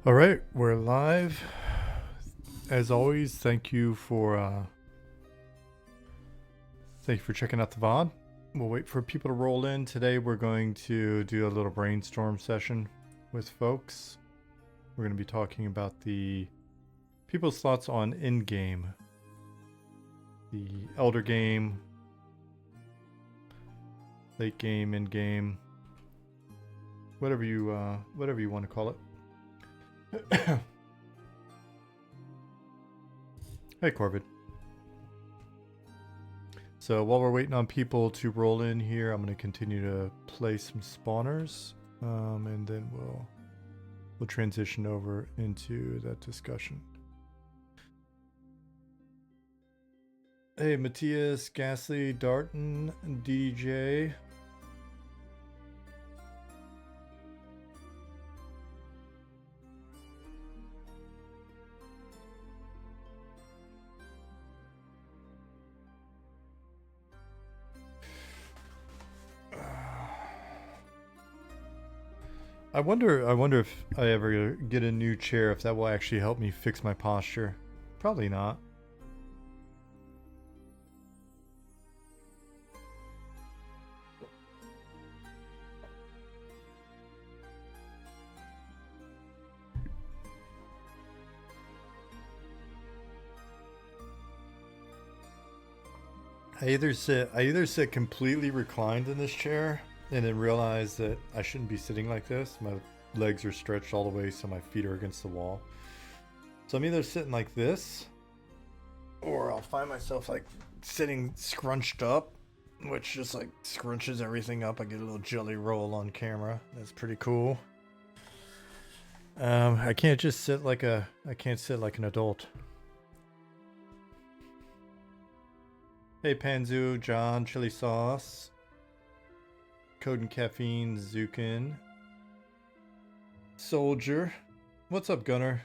All right, we're live. As always, thank you for checking out the VOD. We'll wait for people to roll in. Today we're going to do a little brainstorm session with folks. We're going to be talking about the people's thoughts on endgame, the elder game, late game, endgame, whatever you want to call it. Hey, Corbett. So while we're waiting on people to roll in here, I'm going to continue to play some spawners, and then we'll transition over into that discussion. Hey, Matthias, Gasly, Darton, DJ. I wonder if I ever get a new chair, if that will actually help me fix my posture. Probably not. I either sit completely reclined in this chair and then realize that I shouldn't be sitting like this. My legs are stretched all the way so my feet are against the wall. So I'm either sitting like this, or I'll find myself like sitting scrunched up, which just like scrunches everything up. I get a little jelly roll on camera. That's pretty cool. I can't just sit like an adult. Hey, Panzu, John, Chili Sauce, Code and Caffeine, Zukin, Soldier. What's up, Gunner?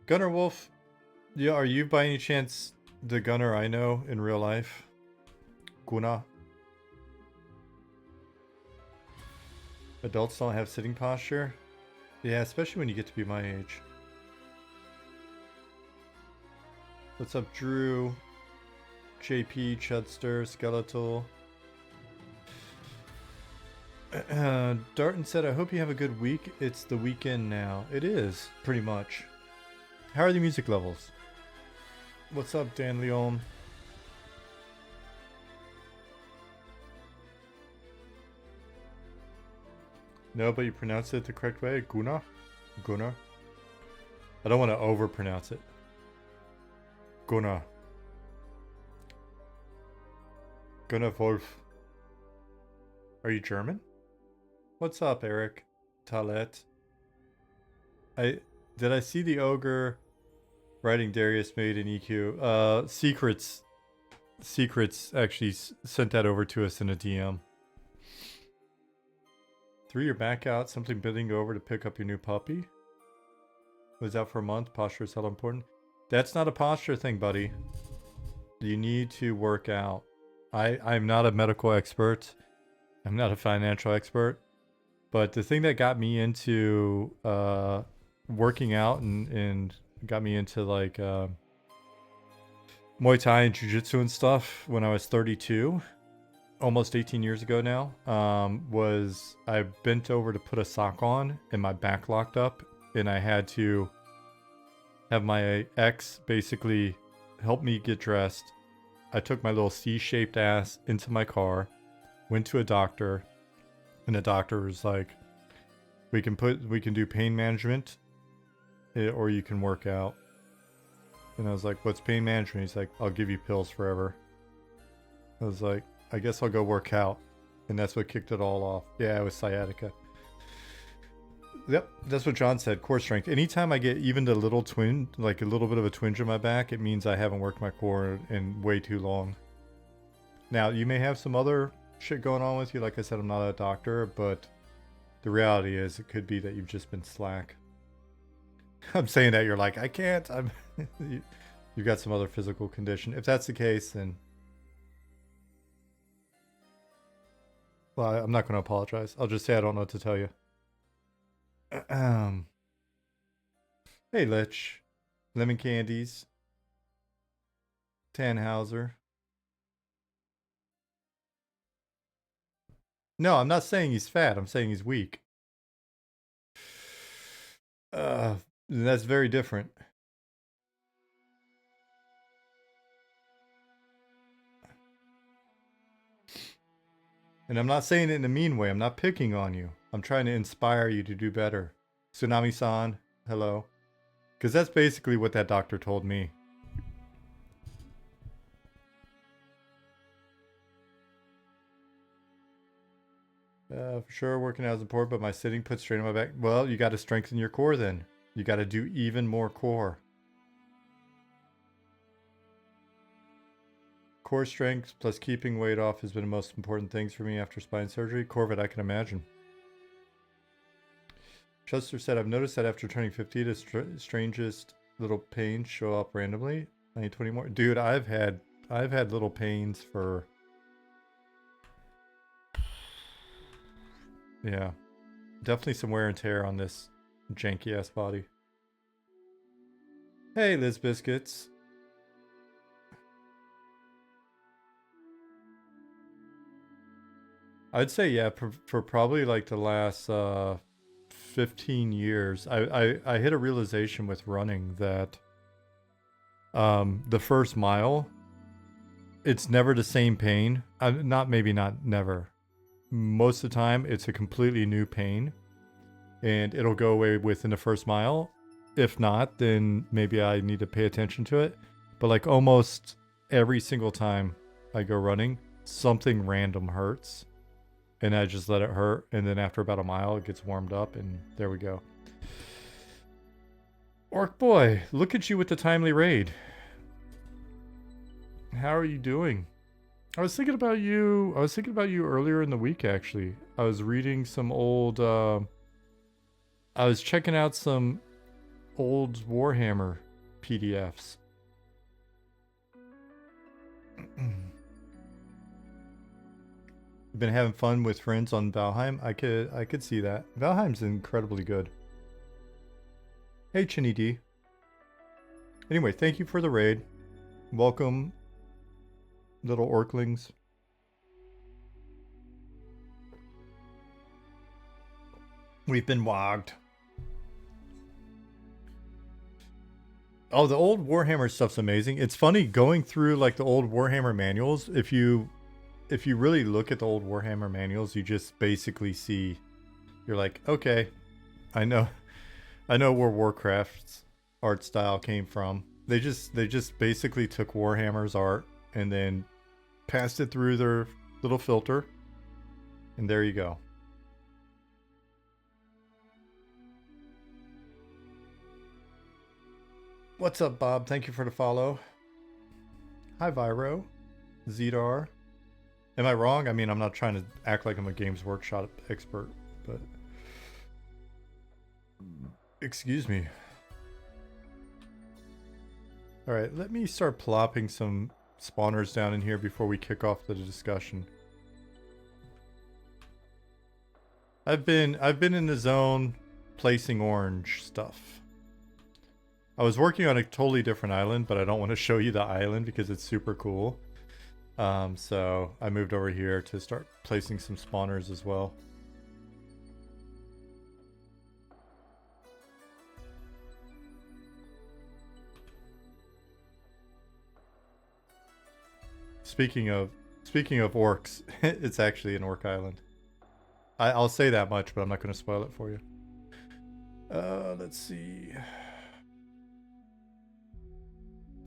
Gunner Wolf, yeah, are you by any chance the Gunner I know in real life? Guna? Adults don't have sitting posture? Yeah, especially when you get to be my age. What's up, Drew? JP, Chudster, Skeletal. Darton said, I hope you have a good week. It's the weekend now. It is, pretty much. How are the music levels? What's up, Dan Leon? No, but you pronounce it the correct way. Gunnar? Gunnar? I don't want to overpronounce it. Gunnar. Gunnar Wolf. Are you German? What's up, Eric? Talet. Did I see the ogre writing Darius made in EQ? Secrets actually sent that over to us in a DM. Threw your back out, something bending over to pick up your new puppy? Was out for a month, posture is hell important. That's not a posture thing, buddy. You need to work out. I'm not a medical expert. I'm not a financial expert. But the thing that got me into working out and got me into like Muay Thai and Jiu-Jitsu and stuff when I was 32, almost 18 years ago now, was I bent over to put a sock on and my back locked up, and I had to have my ex basically help me get dressed. I took my little C-shaped ass into my car, went to a doctor, and the doctor was like, we can do pain management, or you can work out. And I was like, what's pain management? He's like, I'll give you pills forever. I was like, I guess I'll go work out. And that's what kicked it all off. Yeah, it was sciatica. Yep, that's what John said, core strength. Anytime I get even the little twinge, like a little bit of a twinge in my back, it means I haven't worked my core in way too long. Now, you may have some other shit going on with you. Like I said, I'm not a doctor, but the reality is it could be that you've just been slack. I'm saying that you're like, I can't. You've got some other physical condition. If that's the case, then Well, I'm not going to apologize. I'll just say I don't know what to tell you. Hey, Lich. Lemon Candies. Tannhauser. No, I'm not saying he's fat. I'm saying he's weak. That's very different. And I'm not saying it in a mean way. I'm not picking on you. I'm trying to inspire you to do better. Tsunami-san, hello. Because that's basically what that doctor told me. For sure, working out is important, but my sitting puts strain on my back. Well, you got to strengthen your core then. You got to do even more core. Core strength plus keeping weight off has been the most important things for me after spine surgery. Corvid, I can imagine. Chester said, I've noticed that after turning 50, the strangest little pains show up randomly. I need 20 more. Dude, I've had little pains for... Yeah. Definitely some wear and tear on this janky ass body. Hey, Liz Biscuits. I'd say, yeah, for probably like the last 15 years, I hit a realization with running that the first mile, it's never the same pain. Maybe not never. Most of the time, it's a completely new pain, and it'll go away within the first mile. If not, then maybe I need to pay attention to it. But like almost every single time I go running, something random hurts. And I just let it hurt. And then after about a mile, it gets warmed up. And there we go. Orc boy, look at you with the timely raid. How are you doing? I was thinking about you. I was thinking about you earlier in the week, actually. I was reading some old... I was checking out some old Warhammer PDFs. Been having fun with friends on Valheim. I could see that. Valheim's incredibly good. Hey, Chinny D. Anyway, thank you for the raid. Welcome, little orclings. We've been wogged. Oh, the old Warhammer stuff's amazing. It's funny going through like the old Warhammer manuals. If you really look at the old Warhammer manuals, you just basically see, you're like, okay, I know where Warcraft's art style came from. They just basically took Warhammer's art and then passed it through their little filter, and there you go. What's up, Bob? Thank you for the follow. Hi, Viro. Zedar. Am I wrong? I mean, I'm not trying to act like I'm a Games Workshop expert, but... Excuse me. Alright, let me start plopping some spawners down in here before we kick off the discussion. I've been in the zone placing orange stuff. I was working on a totally different island, but I don't want to show you the island because it's super cool. So I moved over here to start placing some spawners as well. Speaking of orcs, it's actually an orc island. I'll say that much, but I'm not going to spoil it for you. Let's see.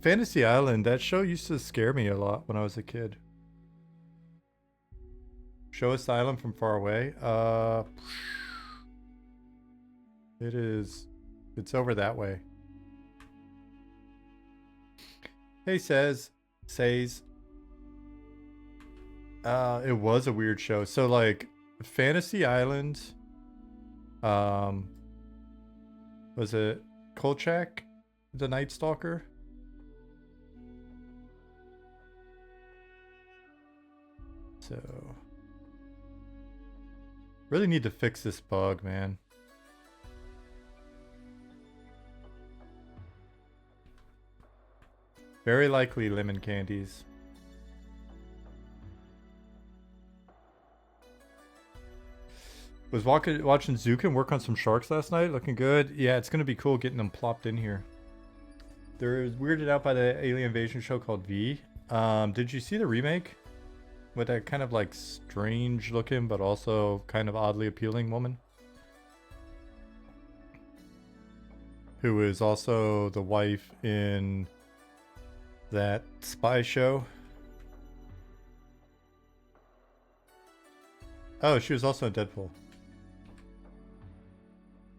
Fantasy Island, that show used to scare me a lot when I was a kid. Show us the island from far away. It's over that way. Hey, says. It was a weird show. So like Fantasy Island, was it Kolchak, the Night Stalker? So Really need to fix this bug, man. Very likely lemon candies. Was watching Zukin work on some sharks last night. Looking good. Yeah, it's going to be cool getting them plopped in here. They're weirded out by the alien invasion show called V. Did you see the remake? With that kind of like strange looking but also kind of oddly appealing woman? Who is also the wife in that spy show. Oh, she was also in Deadpool.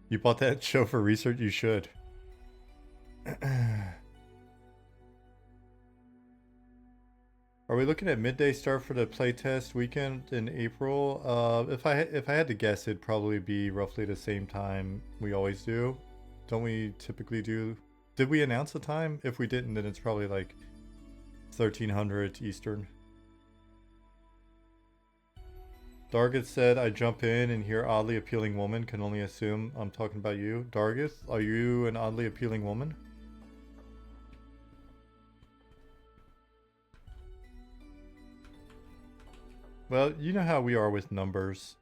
You bought that show for research? You should. Are we looking at midday start for the playtest weekend in April? If I had to guess, it'd probably be roughly the same time we always do. Don't we typically do? Did we announce the time? If we didn't, then it's probably like 1300 Eastern. Dargith said, I jump in and hear oddly appealing woman, can only assume I'm talking about you. Dargith, are you an oddly appealing woman? Well, you know how we are with numbers.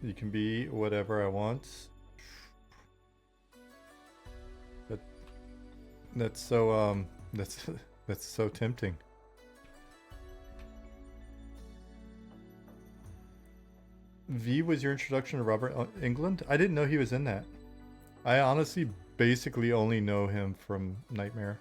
You can be whatever I want. But that's so that's so tempting. V was your introduction to Robert Englund? I didn't know he was in that. I honestly basically only know him from Nightmare.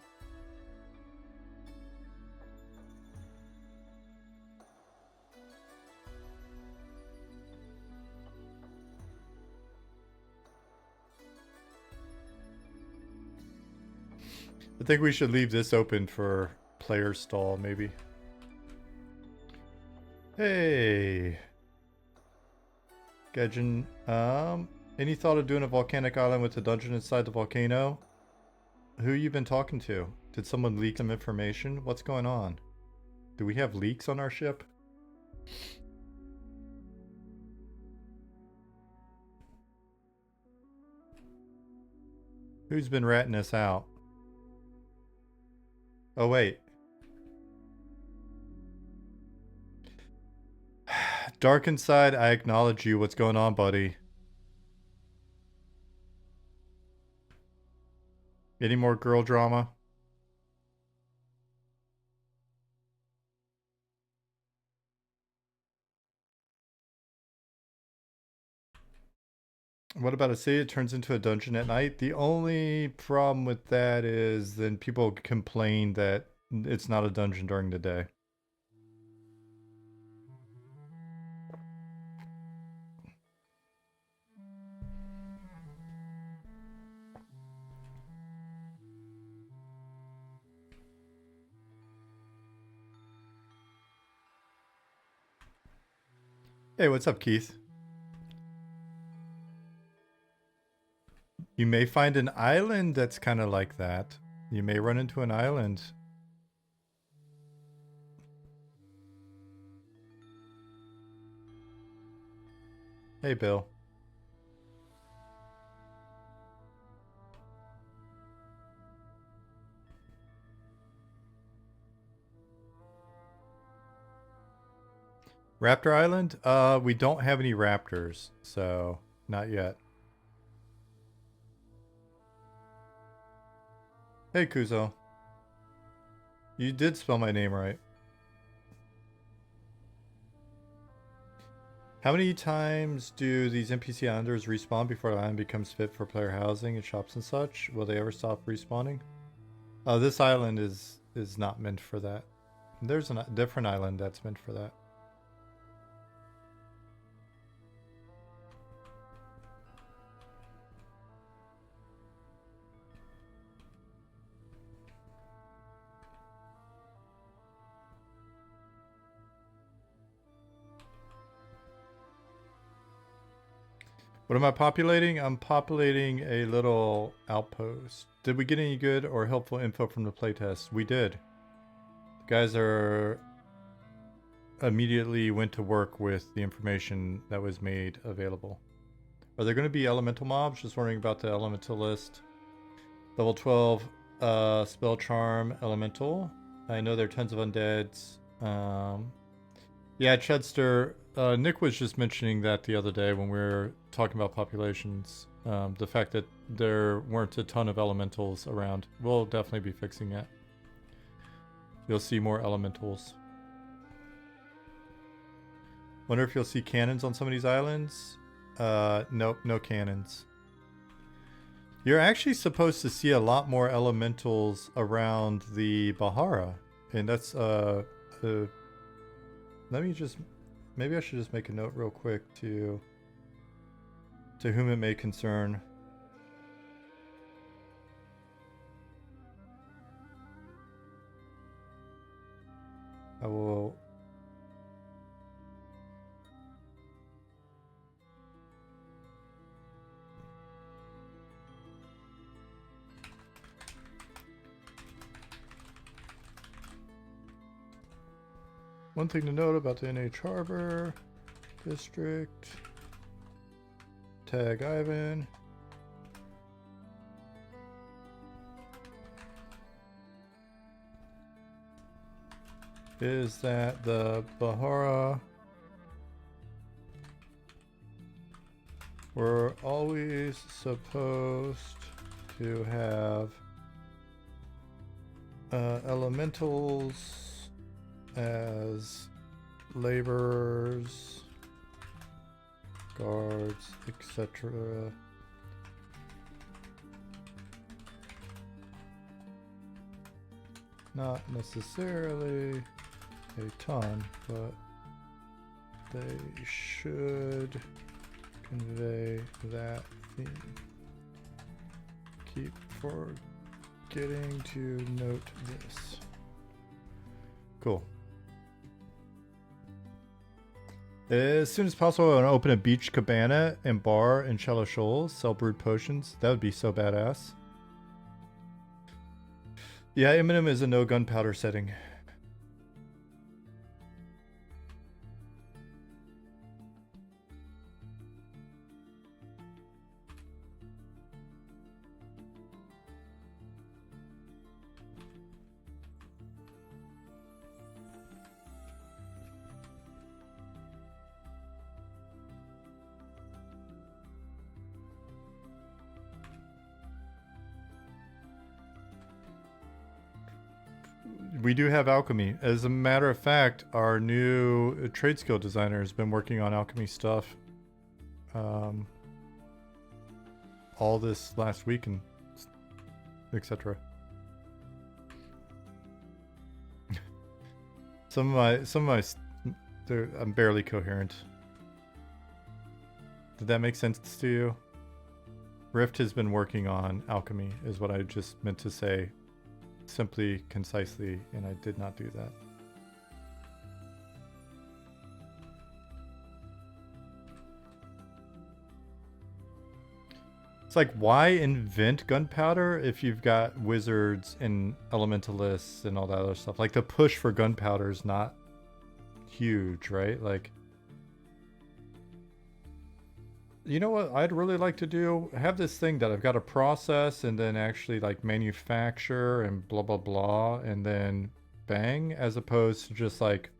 I think we should leave this open for player stall, maybe. Hey. Gajin, any thought of doing a volcanic island with a dungeon inside the volcano? Who you been talking to? Did someone leak some information? What's going on? Do we have leaks on our ship? Who's been ratting us out? Oh, wait. Dark inside, I acknowledge you. What's going on, buddy? Any more girl drama? What about a city that turns into a dungeon at night? The only problem with that is then people complain that it's not a dungeon during the day. Hey, what's up, Keith? You may find an island that's kind of like that. You may run into an island. Hey, Bill. Raptor Island? We don't have any raptors, so not yet. Hey, Kuzo. You did spell my name right. How many times do these NPC islanders respawn before the island becomes fit for player housing and shops and such? Will they ever stop respawning? This island is not meant for that. There's a different island that's meant for that. What am I populating? I'm populating a little outpost. Did we get any good or helpful info from the playtest? We did. The guys are immediately went to work with the information that was made available. Are there going to be elemental mobs? Just wondering about the elemental list. Level 12 spell charm elemental. I know there are tons of undeads. Yeah, Chedster, Nick was just mentioning that the other day when we were talking about populations. The fact that there weren't a ton of elementals around. We'll definitely be fixing it. You'll see more elementals. Wonder if you'll see cannons on some of these islands. Nope, no cannons. You're actually supposed to see a lot more elementals around the Bahara. And that's, let me just, maybe I should just make a note real quick to whom it may concern. I will. One thing to note about the NH Harbor District. Tag Ivan. Is that the Bahara were always supposed to have elementals as laborers, guards, etc. Not necessarily a ton, but they should convey that theme. Keep forgetting to note this. Cool. As soon as possible, I want to open a beach cabana and bar in Shallow Shoals, sell brewed potions. That would be so badass. Yeah, Eminem is a no gunpowder setting. We do have alchemy. As a matter of fact, our new trade skill designer has been working on alchemy stuff all this last week and etc. Some of my I'm barely coherent. Did that make sense to you? Rift has been working on alchemy is what I just meant to say. Simply, concisely, and I did not do that. It's like, why invent gunpowder if you've got wizards and elementalists and all that other stuff? Like, the push for gunpowder is not huge, right? Like, you know what I'd really like to do? Have this thing that I've got to process and then actually like manufacture and blah, blah, blah, and then bang, as opposed to just like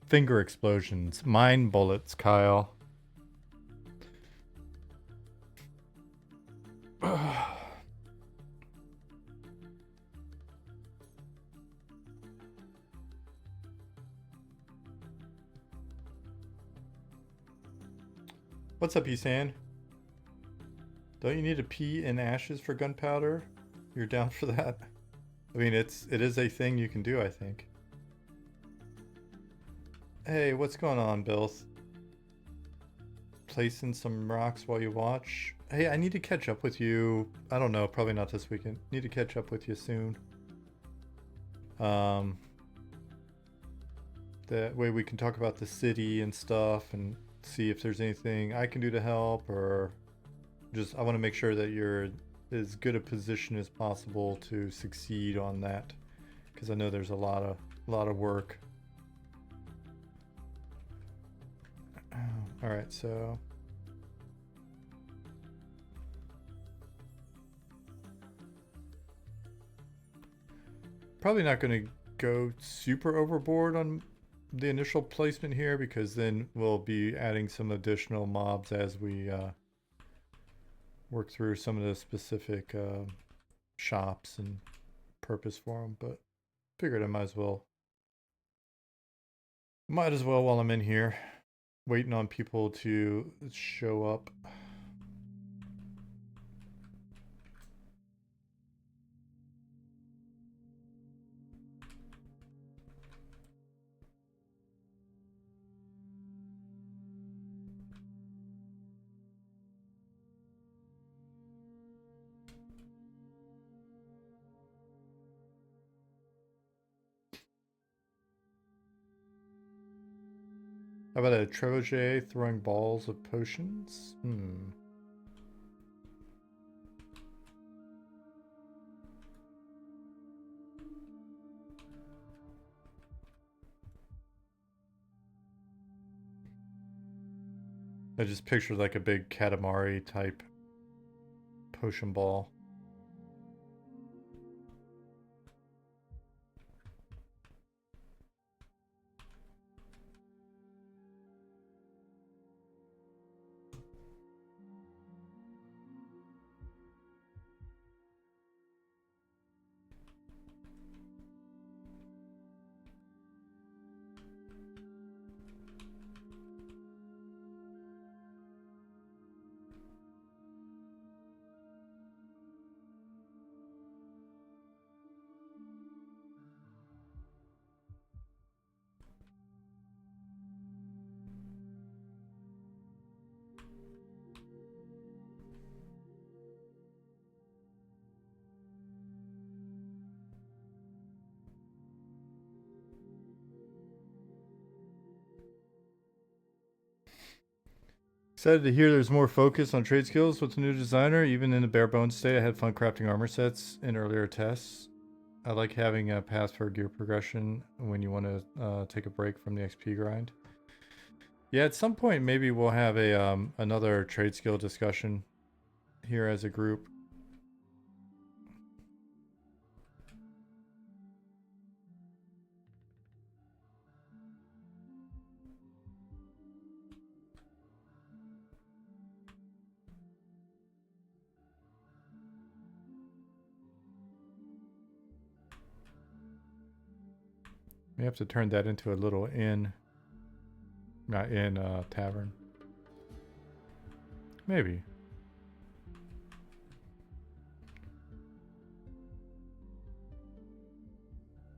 finger explosions, mine bullets, Kyle. What's up, Isan? Don't you need a pea in ashes for gunpowder? You're down for that? I mean, it is a thing you can do, I think. Hey, what's going on, Bill? Placing some rocks while you watch. Hey, I need to catch up with you. I don't know, probably not this weekend. Need to catch up with you soon. That way we can talk about the city and stuff and see if there's anything I can do to help, or just I want to make sure that you're as good a position as possible to succeed on that, because I know there's a lot of work. All right, so probably not going to go super overboard on the initial placement here, because then we'll be adding some additional mobs as we work through some of the specific shops and purpose for them. But figured I might as well while I'm in here waiting on people to show up. How about a trebuchet throwing balls of potions? I just pictured like a big Katamari type potion ball. Excited to hear there's more focus on trade skills with the new designer. Even in the bare bones state, I had fun crafting armor sets in earlier tests. I like having a path for gear progression when you want to take a break from the XP grind. Yeah, at some point maybe we'll have a another trade skill discussion here as a group. We have to turn that into a little inn. Not inn, tavern. Maybe.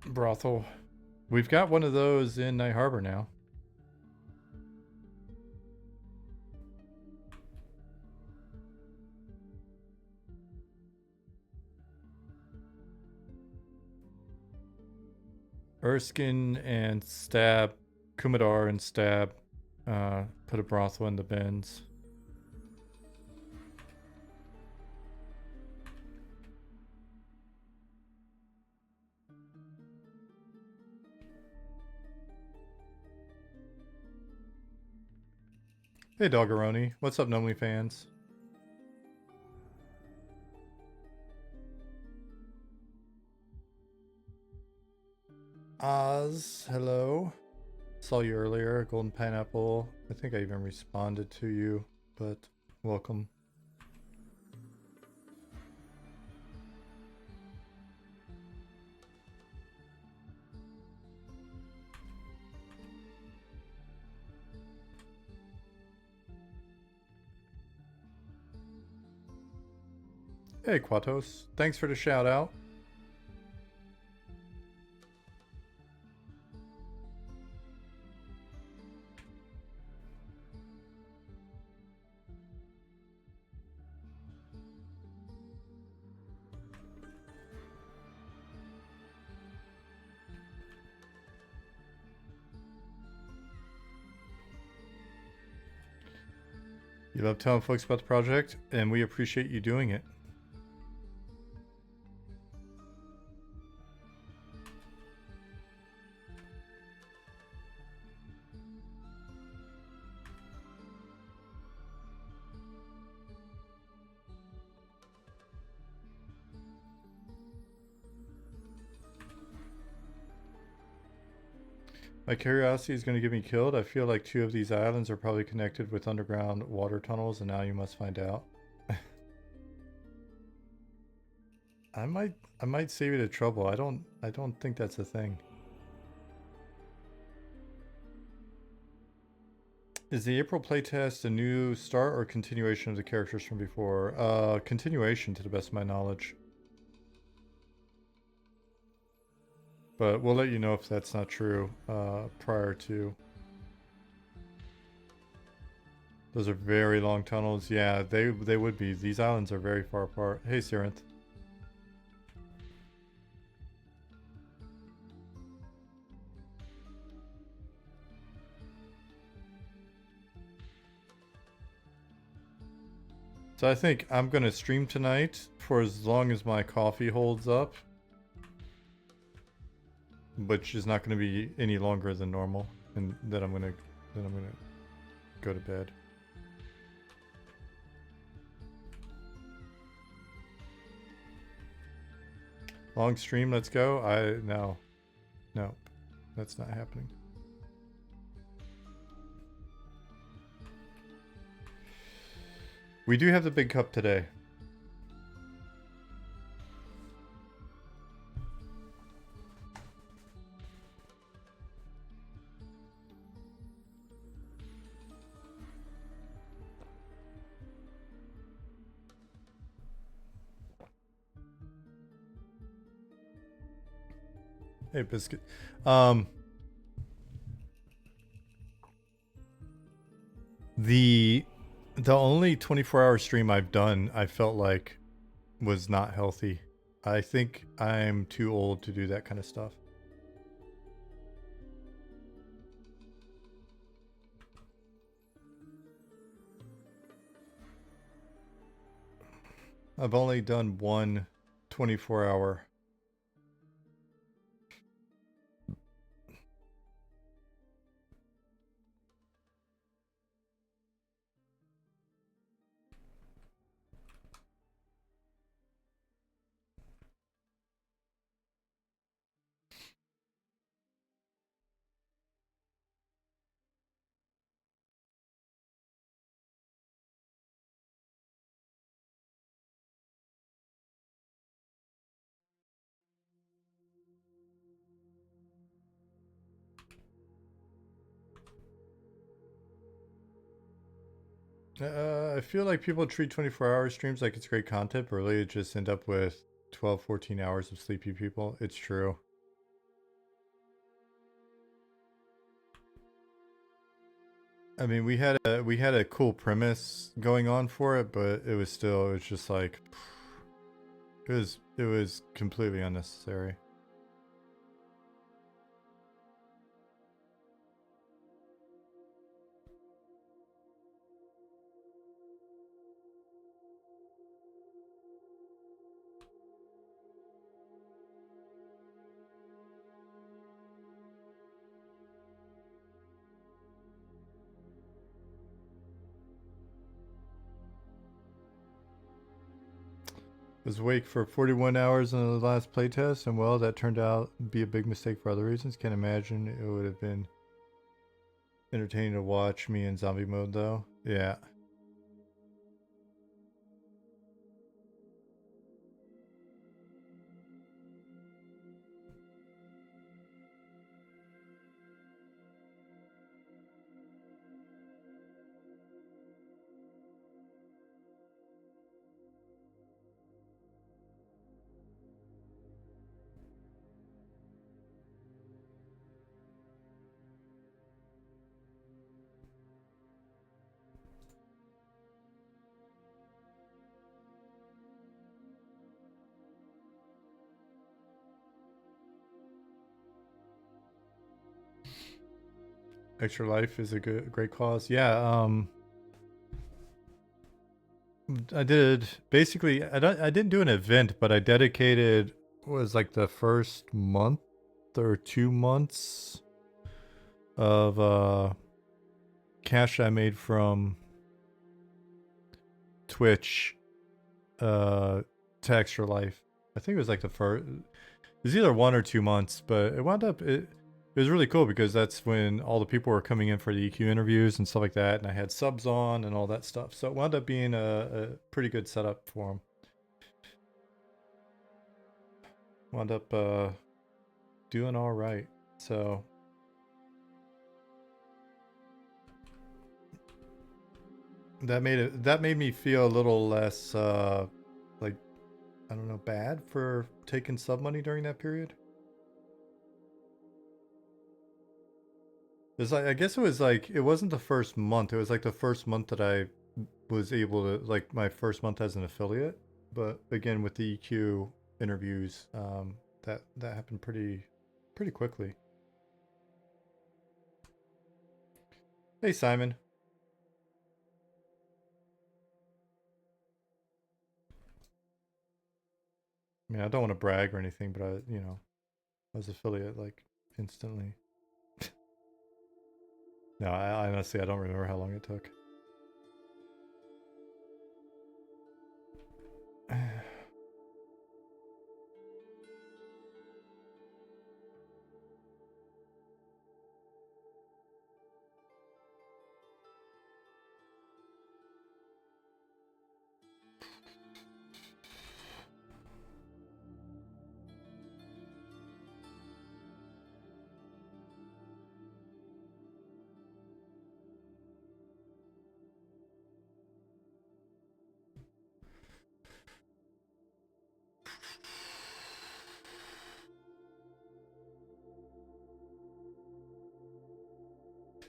Brothel. We've got one of those in Night Harbor now. Erskine and Stab, Kumadar and Stab, put a brothel in the bins. Hey Doggeroni, what's up Nomi fans? Oz, hello. Saw you earlier, Golden Pineapple. I think I even responded to you, but welcome. Hey Quatos, thanks for the shout out. You love telling folks about the project, and we appreciate you doing it. My curiosity is going to get me killed. I feel like 2 of these islands are probably connected with underground water tunnels, and now you must find out. I might save you the trouble. I don't think that's a thing. Is the April playtest a new start or continuation of the characters from before? Continuation to the best of my knowledge. But we'll let you know if that's not true prior to. Those are very long tunnels. Yeah, they would be. These islands are very far apart. Hey, Sirenth. So I think I'm going to stream tonight for as long as my coffee holds up. Which is not going to be any longer than normal. And then I'm going to go to bed. Long stream, let's go. No, that's not happening. We do have the big cup today. Hey, Biscuit. The only 24-hour stream I've done, I felt like was not healthy. I think I'm too old to do that kind of stuff. I've only done one 24-hour. I feel like people treat 24-hour streams like it's great content, but really just end up with 12, 14 hours of sleepy people. It's true. I mean, we had a cool premise going on for it, but it was just like it was completely unnecessary. Was awake for 41 hours in the last playtest, and well, that turned out to be a big mistake for other reasons. Can't imagine it would have been entertaining to watch me in zombie mode, though. Yeah. Extra life is a great cause. Yeah, I did basically. I didn't do an event, but I dedicated was like the first month or 2 months of cash I made from Twitch to Extra Life. I think it was like the first. It was either 1 or 2 months, but it wound up It was really cool because that's when all the people were coming in for the EQ interviews and stuff like that, and I had subs on and all that stuff. So it wound up being a pretty good setup for them. Wound up doing all right. So that made me feel a little less like, I don't know, bad for taking sub money during that period. It's like, I guess it was like, it wasn't the first month. It was like the first month that I was able to, like, my first month as an affiliate. But again, with the EQ interviews, that happened pretty quickly. Hey, Simon. I mean, I don't want to brag or anything, but I was affiliate like instantly. No, I honestly, I don't remember how long it took.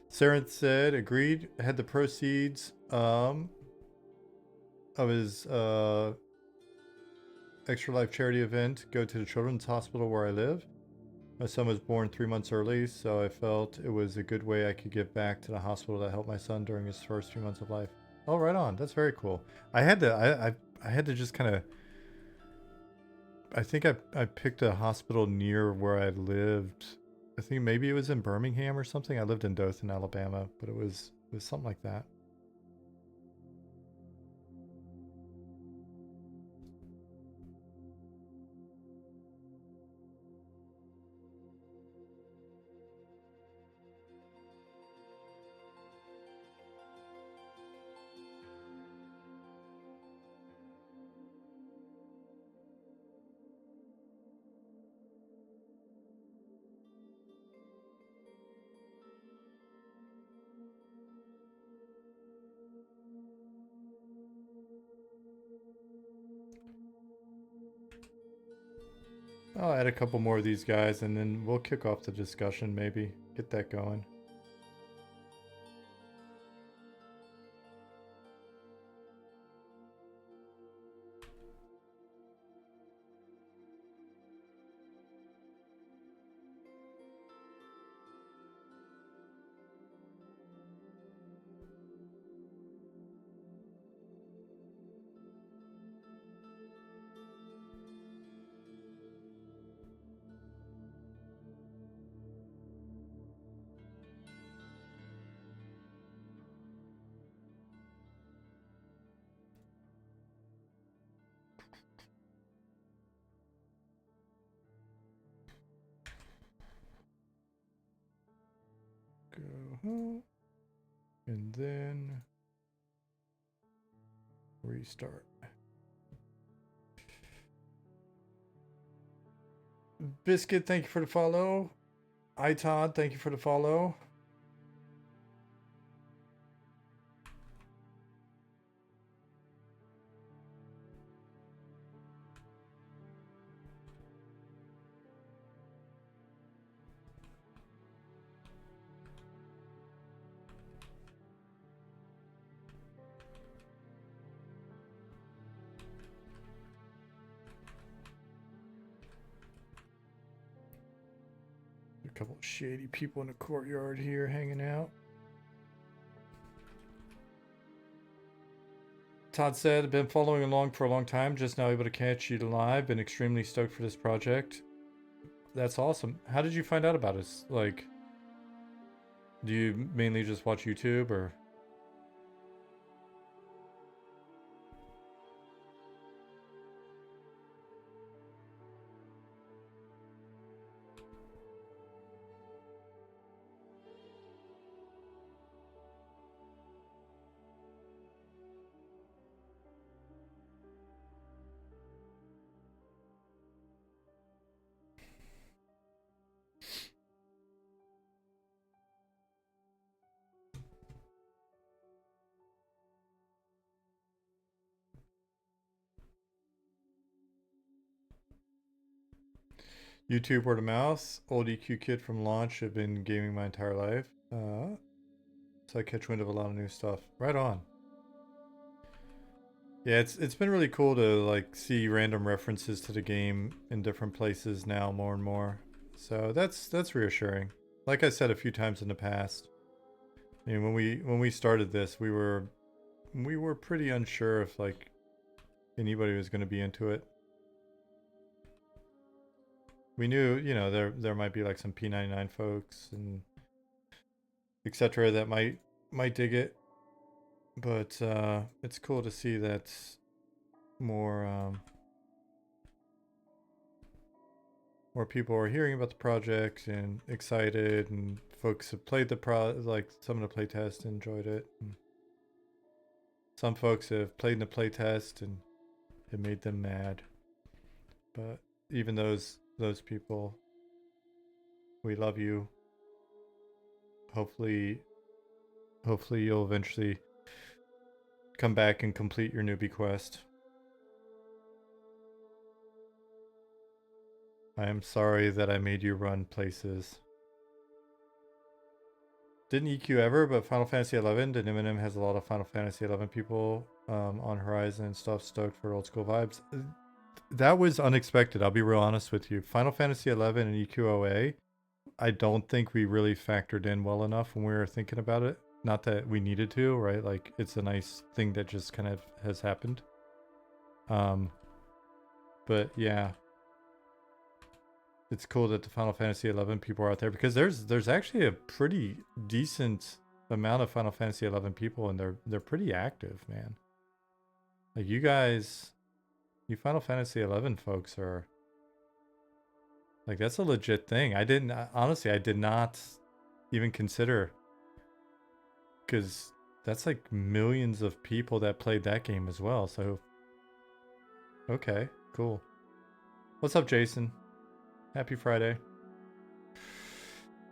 Saren said, agreed, had the proceeds of his extra life charity event go to the children's hospital where I live. My son was born 3 months early, so I felt it was a good way I could give back to the hospital that helped my son during his first few months of life. Oh, right on. That's very cool. I had to I had to just kind of, I think I picked a hospital near where I lived. I think maybe it was in Birmingham or something. I lived in Dothan, Alabama, but it was something like that. I'll add a couple more of these guys and then we'll kick off the discussion, maybe. Get that going. Go. And then restart. Biscuit, thank you for the follow. Todd, thank you for the follow. A couple of shady people in the courtyard here hanging out. Todd said, I've been following along for a long time, just now able to catch you live. Been extremely stoked for this project. That's awesome. How did you find out about us? Like, do you mainly just watch YouTube or? YouTube word of mouth. Old EQ kid from launch. Have been gaming my entire life. So I catch wind of a lot of new stuff. Right on. Yeah, it's been really cool to like see random references to the game in different places now more and more. So that's reassuring. Like I said a few times in the past. I mean, when we started this, we were pretty unsure if like anybody was going to be into it. We knew, you know, there might be like some P99 folks and etc. that might dig it, but it's cool to see that more more people are hearing about the project and excited, and folks have played the like some of the playtest and enjoyed it. And some folks have played in the playtest and it made them mad, but even those people, we love you. Hopefully you'll eventually come back and complete your newbie quest. I am sorry that I made you run places. Didn't EQ ever, but Final Fantasy 11. And Eminem has a lot of Final Fantasy 11 people on Horizon and stuff, stoked for old school vibes. That was unexpected. I'll be real honest with you. Final Fantasy 11 and EQOA, I don't think we really factored in well enough when we were thinking about it. Not that we needed to, right? Like it's a nice thing that just kind of has happened. But yeah, it's cool that the Final Fantasy 11 people are out there, because there's actually a pretty decent amount of Final Fantasy 11 people, and they're pretty active, man. Like you guys, you Final Fantasy 11 folks are like, that's a legit thing. Honestly, I did not even consider, because that's like millions of people that played that game as well. So okay, cool. What's up, Jason? Happy Friday.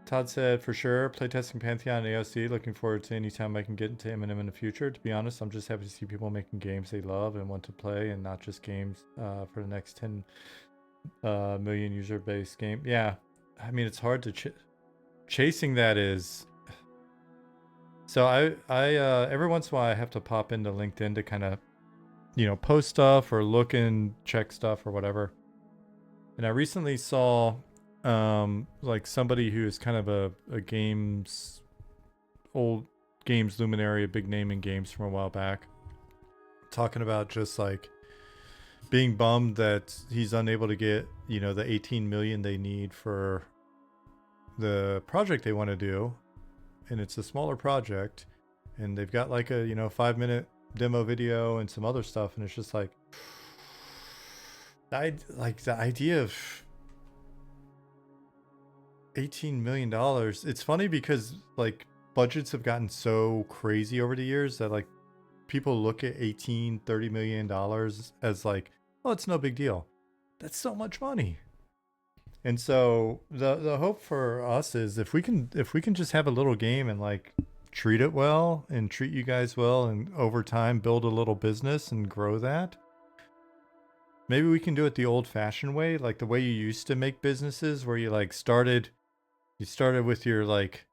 Todd said, for sure, playtesting Pantheon and AOC. Looking forward to any time I can get into M&M in the future. To be honest, I'm just happy to see people making games they love and want to play, and not just games for the next 10 million user base game. Yeah, I mean, it's hard to chasing that is. So I every once in a while I have to pop into LinkedIn to kind of, you know, post stuff or look and check stuff or whatever. And I recently saw like somebody who is kind of a old games luminary, a big name in games from a while back, talking about just like being bummed that he's unable to get, you know, the 18 million they need for the project they want to do. And it's a smaller project, and they've got like a, you know, 5-minute demo video and some other stuff, and it's just like like the idea of $18 million. It's funny because like budgets have gotten so crazy over the years that like people look at $30 million as like, oh, it's no big deal. That's so much money. And so the hope for us is if we can just have a little game and like treat it well and treat you guys well, and over time build a little business and grow that. Maybe we can do it the old-fashioned way, like the way you used to make businesses, where you like started with your like,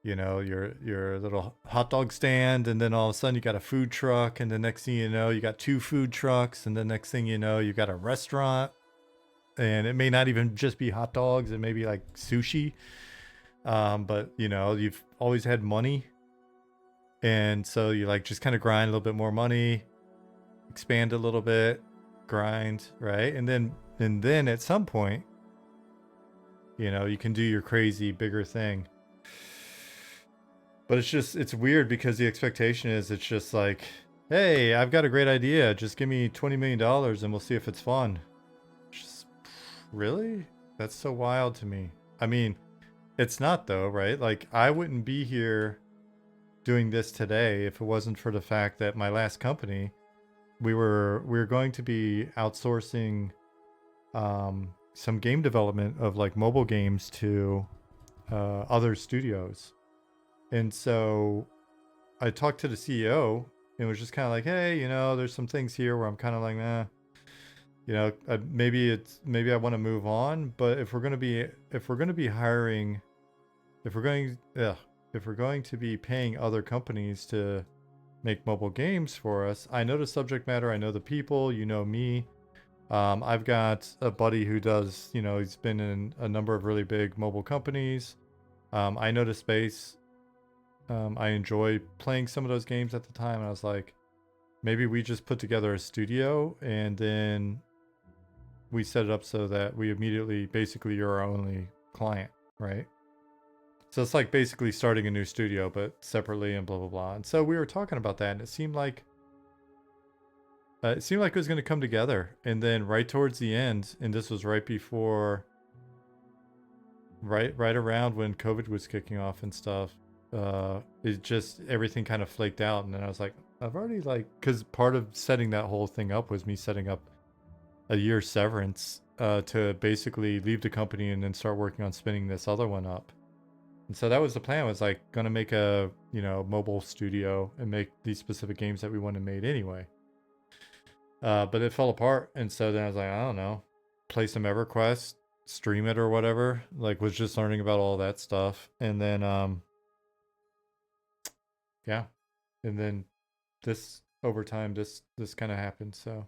you know, your little hot dog stand, and then all of a sudden you got a food truck, and the next thing you know you got 2 food trucks, and the next thing you know you got a restaurant, and it may not even just be hot dogs, it may be like sushi, but you know, you've always had money, and so you like just kind of grind a little bit more money, expand a little bit, grind, right? And then at some point, you know, you can do your crazy bigger thing. But it's weird because the expectation is, it's just like, hey, I've got a great idea, just give me $20 million and we'll see if it's fun. Just, really? That's so wild to me. I mean, it's not though, right? Like, I wouldn't be here doing this today if it wasn't for the fact that my last company, we were going to be outsourcing some game development of like mobile games to other studios. And so I talked to the CEO and was just kind of like, hey, you know, there's some things here where I'm kind of like, You know, maybe I want to move on, but if we're going to be hiring, if we're going if we're going to be paying other companies to make mobile games for us, I know the subject matter, I know the people, you know me. I've got a buddy who does, you know, he's been in a number of really big mobile companies. I know the space. I enjoy playing some of those games at the time. And I was like, maybe we just put together a studio and then we set it up so that we immediately, basically, you're our only client, right? So it's like basically starting a new studio, but separately and blah, blah, blah. And so we were talking about that, and it seemed like it was going to come together. And then right towards the end, and this was right before, right around when COVID was kicking off and stuff, it just, everything kind of flaked out. And then I was like, I've already because part of setting that whole thing up was me setting up a year severance to basically leave the company and then start working on spinning this other one up. And so that was the plan, was like gonna make a, you know, mobile studio and make these specific games that we wanted made anyway. But it fell apart, and so then I was like, I don't know, play some EverQuest, stream it or whatever. Like, was just learning about all that stuff, and then yeah, and then this over time, this kind of happened. So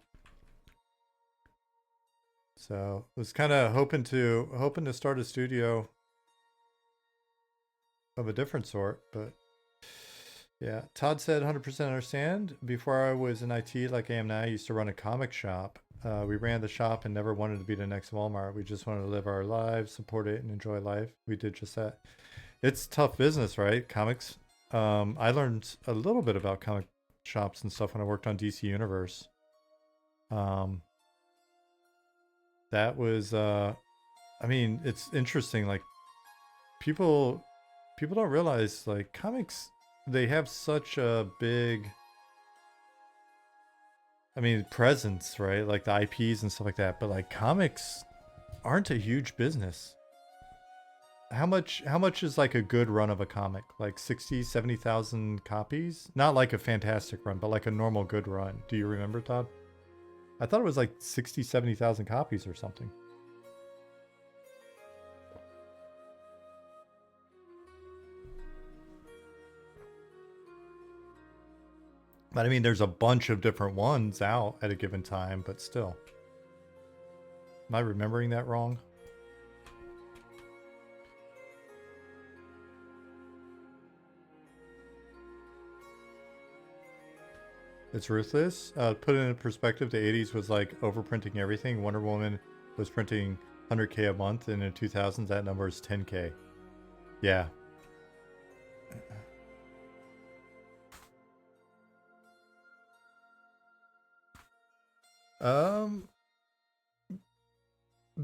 was kind of hoping to start a studio of a different sort, but yeah. Todd said 100% understand. Before I was in IT like I am now, I used to run a comic shop. We ran the shop and never wanted to be the next Walmart. We just wanted to live our lives, support it, and enjoy life. We did just that. It's tough business, right? Comics. I learned a little bit about comic shops and stuff when I worked on DC Universe. That was, I mean, it's interesting. Like, people don't realize, like, comics, they have such a big, I mean, presence, right? Like the IPs and stuff like that. But like, comics aren't a huge business. How much is like a good run of a comic? Like 60, 70,000 copies? Not like a fantastic run, but like a normal good run. Do you remember, Todd? I thought it was like 60, 70,000 copies or something. But I mean, there's a bunch of different ones out at a given time, but still. Am I remembering that wrong? It's ruthless. Put it in perspective, the 80s was like overprinting everything. Wonder Woman was printing 100K a month, and in 2000s, that number is 10K. Yeah.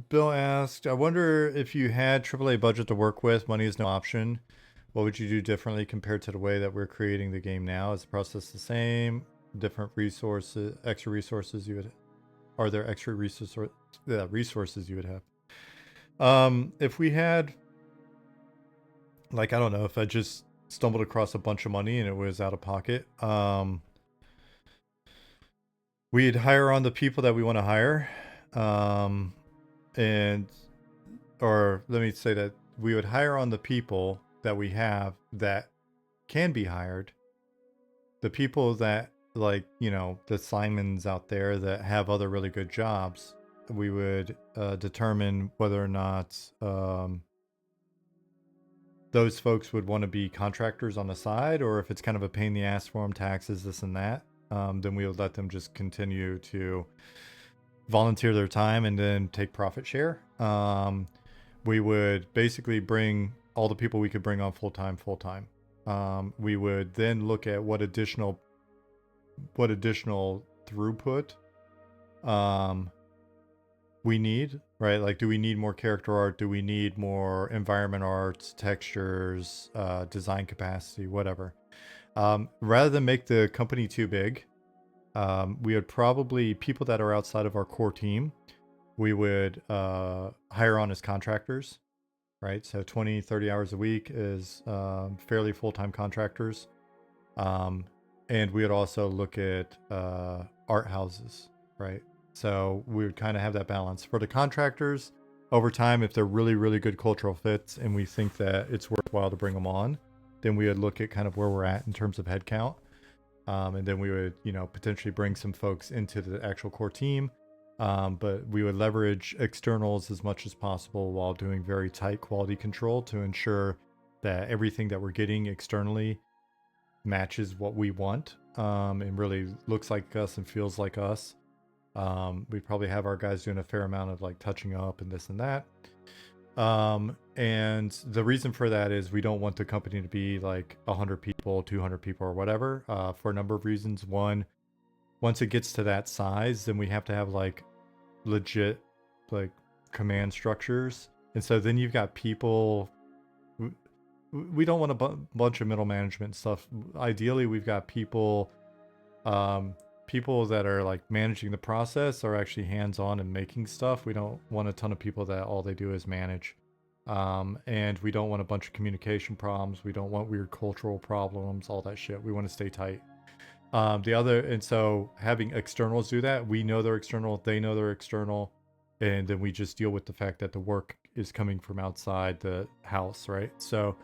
Bill asked, I wonder if you had AAA budget to work with, money is no option. What would you do differently compared to the way that we're creating the game now? Is the process the same? Different resources, extra resources you would, are there extra resources you would have? If we had, like, I don't know, if I just stumbled across a bunch of money and it was out of pocket, we'd hire on the people that we want to hire. And, or let me say that we would hire on the people that we have that can be hired. The people that, like, you know, the Simons out there that have other really good jobs, we would determine whether or not those folks would want to be contractors on the side, or if it's kind of a pain in the ass for them, taxes, this and that, then we would let them just continue to volunteer their time and then take profit share. We would basically bring all the people we could bring on full-time. We would then look at what additional throughput we need, right? Like, do we need more character art? Do we need more environment arts, textures, design capacity, whatever? Rather than make the company too big, we would probably, people that are outside of our core team, we would hire on as contractors, right? So 20, 30 hours a week is fairly full-time contractors. And we would also look at art houses, right? So we would kind of have that balance. For the contractors, over time, if they're really, really good cultural fits and we think that it's worthwhile to bring them on, then we would look at kind of where we're at in terms of headcount. And then we would, potentially bring some folks into the actual core team. But we would leverage externals as much as possible while doing very tight quality control to ensure that everything that we're getting externally matches what we want, and really looks like us and feels like us. We probably have our guys doing a fair amount of like touching up and this and that. And the reason for that is we don't want the company to be like 100 people, 200 people or whatever, for a number of reasons. One, once it gets to that size, then we have to have like legit like command structures. And so then you've got people, we don't want a bunch of middle management stuff. Ideally, we've got people, people that are like managing the process are actually hands-on and making stuff. We don't want a ton of people that all they do is manage. And we don't want a bunch of communication problems. We don't want weird cultural problems, all that shit. We want to stay tight. And so having externals do that, we know they're external, they know they're external, and then we just deal with the fact that the work is coming from outside the house, right? So,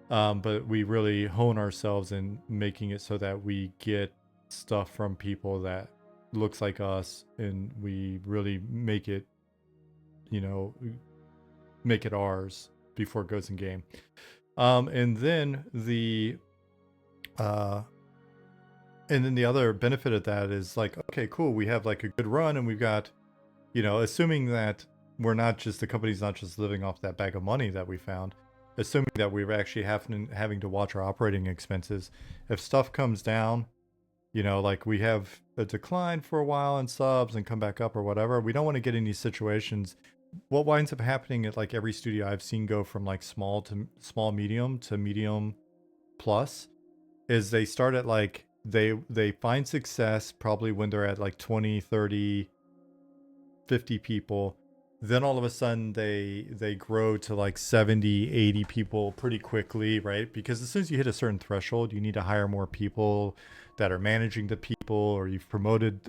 but we really hone ourselves in making it so that we get stuff from people that looks like us, and we really make it, make it ours before it goes in game. And then the other benefit of that is like, okay, cool, we have like a good run, and we've got, assuming that the company's not just living off that bag of money that we found, assuming that we're actually having to watch our operating expenses. If stuff comes down, like we have a decline for a while in subs and come back up or whatever, we don't want to get in these situations. What winds up happening at like every studio I've seen go from like small, medium to medium plus is they start at like, they find success probably when they're at like 20, 30, 50 people. Then all of a sudden they grow to like 70, 80 people pretty quickly, right? Because as soon as you hit a certain threshold, you need to hire more people that are managing the people, or you've promoted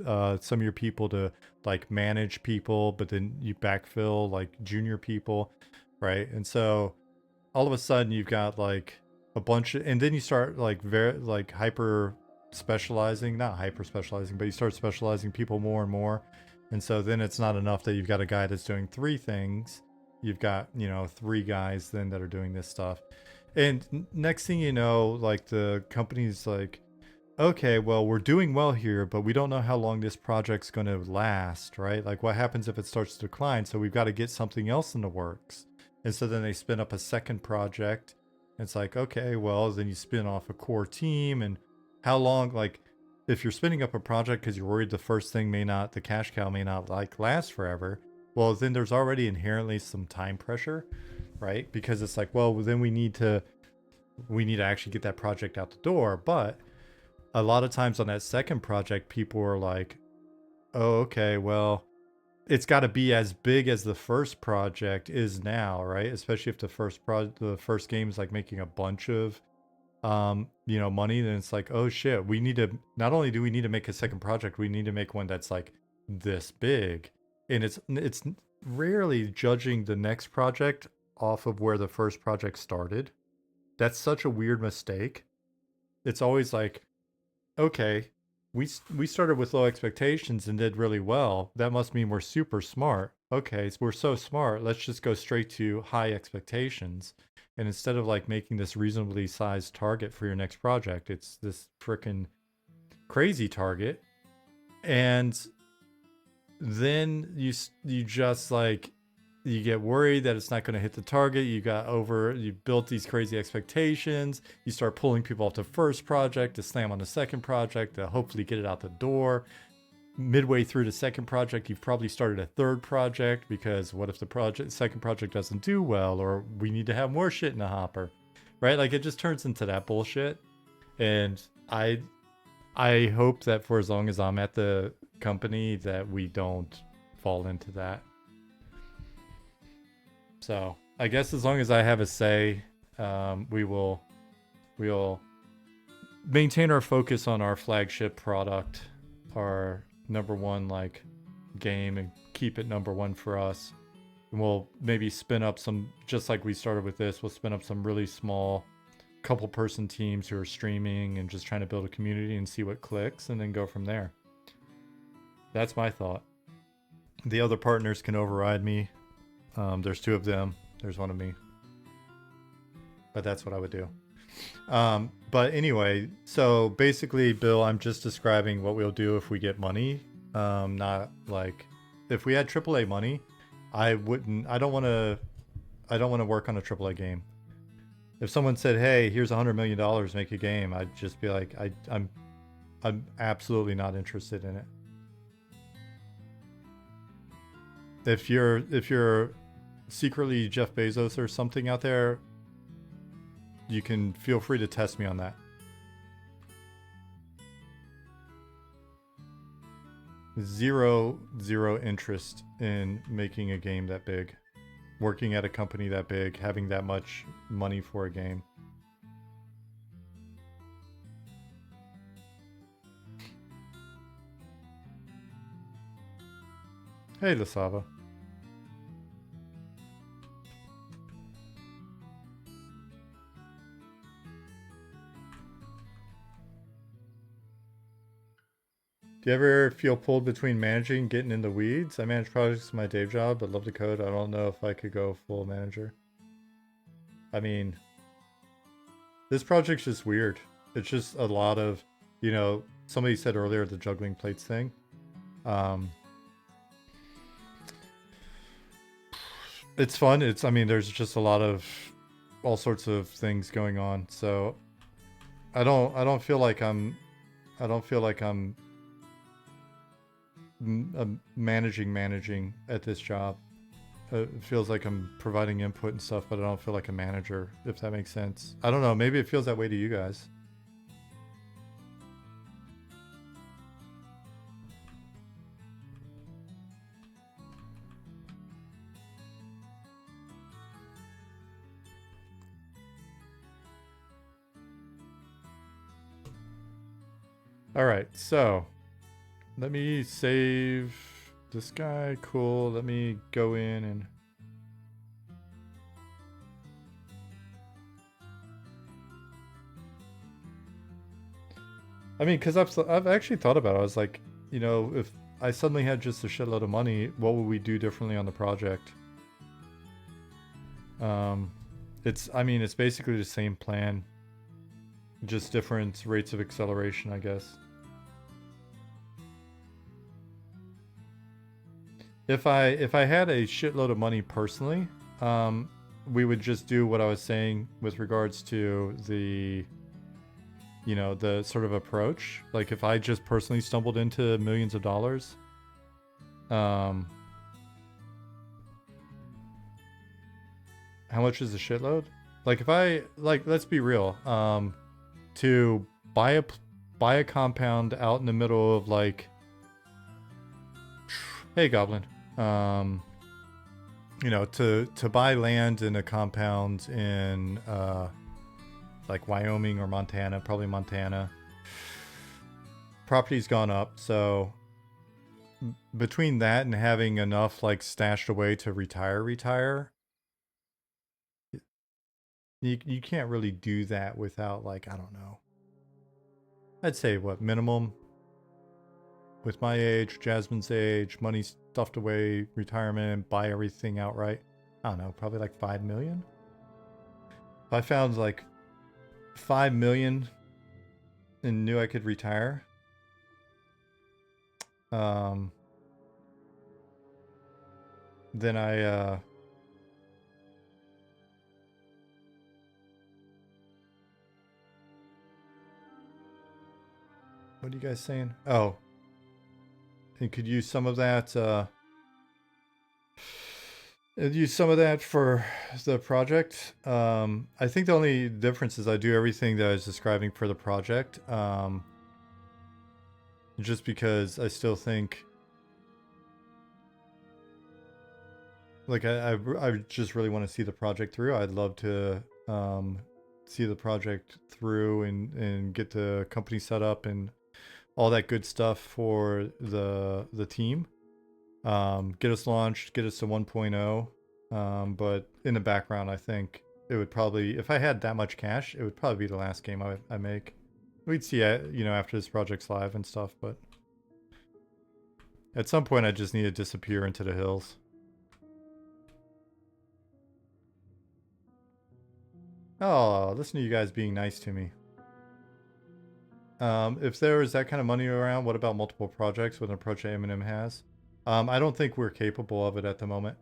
some of your people to like manage people, but then you backfill like junior people, right? And so all of a sudden you've got like a bunch of, and then you start like not hyper specializing, but you start specializing people more and more. And so then it's not enough that you've got a guy that's doing 3 things. You've got, 3 guys then that are doing this stuff. And next thing you know, like the company's like, okay, well, we're doing well here, but we don't know how long this project's going to last, right? Like what happens if it starts to decline? So we've got to get something else in the works. And so then they spin up a second project. And it's like, okay, well, then you spin off a core team. And how long, like, if you're spinning up a project because you're worried the first thing the cash cow may not like last forever, well, then there's already inherently some time pressure, right? Because it's like, well, then we need to actually get that project out the door. But a lot of times on that second project, people are like, oh, okay, well, it's got to be as big as the first project is now, right? Especially if the first game is like making a bunch of money, then it's like, oh shit, we need to, not only do we need to make a second project, we need to make one that's like this big. And it's rarely judging the next project off of where the first project started. That's such a weird mistake. It's always like, okay, we started with low expectations and did really well. That must mean we're super smart. Okay, so we're so smart, let's just go straight to high expectations. And instead of like making this reasonably sized target for your next project, it's this freaking crazy target. And then you just like, you get worried that it's not going to hit the target. You built these crazy expectations. You start pulling people off the first project to slam on the second project to hopefully get it out the door. Midway through the second project, you've probably started a third project because what if the second project doesn't do well, or we need to have more shit in the hopper, right? Like it just turns into that bullshit. And I hope that for as long as I'm at the company that we don't fall into that. So I guess as long as I have a say, we'll maintain our focus on our flagship product, our number one like game and keep it #1 for us. And we'll maybe spin up some, just like we started with this, we'll spin up some really small couple person teams who are streaming and just trying to build a community and see what clicks and then go from there. That's my thought. The other partners can override me. There's 2 of them. There's 1 of me. But that's what I would do. But anyway, so basically, Bill, I'm just describing what we'll do if we get money. Not like if we had AAA money, I don't want to work on a AAA game. If someone said, "Hey, here's $100 million, make a game," I'd just be like, I'm absolutely not interested in it. If you're secretly Jeff Bezos or something out there, you can feel free to test me on that. Zero interest in making a game that big, working at a company that big, having that much money for a game. Hey, Lasava. Do you ever feel pulled between managing and getting in the weeds? I manage projects in my day job, but love to code. I don't know if I could go full manager. I mean, this project's just weird. It's just a lot of, you know, somebody said earlier the juggling plates thing. It's fun. I mean, there's just a lot of all sorts of things going on. So I don't feel like I'm managing at this job. It feels like I'm providing input and stuff, but I don't feel like a manager, if that makes sense. I don't know. Maybe it feels that way to you guys. All right, so let me save this guy. Cool. Let me go in and I mean, because I've actually thought about it. I was like, you know, if I suddenly had just a shitload of money, what would we do differently on the project? It's basically the same plan, just different rates of acceleration, I guess. If I had a shitload of money personally, we would just do what I was saying with regards to the, you know, the sort of approach. Like if I just personally stumbled into millions of dollars, how much is a shitload? Like if I, like, let's be real, to buy a compound out in the middle of like, hey Goblin, you know, to buy land in a compound in like Wyoming or Montana, probably Montana. Property's gone up, so between that and having enough like stashed away to retire, you can't really do that without, like, I don't know. I'd say what minimum with my age, Jasmine's age, money stuffed away, retirement, buy everything outright. I don't know, probably like 5 million. If I found like 5 million and knew I could retire, then I what are you guys saying? Oh, and could use some of that use some of that for the project. I think the only difference is I do everything that I was describing for the project, just because I still think, like, I just really want to see the project through. I'd love to see the project through and get the company set up and all that good stuff for the team. get us launched, get us to 1.0. But in the background, I think it would probably, if I had that much cash, it would probably be the last game I make. We'd see, after this project's live and stuff, but at some point I just need to disappear into the hills. Oh, listen to you guys being nice to me. If there is that kind of money around, what about multiple projects with an approach that Eminem has? I don't think we're capable of it at the moment.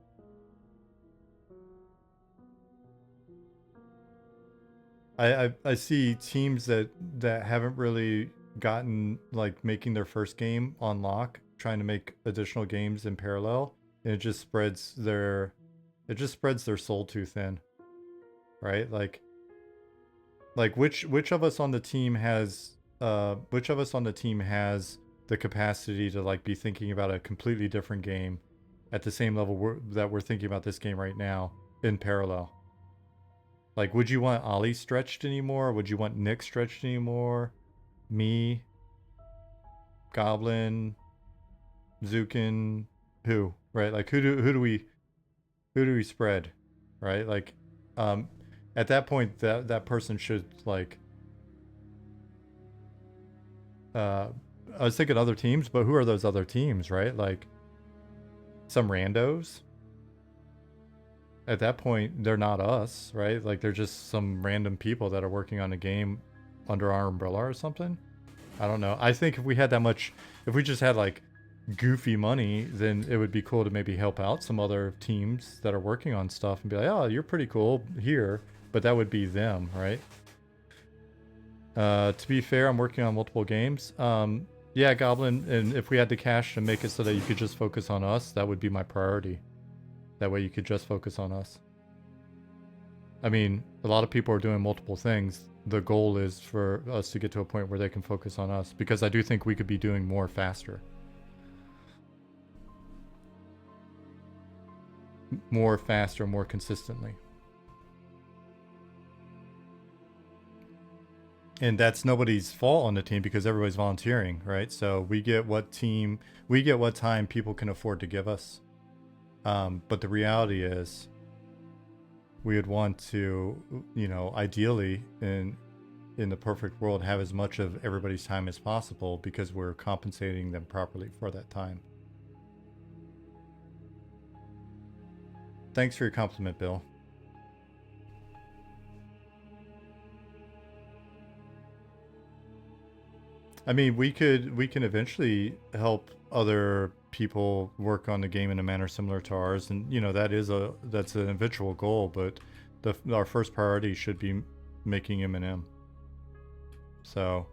I see teams that haven't really gotten like making their first game on lock, trying to make additional games in parallel, and it just spreads their soul too thin, right? Like which of us on the team has the capacity to like be thinking about a completely different game at the same level that we're thinking about this game right now in parallel? Like, would you want Ollie stretched anymore? Would you want Nick stretched anymore? Me, Goblin, Zukin, who? Right? Like, who do we spread? Right? Like, at that point, that person should like. I was thinking other teams, but who are those other teams? Right? Like, some randos. At that point, they're not us, right? Like, they're just some random people that are working on a game under our umbrella or something. I don't know. I think if we had that much, if we just had like goofy money, then it would be cool to maybe help out some other teams that are working on stuff and be like, oh, you're pretty cool here. But that would be them, right? To be fair, I'm working on multiple games. Yeah, Goblin, and if we had the cash to make it so that you could just focus on us, that would be my priority. That way you could just focus on us. I mean, a lot of people are doing multiple things. The goal is for us to get to a point where they can focus on us, because I do think we could be doing more faster. More faster, more consistently. And that's nobody's fault on the team because everybody's volunteering, right? So we get what time people can afford to give us. But the reality is, we would want to, ideally, in the perfect world, have as much of everybody's time as possible because we're compensating them properly for that time. Thanks for your compliment, Bill. I mean, we can eventually help other people work on the game in a manner similar to ours, and that's an eventual goal. But our first priority should be making M&M. So.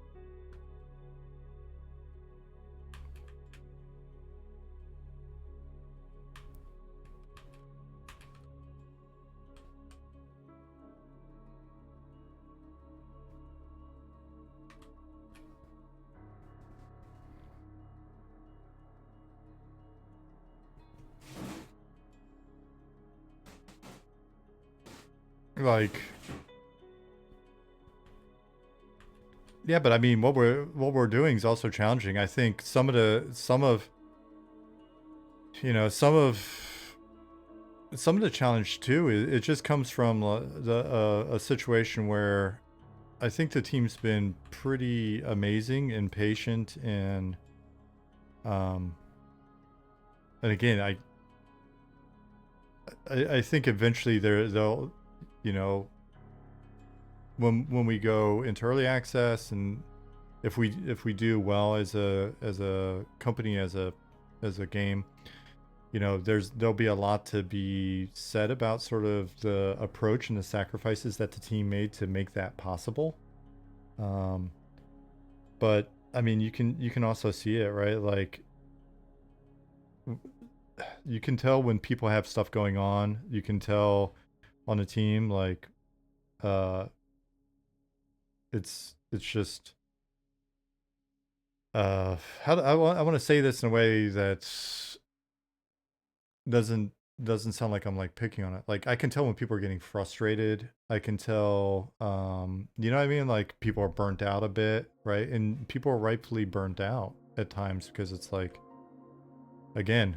Like, yeah, but I mean, what we're doing is also challenging. I think some of the challenge too, it just comes from a situation where I think the team's been pretty amazing and patient, and again, I think eventually they'll when we go into early access, and if we do well as a company, as a game, there'll be a lot to be said about sort of the approach and the sacrifices that the team made to make that possible. But I mean, you can also see it, right? Like, you can tell when people have stuff going on. You can tell on a team, like, it's just I want to say this in a way that doesn't sound like I'm like picking on it. Like, I can tell when people are getting frustrated. I can tell, you know what I mean? Like, people are burnt out a bit, right? And people are rightfully burnt out at times because it's like, again,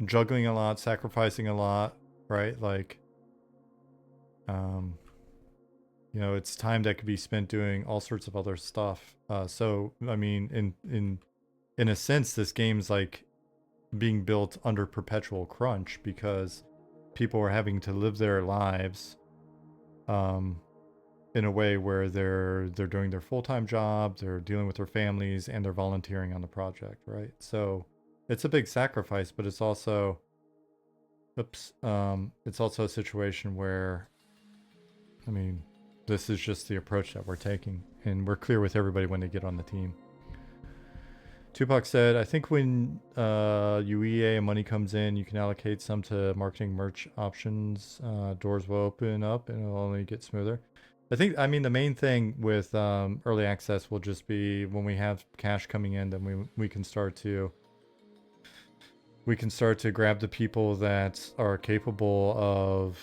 juggling a lot, sacrificing a lot, right? Like, you know, it's time that could be spent doing all sorts of other stuff. So, I mean, in a sense, this game's like being built under perpetual crunch because people are having to live their lives in a way where they're doing their full-time job, they're dealing with their families, and they're volunteering on the project, right? So it's a big sacrifice, but it's also it's also a situation where, I mean, this is just the approach that we're taking, and we're clear with everybody when they get on the team. Tupac said, I think when UEA and money comes in, you can allocate some to marketing merch options. Doors will open up and it'll only get smoother. I mean, the main thing with early access will just be when we have cash coming in, then we can start to grab the people that are capable of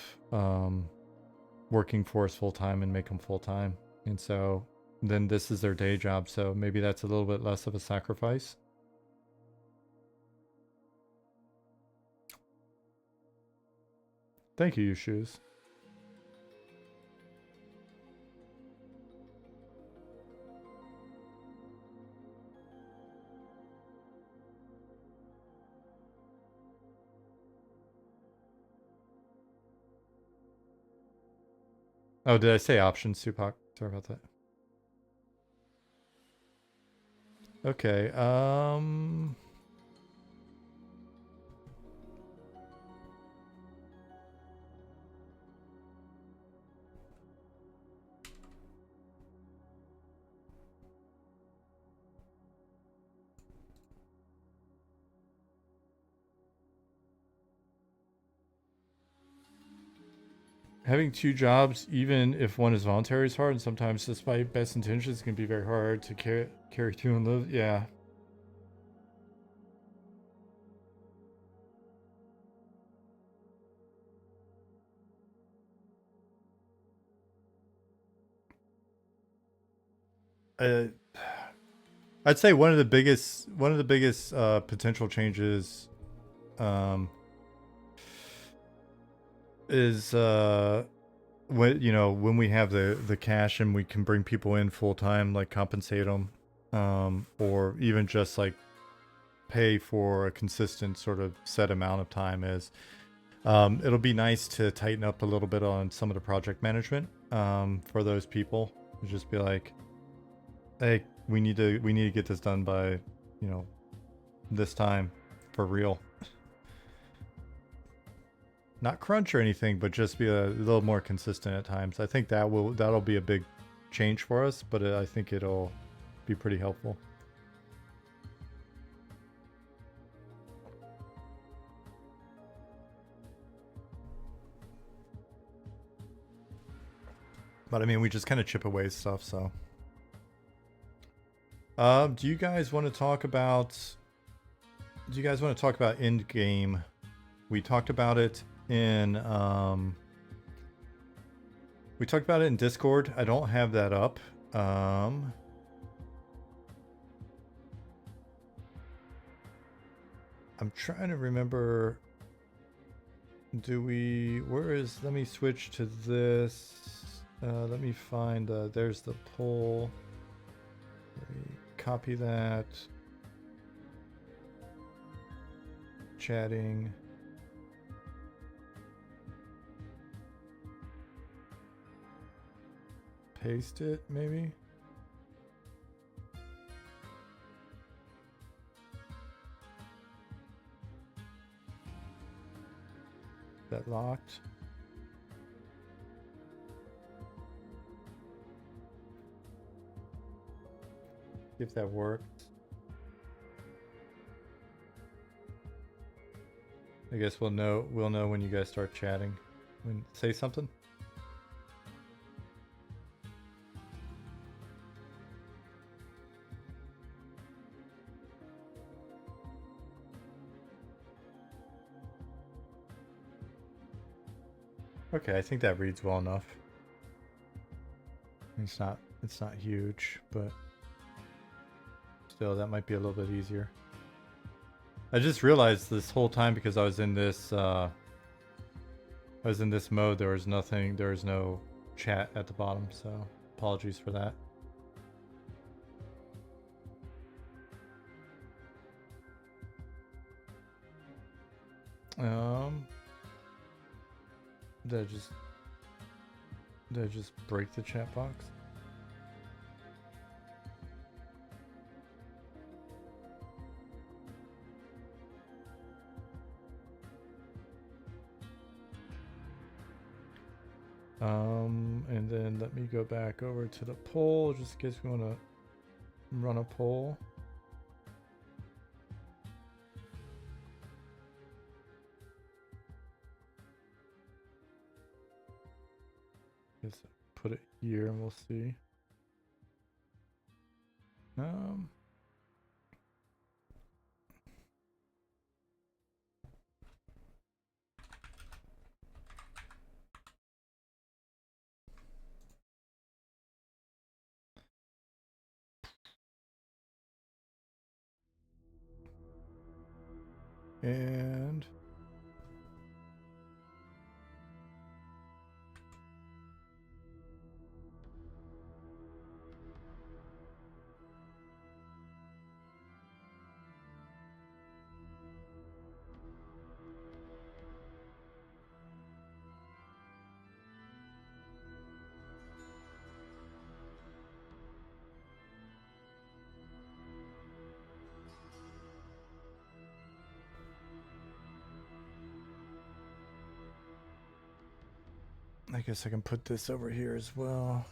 working for us full time and make them full time. And so then this is their day job. So maybe that's a little bit less of a sacrifice. Thank you, Shoes. Oh, did I say options, Tupac? Sorry about that. Okay, having two jobs, even if one is voluntary, is hard, and sometimes, despite best intentions, can be very hard to carry through and live. Yeah. I'd say one of the biggest potential changes is when we have the cash and we can bring people in full time, like compensate them, or even just like pay for a consistent sort of set amount of time. Is it'll be nice to tighten up a little bit on some of the project management for those people. Just be like, hey, we need to get this done by, this time for real. Not crunch or anything, but just be a little more consistent at times. I think that'll be a big change for us, but I think it'll be pretty helpful. But I mean, we just kind of chip away stuff, so. Do you guys want to talk about endgame? We talked about it in Discord. I don't have that up. I'm trying to remember. Let me switch to this. Let me find, there's the poll. Let me copy that. Chatting. Paste it, maybe? That locked? If that worked. I guess we'll know when you guys start chatting. Say something. Okay, I think that reads well enough. It's not huge, but still that might be a little bit easier. I just realized this whole time because I was in this mode, there was no chat at the bottom, so apologies for that. Did I just break the chat box? And then let me go back over to the poll, just in case we want to run a poll. Just put it here and we'll see. And I guess I can put this over here as well.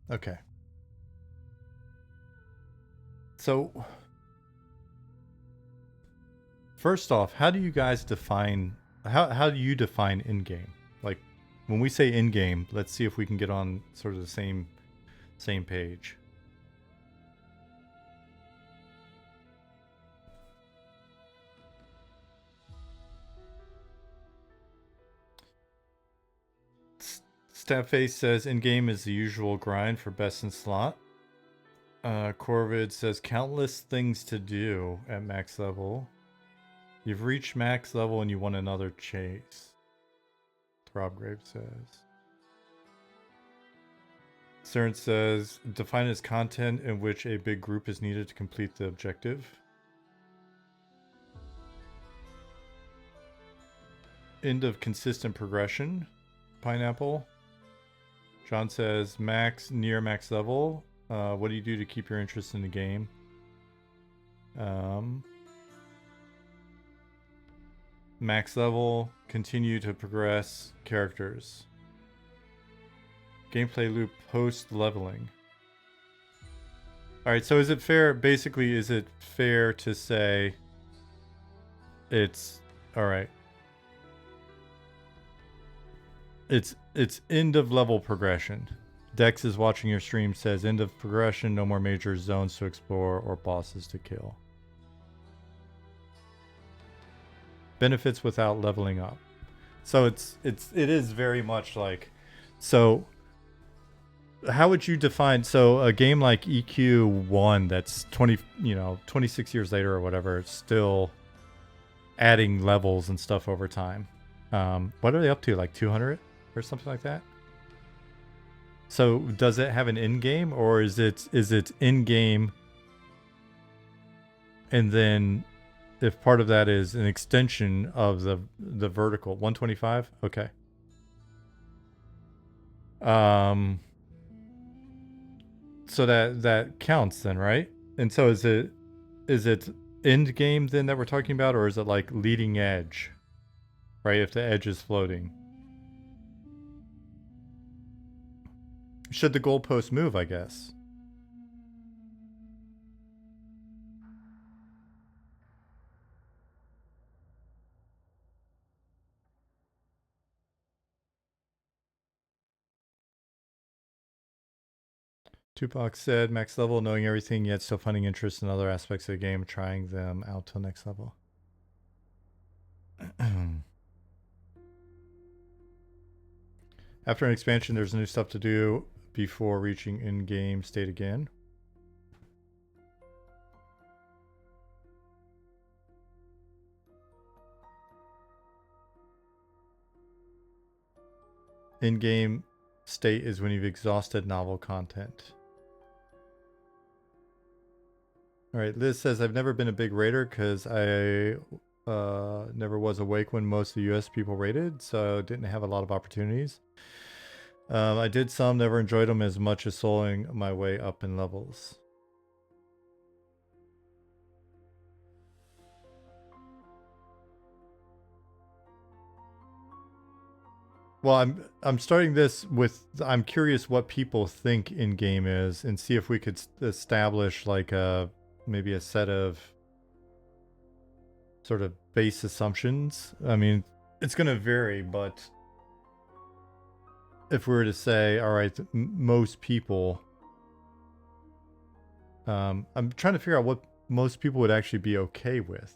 Okay. So, first off, how do you guys define, how do you define in-game? Like, when we say in-game, let's see if we can get on sort of the same page. Statface says in-game is the usual grind for best in slot. Corvid says countless things to do at max level. You've reached max level and you want another chase. Throbgrave says. CERN says define as content in which a big group is needed to complete the objective. End of consistent progression. Pineapple. John says near max level. What do you do to keep your interest in the game? Max level, continue to progress characters. Gameplay loop post leveling. Alright, so is it fair, basically, is it fair to say it's, alright. It's end of level progression. Dex is watching your stream, says end of progression, no more major zones to explore or bosses to kill. Benefits without leveling up. So it is very much like, so how would you define, so a game like EQ1 that's 26 years later or whatever, it's still adding levels and stuff over time. What are they up to, like 200 or something like that? So does it have an end game, or is it in game, and then if part of that is an extension of the vertical 125? Okay. So that counts then, right? And so is it end game then that we're talking about, or is it like leading edge, right? If the edge is floating. Should the goalpost move, I guess? Tupac said, max level, knowing everything, yet still finding interest in other aspects of the game, trying them out till next level. After an expansion, there's new stuff to do before reaching in-game state again. in-game state is when you've exhausted novel content. All right, Liz says, I've never been a big raider because I never was awake when most of the US people raided, so didn't have a lot of opportunities. I did some, never enjoyed them as much as soloing my way up in levels. Well, I'm starting this with, I'm curious what people think in game is, and see if we could establish like maybe a set of sort of base assumptions. I mean, it's going to vary, but if we were to say, all right, most people, I'm trying to figure out what most people would actually be okay with.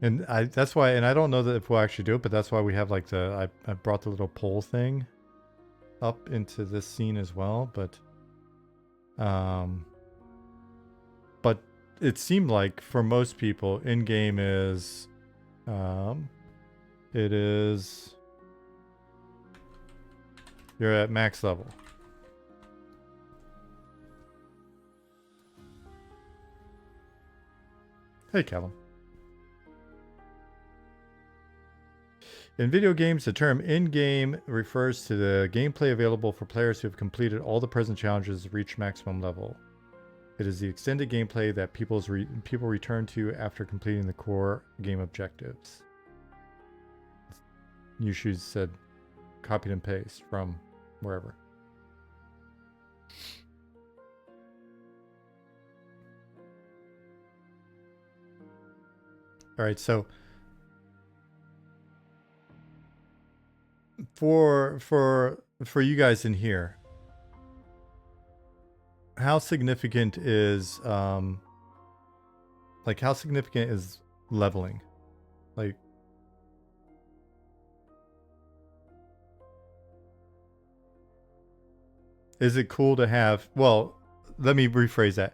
And that's why, and I don't know that if we'll actually do it, but that's why we have like I brought the little poll thing up into this scene as well, but it seemed like for most people in game is it is you're at max level. Hey, Kevin. In video games, the term in-game refers to the gameplay available for players who have completed all the present challenges to reach maximum level. It is the extended gameplay that people return to after completing the core game objectives. Yushu said, copied and paste from wherever. All right, so for you guys in here, how significant is like how significant is leveling? Like, is it cool to have, well, let me rephrase that.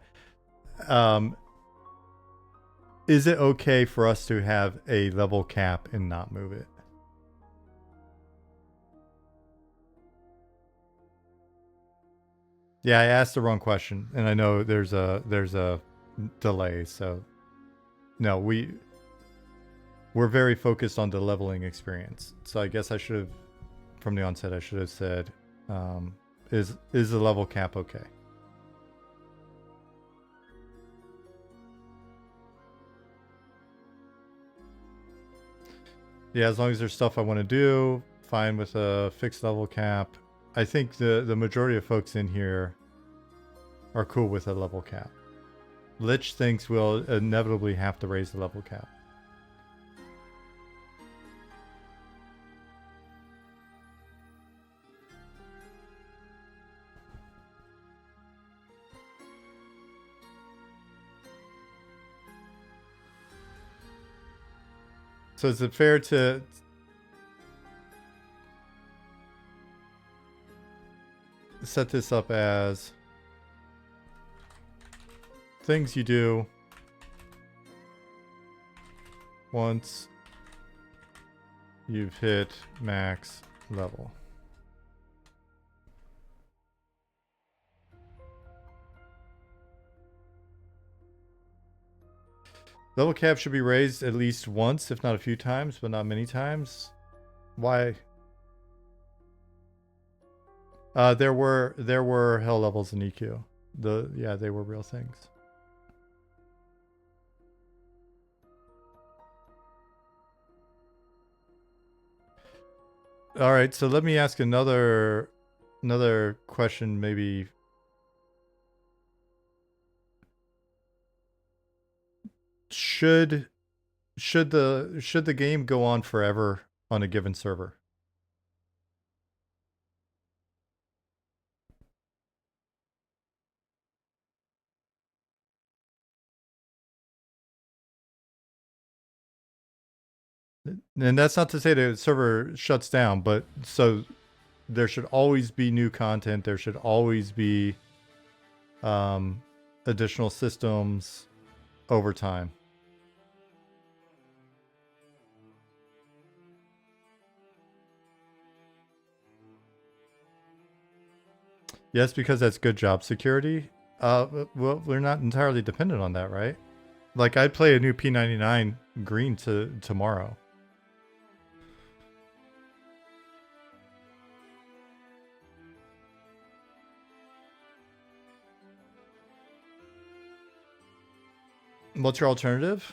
Is it okay for us to have a level cap and not move it? Yeah, I asked the wrong question, and I know there's a delay, so no, we're very focused on the leveling experience. So I guess I should have, from the onset, I should have said, is the level cap okay? Yeah, as long as there's stuff I want to do, fine with a fixed level cap. I think the majority of folks in here are cool with a level cap. Lich thinks we'll inevitably have to raise the level cap. So is it fair to set this up as things you do once you've hit max level? Level cap should be raised at least once, if not a few times, but not many times. Why? There were hell levels in EQ. Yeah, they were real things. All right, so let me ask another question, maybe. Should the game go on forever on a given server? And that's not to say the server shuts down, but so there should always be new content. There should always be additional systems over time. Yes, because that's good job security. Well, we're not entirely dependent on that, right? Like, I'd play a new P99 green tomorrow. What's your alternative?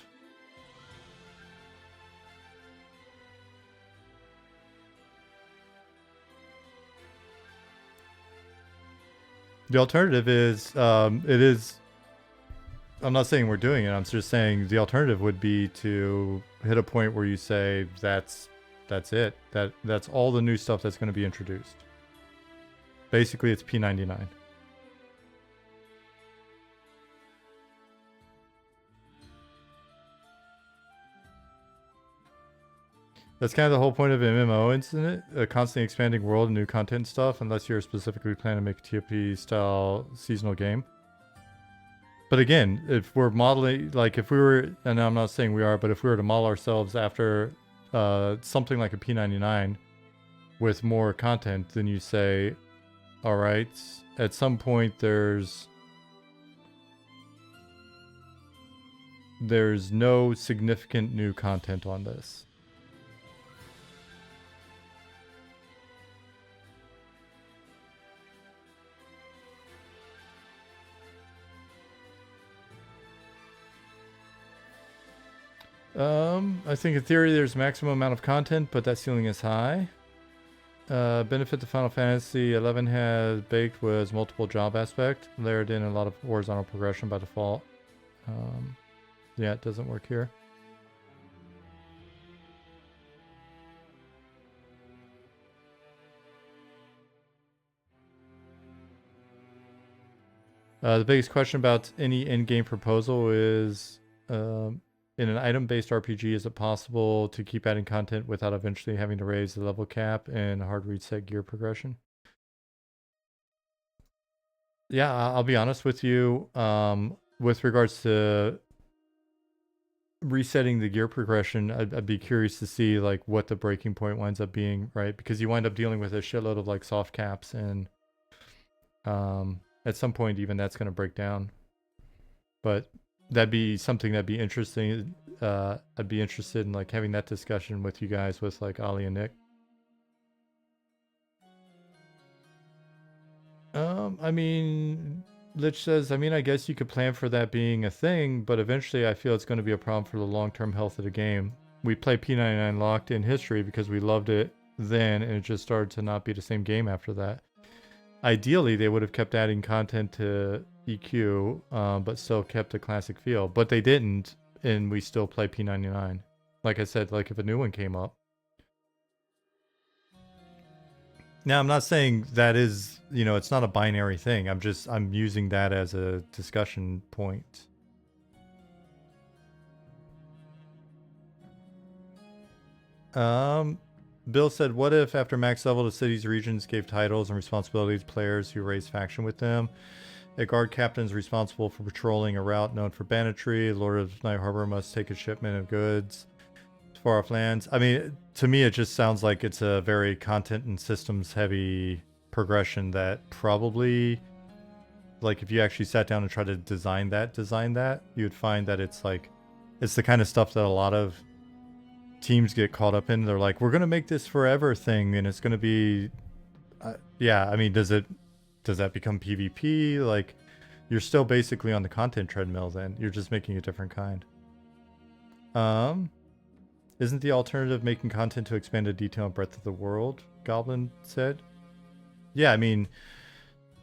The alternative is, it is. I'm not saying we're doing it. I'm just saying the alternative would be to hit a point where you say that's it. That's all the new stuff that's going to be introduced. Basically, it's P99. That's kind of the whole point of an MMO, isn't it? A constantly expanding world and new content stuff, unless you're specifically planning to make a TFP-style seasonal game. But again, if we're modeling, like if we were, and I'm not saying we are, but if we were to model ourselves after something like a P99 with more content, then you say, all right, at some point there's no significant new content on this. I think in theory there's maximum amount of content, but that ceiling is high. Benefit the Final Fantasy 11 has baked was multiple job aspect, layered in a lot of horizontal progression by default. Yeah, it doesn't work here. The biggest question about any endgame proposal is, in an item-based RPG, is it possible to keep adding content without eventually having to raise the level cap and hard reset gear progression? Yeah, I'll be honest with you. With regards to resetting the gear progression, I'd be curious to see like what the breaking point winds up being, right? Because you wind up dealing with a shitload of like soft caps, and at some point even that's going to break down. But that'd be something that'd be interesting. I'd be interested in like having that discussion with you guys, with like Ollie and Nick. I mean, Lich says, I mean, I guess you could plan for that being a thing, but eventually I feel it's going to be a problem for the long-term health of the game. We play P99 locked in history because we loved it then, and it just started to not be the same game after that. Ideally, they would have kept adding content to EQ, but still kept a classic feel. But they didn't, and we still play P99. Like I said, like if a new one came up. Now, I'm not saying that is, it's not a binary thing. I'm using that as a discussion point. Bill said, what if after max level the city's regions gave titles and responsibilities to players who raised faction with them? A guard captain is responsible for patrolling a route known for banditry. Lord of Night Harbor must take a shipment of goods to far off lands. I mean, to me, it just sounds like it's a very content and systems heavy progression that probably, like, if you actually sat down and tried to design that, you would find that it's like, it's the kind of stuff that a lot of teams get caught up in. They're like, we're going to make this forever thing, and it's going to be, yeah, I mean, does that become PvP? Like, you're still basically on the content treadmill then. You're just making a different kind. Isn't the alternative making content to expand the detail and breadth of the world? Goblin said. Yeah, I mean,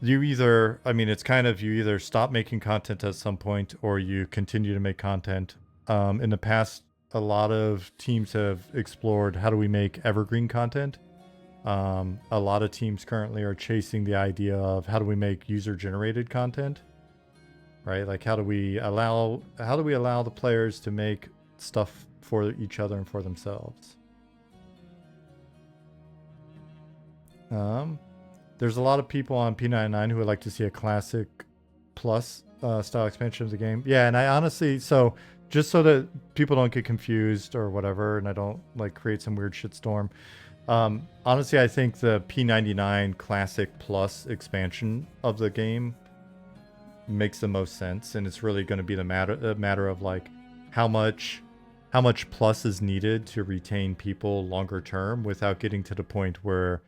it's kind of, you either stop making content at some point or you continue to make content. In the past, a lot of teams have explored how do we make evergreen content. A lot of teams currently are chasing the idea of how do we make user-generated content, right? Like how do we allow the players to make stuff for each other and for themselves? There's a lot of people on P99 who would like to see a classic plus style expansion of the game. Yeah, and I honestly, so just so that people don't get confused or whatever, and I don't like create some weird shitstorm. Honestly, I think the P99 Classic Plus expansion of the game makes the most sense, and it's really going to be the matter of like how much plus is needed to retain people longer term without getting to the point where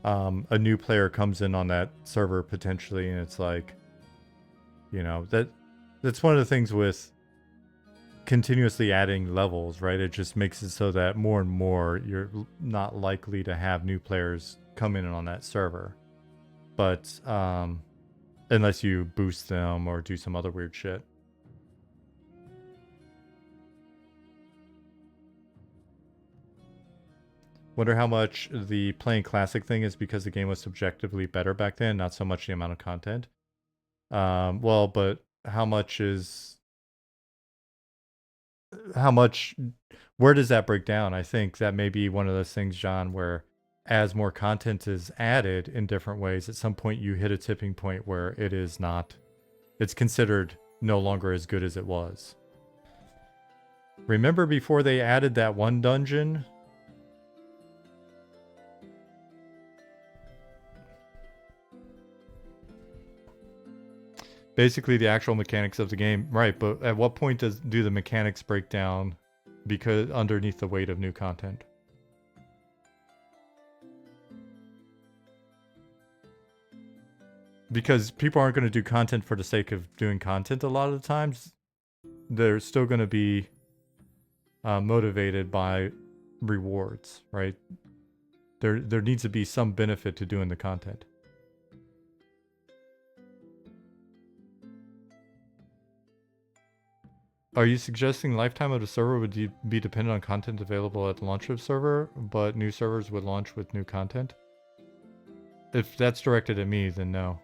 a new player comes in on that server potentially, and it's like, you know, that's one of the things with continuously adding levels, right? It just makes it so that more and more you're not likely to have new players come in on that server. But unless you boost them or do some other weird shit. Wonder how much the playing classic thing is because the game was subjectively better back then, not so much the amount of content. Well, but how much where does that break down? I think that may be one of those things, John, where as more content is added in different ways, at some point you hit a tipping point where it's considered no longer as good as it was. Remember before they added that one dungeon? Basically the actual mechanics of the game, right? But at what point do the mechanics break down because underneath the weight of new content? Because people aren't going to do content for the sake of doing content a lot of the times. They're still going to be motivated by rewards, right? There needs to be some benefit to doing the content. Are you suggesting lifetime of the server would be dependent on content available at the launch of the server, but new servers would launch with new content? If that's directed at me, then no.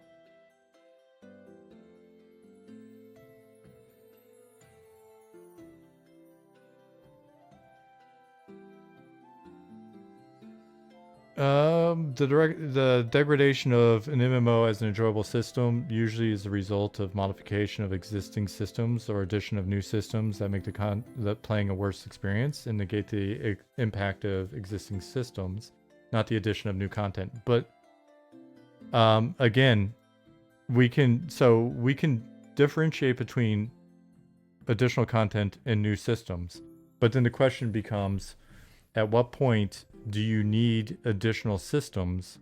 The degradation of an MMO as an enjoyable system usually is the result of modification of existing systems or addition of new systems that make the playing a worse experience and negate the impact of existing systems, not the addition of new content. But again, we can differentiate between additional content and new systems. But then the question becomes, at what point do you need additional systems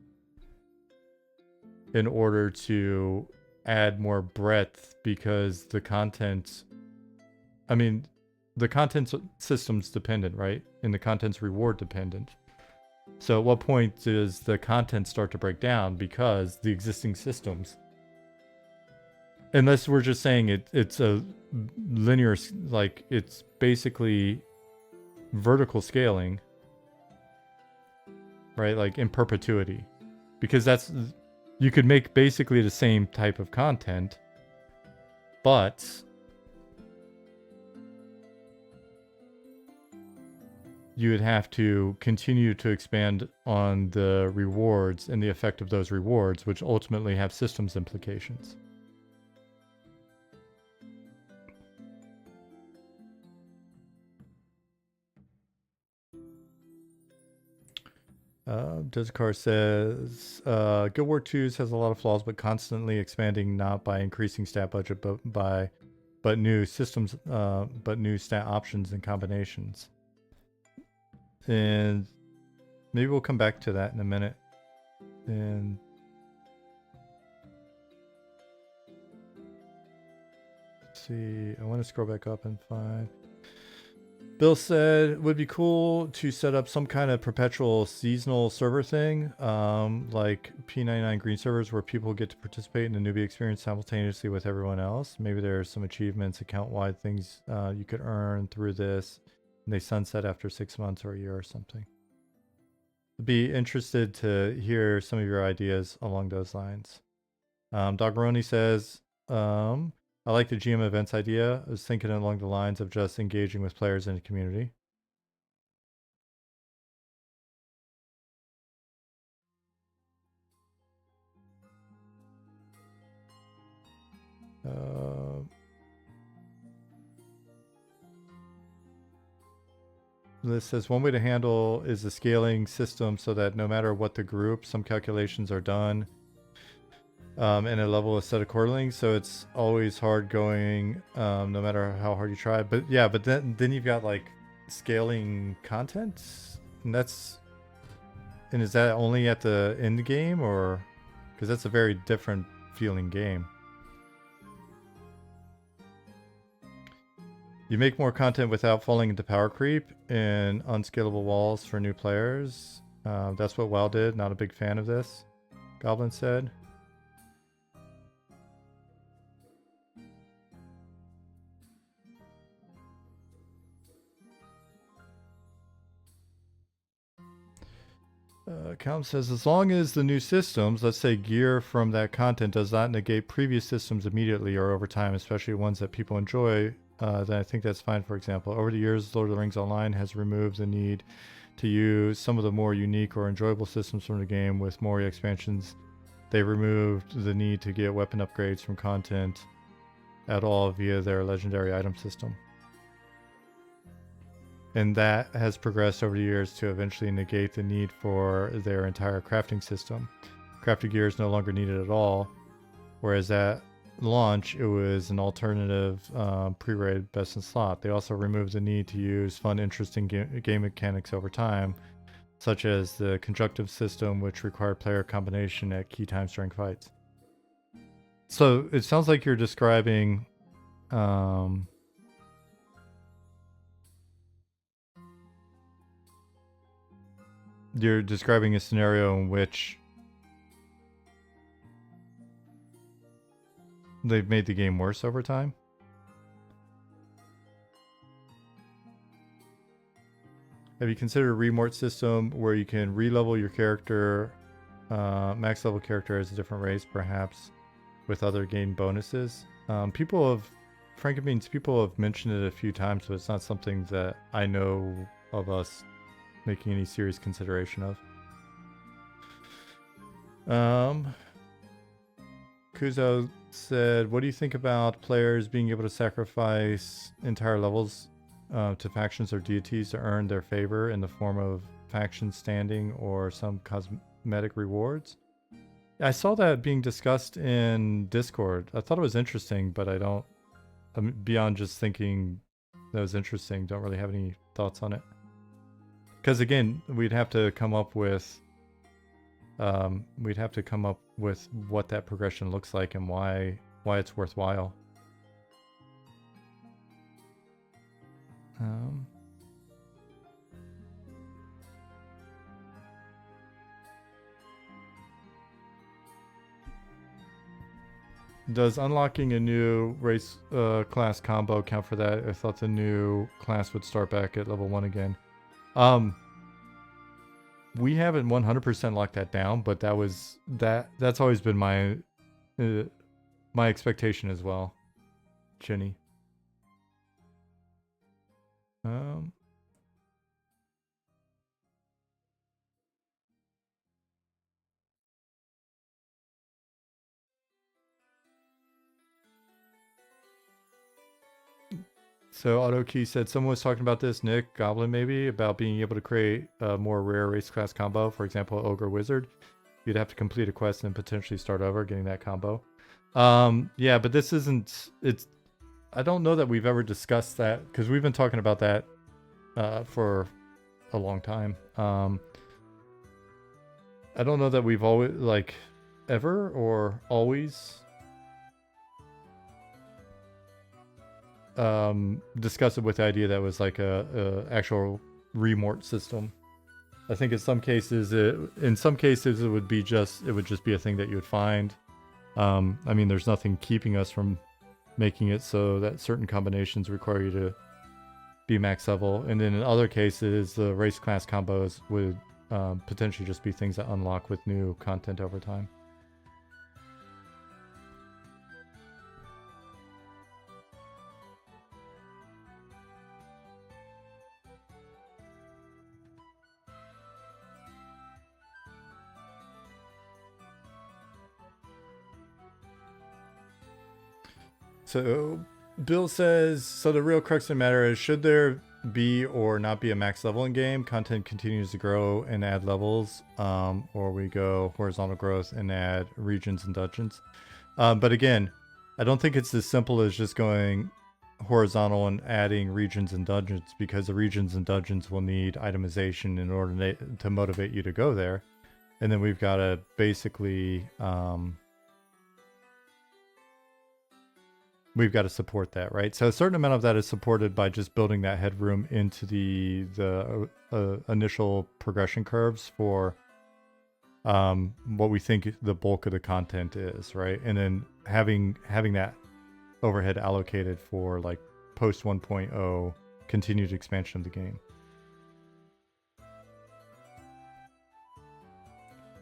in order to add more breadth? Because the content, I mean, the content system's dependent, right? And the content's reward dependent. So at what point does the content start to break down because the existing systems, unless we're just saying it's a linear, like it's basically vertical scaling, right? Like in perpetuity, because you could make basically the same type of content, but you would have to continue to expand on the rewards and the effect of those rewards, which ultimately have systems implications. Dizcar says, Guild Wars 2 has a lot of flaws, but constantly expanding not by increasing stat budget, but new systems, but new stat options and combinations. And maybe we'll come back to that in a minute. And let's see, I want to scroll back up and find. Bill said it would be cool to set up some kind of perpetual seasonal server thing, like P99 green servers where people get to participate in the newbie experience simultaneously with everyone else. Maybe there's some achievements, account-wide things you could earn through this, and they sunset after 6 months or a year or something. I'd be interested to hear some of your ideas along those lines. Doggeroni says, I like the GM events idea. I was thinking along the lines of just engaging with players in the community. This says one way to handle is the scaling system so that no matter what the group, some calculations are done and a level is set accordingly. So it's always hard going no matter how hard you try. But yeah, but then you've got like scaling content, and is that only at the end game, or because that's a very different feeling game. You make more content without falling into power creep and unscalable walls for new players. That's what WoW did. Not a big fan of this, Goblin said. Calm says, as long as the new systems, let's say gear from that content, does not negate previous systems immediately or over time, especially ones that people enjoy, then I think that's fine. For example, over the years, Lord of the Rings Online has removed the need to use some of the more unique or enjoyable systems from the game. With more expansions, they removed the need to get weapon upgrades from content at all via their legendary item system. And that has progressed over the years to eventually negate the need for their entire crafting system. Crafted gear is no longer needed at all, whereas at launch, it was an alternative pre-raid best in slot. They also removed the need to use fun, interesting game mechanics over time, such as the conjunctive system, which required player combination at key times during fights. So it sounds like you're describing a scenario in which they've made the game worse over time. Have you considered a remort system where you can re-level your character, max level character as a different race, perhaps with other game bonuses? People have mentioned it a few times, but it's not something that I know of us making any serious consideration of. Kuzo said, what do you think about players being able to sacrifice entire levels to factions or deities to earn their favor in the form of faction standing or some cosmetic rewards? I saw that being discussed in Discord. I thought it was interesting, but beyond just thinking that was interesting, don't really have any thoughts on it. Because again, we'd have to come up with what that progression looks like and why it's worthwhile. Does unlocking a new race class combo count for that? I thought the new class would start back at level 1 again. We haven't 100% locked that down, but that's always been my expectation as well, Chinny. So AutoKey said someone was talking about this, Nick Goblin maybe, about being able to create a more rare race class combo. For example, Ogre Wizard. You'd have to complete a quest and potentially start over getting that combo. Yeah, but this isn't. I don't know that we've ever discussed that because we've been talking about that for a long time. I don't know that we've always ever or always discuss it with the idea that was like a actual remort system. I think in some cases it would just be a thing that you would find. I mean, there's nothing keeping us from making it so that certain combinations require you to be max level, and then in other cases the race class combos would potentially just be things that unlock with new content over time. So Bill says, so the real crux of the matter is, should there be or not be a max level in game? Content continues to grow and add levels, or we go horizontal growth and add regions and dungeons. But again, I don't think it's as simple as just going horizontal and adding regions and dungeons, because the regions and dungeons will need itemization in order to motivate you to go there. And then we've got to basically we've got to support that, right? So a certain amount of that is supported by just building that headroom into the initial progression curves for what we think the bulk of the content is, right? And then having that overhead allocated for like post 1.0 continued expansion of the game.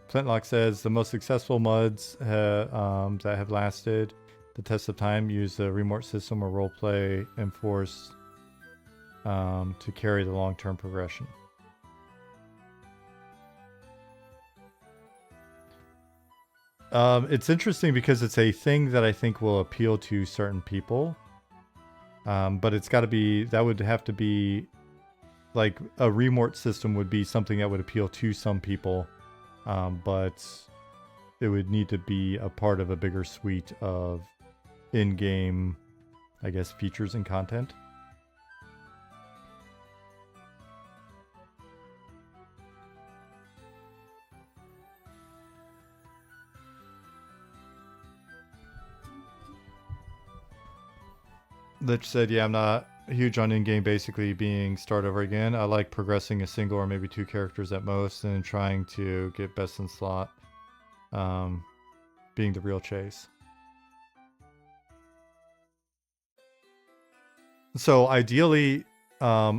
Flintlock says the most successful MUDs that have lasted the test of time use the remote system or roleplay enforced to carry the long-term progression. It's interesting because it's a thing that I think will appeal to certain people. But it's got to be, that would have to be like a remote system would be something that would appeal to some people. But it would need to be a part of a bigger suite of in-game, I guess, features and content. Lich said, yeah, I'm not huge on in-game basically being start over again. I like progressing a single or maybe 2 characters at most and trying to get best in slot being the real chase. So ideally, yeah,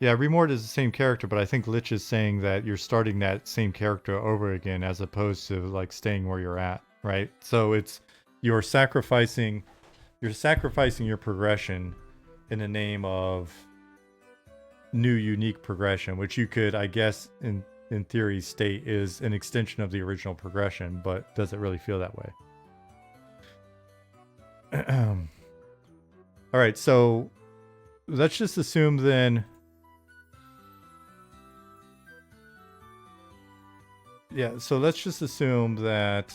Remort is the same character, but I think Lich is saying that you're starting that same character over again as opposed to like staying where you're at, right? So it's you're sacrificing your progression in the name of new unique progression, which you could, I guess, in theory state is an extension of the original progression, but does it really feel that way? All right, so let's just assume then. Yeah, so let's just assume that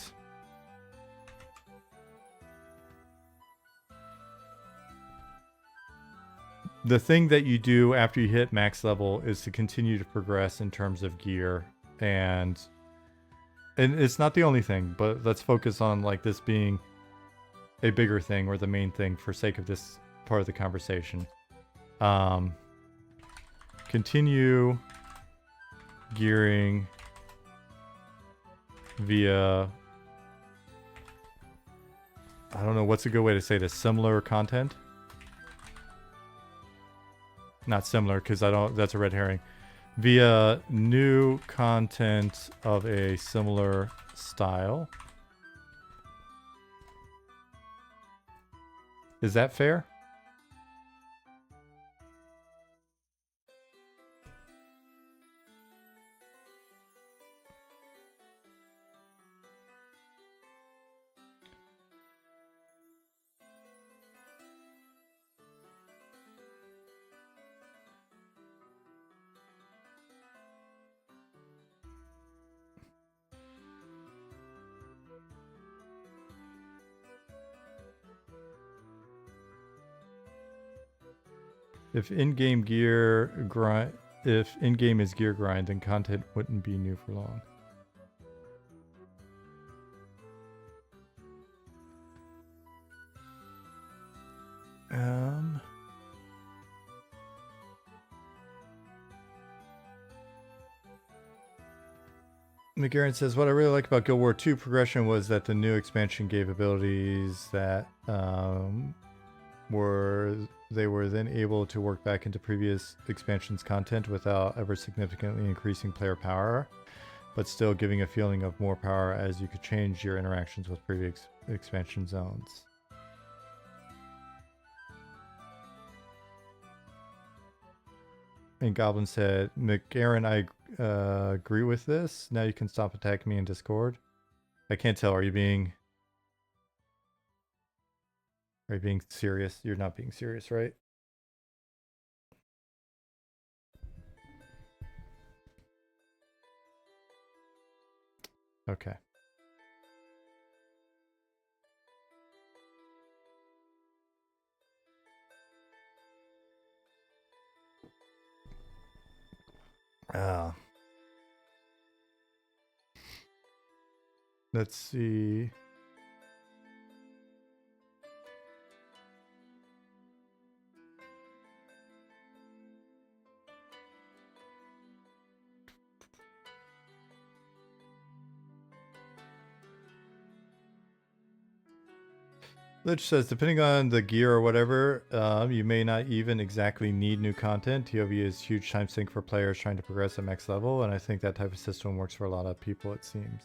the thing that you do after you hit max level is to continue to progress in terms of gear, and it's not the only thing, but let's focus on like this being a bigger thing or the main thing for sake of this part of the conversation. Continue gearing via, I don't know, what's a good way to say this? Similar content? Not similar, because that's a red herring. Via new content of a similar style. Is that fair? If in-game is gear grind, then content wouldn't be new for long. McGarren says, what I really like about Guild War 2 progression was that the new expansion gave abilities that they were then able to work back into previous expansions content without ever significantly increasing player power, but still giving a feeling of more power as you could change your interactions with previous expansion zones. And Goblin said, McGarren, agree with this. Now you can stop attacking me in Discord. I can't tell. Are you being serious? You're not being serious, right? Okay. Let's see. Lich says, depending on the gear or whatever, you may not even exactly need new content. TOV is huge time sink for players trying to progress at max level, and I think that type of system works for a lot of people, it seems.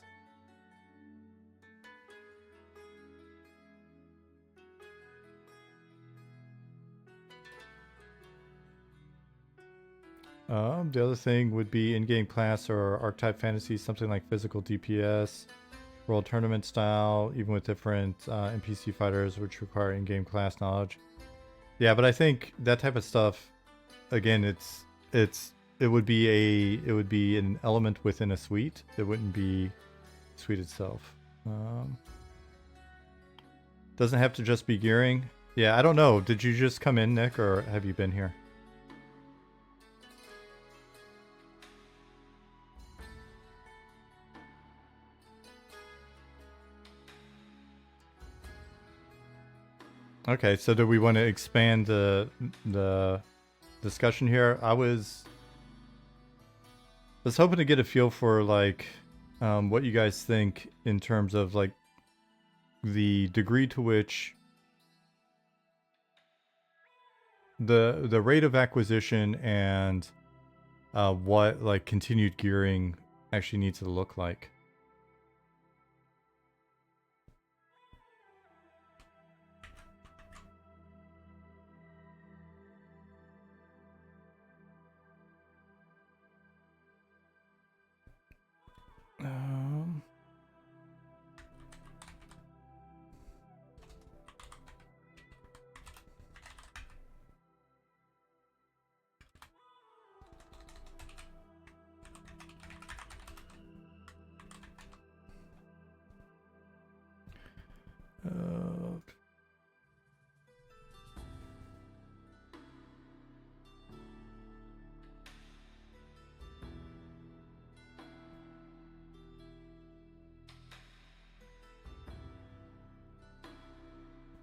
The other thing would be in-game class or archetype fantasy, something like physical DPS, world tournament style, even with different NPC fighters, which require in-game class knowledge. Yeah, but I think that type of stuff, again, it would be an element within a suite. It wouldn't be suite itself. Doesn't have to just be gearing. Yeah, I don't know. Did you just come in, Nick, or have you been here? Okay, so do we want to expand the discussion here? I was hoping to get a feel for like what you guys think in terms of like the degree to which the rate of acquisition and what like continued gearing actually needs to look like.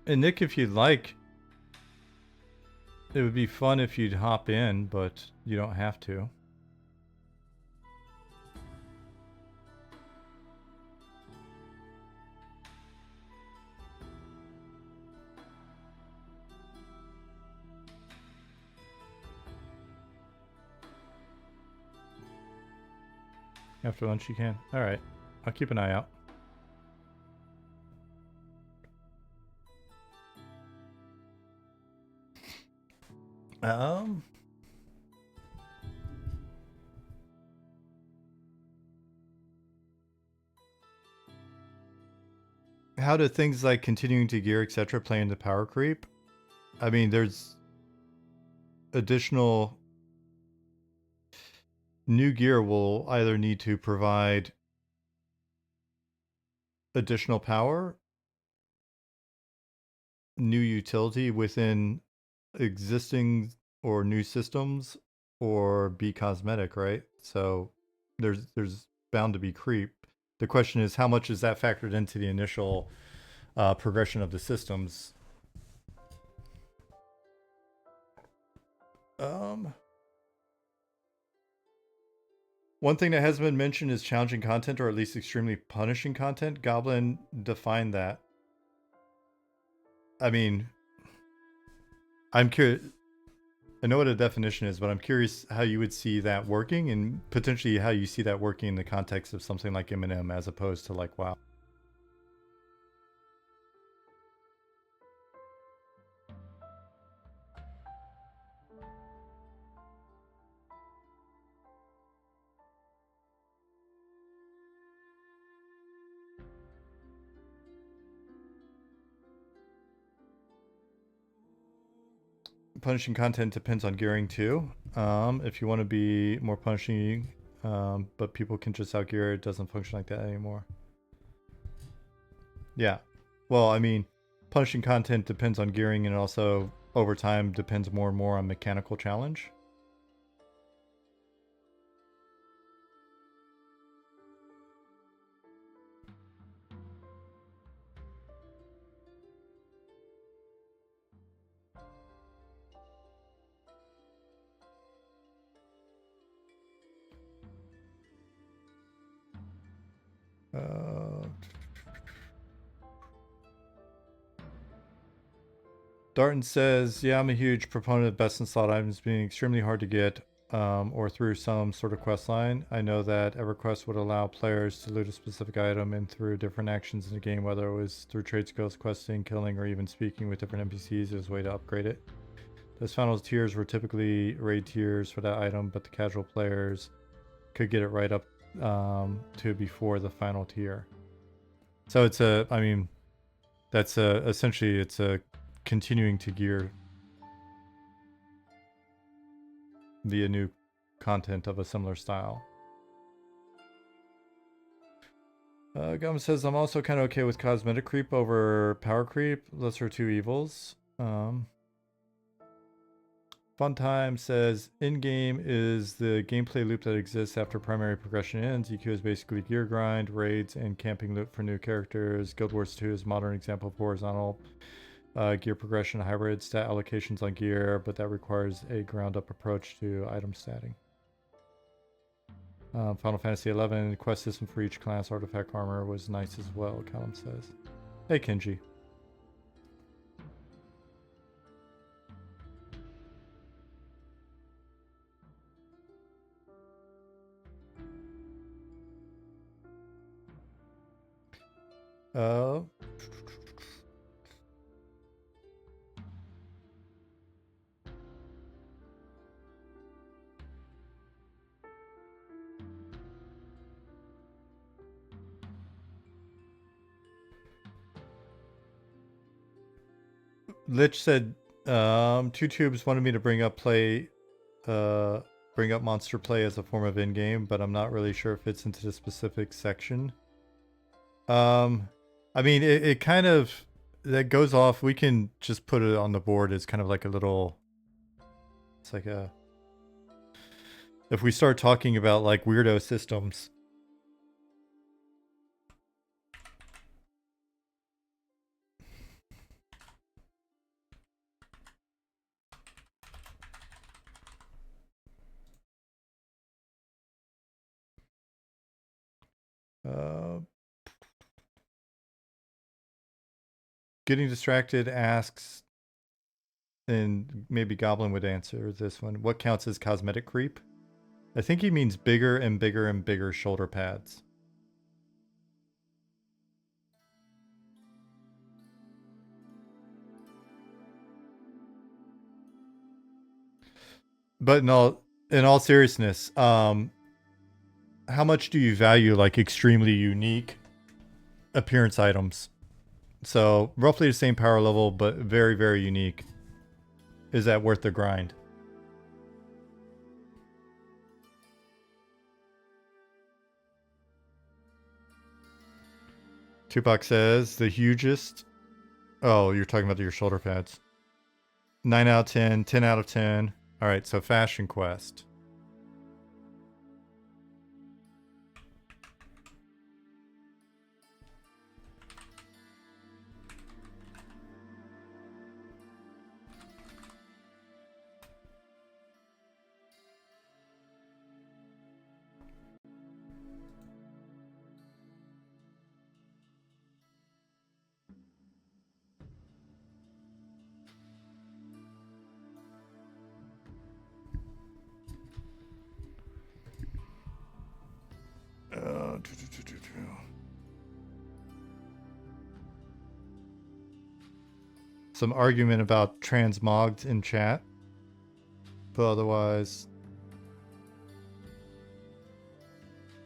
And Nick, if you'd like, it would be fun if you'd hop in, but you don't have to. After lunch you can. All right. I'll keep an eye out. How do things like continuing to gear, etc., play into power creep? I mean, there's additional new gear will either need to provide additional power, new utility within existing or new systems, or be cosmetic, right? So there's bound to be creep. The question is, how much is that factored into the initial progression of the systems? One thing that hasn't been mentioned is challenging content, or at least extremely punishing content. Goblin defined that. I mean, I'm curious. I know what a definition is, but I'm curious how you would see that working, and potentially how you see that working in the context of something like Eminem as opposed to like WoW. Punishing content depends on gearing too. If you want to be more punishing, but people can just outgear, it doesn't function like that anymore. Yeah. Well, I mean, punishing content depends on gearing, and also over time depends more and more on mechanical challenge. Darton says, yeah, I'm a huge proponent of best in slot items being extremely hard to get, or through some sort of quest line. I know that EverQuest would allow players to loot a specific item and through different actions in the game, whether it was through trade skills, questing, killing, or even speaking with different NPCs, as a way to upgrade it. Those final tiers were typically raid tiers for that item, but the casual players could get it right up to before the final tier. So it's a, I mean, that's essentially it's a continuing to gear via new content of a similar style. Gum says, I'm also kind of okay with cosmetic creep over power creep. Lesser two evils. Funtime says, in-game is the gameplay loop that exists after primary progression ends. EQ is basically gear grind, raids, and camping loop for new characters. Guild Wars 2 is a modern example of horizontal gear progression hybrid stat allocations on gear, but that requires a ground-up approach to item statting. Final Fantasy XI quest system for each class artifact armor was nice as well, Callum says. Hey, Kenji. Lich said, two tubes wanted me to bring up monster play as a form of in-game, but I'm not really sure if it's into the specific section. I mean, it kind of, that goes off. We can just put it on the board as kind of like a little, it's like a, if we start talking about like weirdo systems. Getting distracted asks, and maybe Goblin would answer this one. What counts as cosmetic creep? I think he means bigger and bigger and bigger shoulder pads. But in all seriousness, how much do you value like extremely unique appearance items? So roughly the same power level, but very, very unique. Is that worth the grind? Tupac says the hugest. Oh, you're talking about your shoulder pads. 9 out of 10, 10 out of 10. All right, so Fashion Quest. Some argument about transmogged in chat, but otherwise,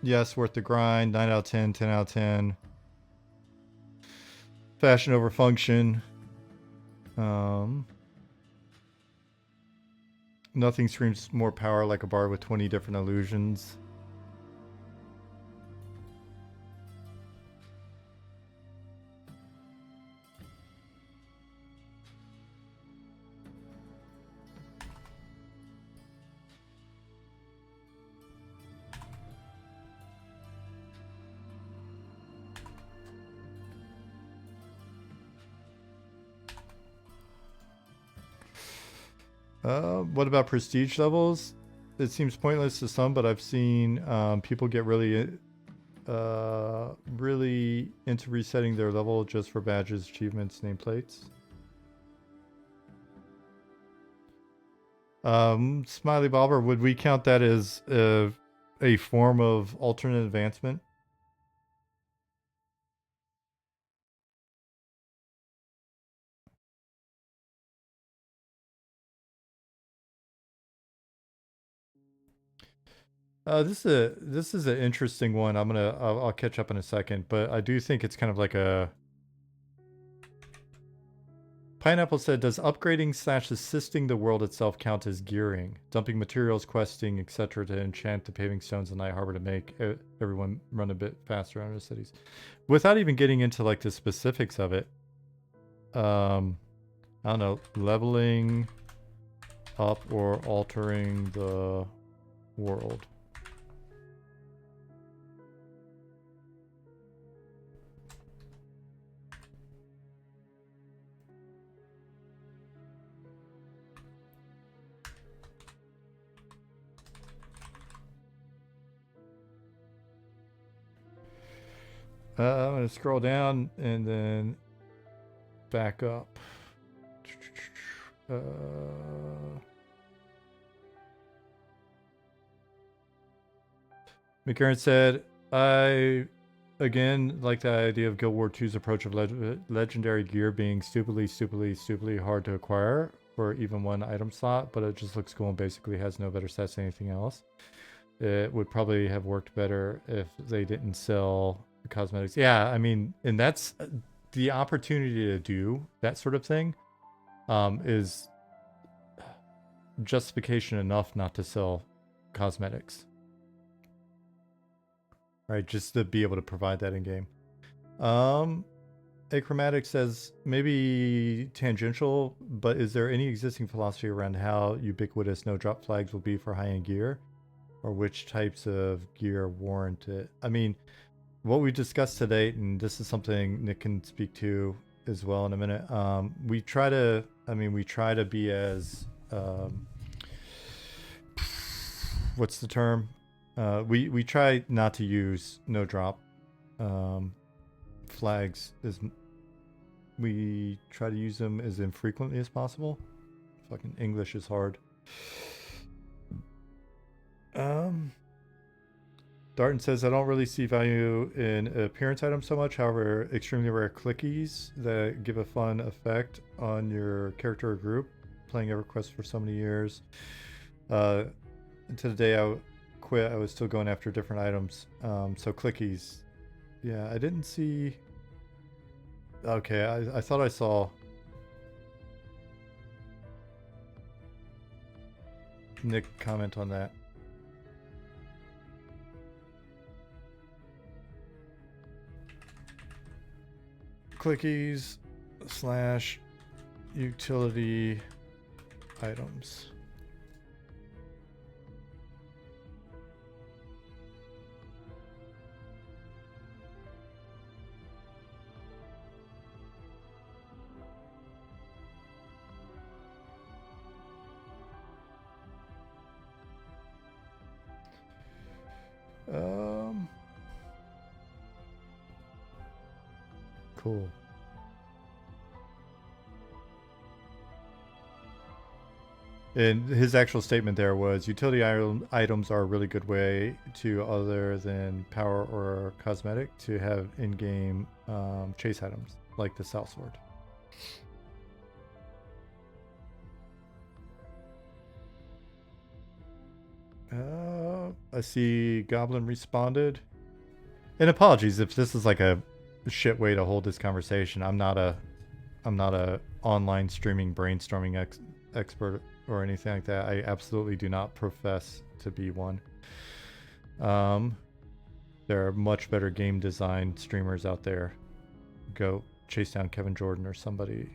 yes, worth the grind. 9 out of 10, 10 out of 10. Fashion over function. Nothing screams more power like a bard with 20 different illusions. What about prestige levels? It seems pointless to some, but I've seen people get really into resetting their level just for badges, achievements, nameplates. Smiley Bobber, would we count that as a form of alternate advancement? This is an interesting one. I'll catch up in a second, but I do think it's kind of like a. Pineapple said, "Does upgrading / assisting the world itself count as gearing? Dumping materials, questing, etc. to enchant the paving stones in Night Harbor to make everyone run a bit faster around the cities, without even getting into like the specifics of it. I don't know, leveling up or altering the world." I'm going to scroll down and then back up. McCarran said, "I, again, like the idea of Guild War 2's approach of legendary gear being stupidly hard to acquire for even one item slot, but it just looks cool and basically has no better stats than anything else. It would probably have worked better if they didn't sell cosmetics." Yeah, I mean, and that's the opportunity to do that sort of thing is justification enough not to sell cosmetics. Right, just to be able to provide that in game. Achromatic says, maybe tangential, but is there any existing philosophy around how ubiquitous no drop flags will be for high-end gear, or which types of gear warrant it? I mean, what we discussed today, and this is something Nick can speak to as well in a minute. We try to be as what's the term? We try not to use no drop flags as we try to use them as infrequently as possible. Fucking English is hard. Darton says, "I don't really see value in appearance items so much. However, extremely rare clickies that give a fun effect on your character or group. Playing EverQuest for so many years. To the day I quit, I was still going after different items. So clickies. Yeah, I didn't see... Okay, I thought I saw... Nick comment on that. Clickies / utility items. Cool. And his actual statement there was, utility items are a really good way to, other than power or cosmetic, to have in-game chase items, like the sellsword. I see Goblin responded. And apologies if this is like a shit way to hold this conversation. I'm not a online streaming brainstorming expert or anything like that. I absolutely do not profess to be one. There are much better game design streamers out there. Go chase down Kevin Jordan or somebody.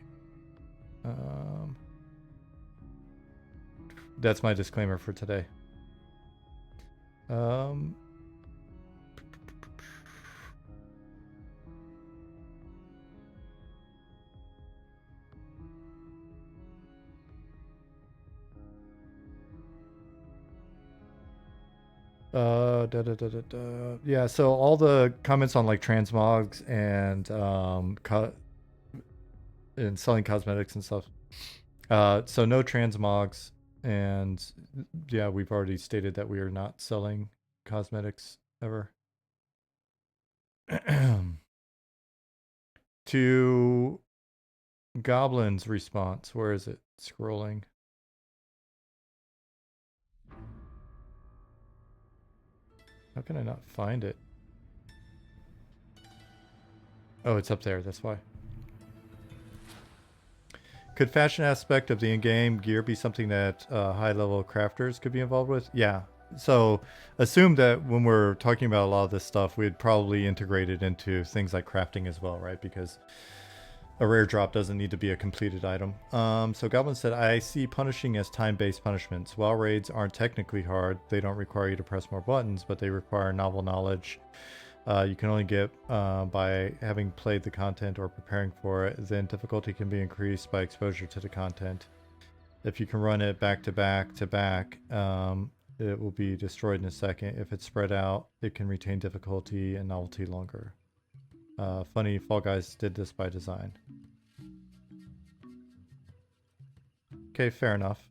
That's my disclaimer for today. Yeah, so all the comments on like transmogs and and selling cosmetics and stuff. So no transmogs, and yeah, we've already stated that we are not selling cosmetics ever. To Goblin's response, where is it? Scrolling. How can I not find it? Oh, it's up there, that's why. Could fashion aspect of the in-game gear be something that high-level crafters could be involved with? Yeah. So assume that when we're talking about a lot of this stuff, we'd probably integrate it into things like crafting as well, right? Because a rare drop doesn't need to be a completed item. So Goblin said, I see punishing as time-based punishments. While raids aren't technically hard, they don't require you to press more buttons, but they require novel knowledge. You can only get by having played the content or preparing for it. Then difficulty can be increased by exposure to the content. If you can run it back to back to back, it will be destroyed in a second. If it's spread out, it can retain difficulty and novelty longer. Funny, Fall Guys did this by design. Okay, fair enough.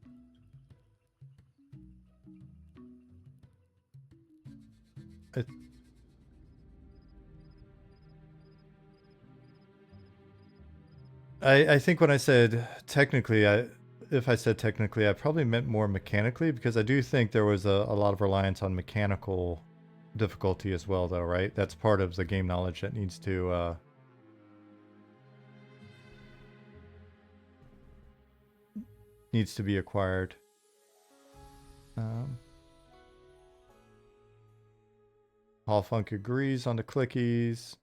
I think when I said technically, if I said technically, I probably meant more mechanically, because I do think there was a lot of reliance on mechanical difficulty as well, though, right? That's part of the game knowledge that needs to be acquired. Paul Funk agrees on the clickies.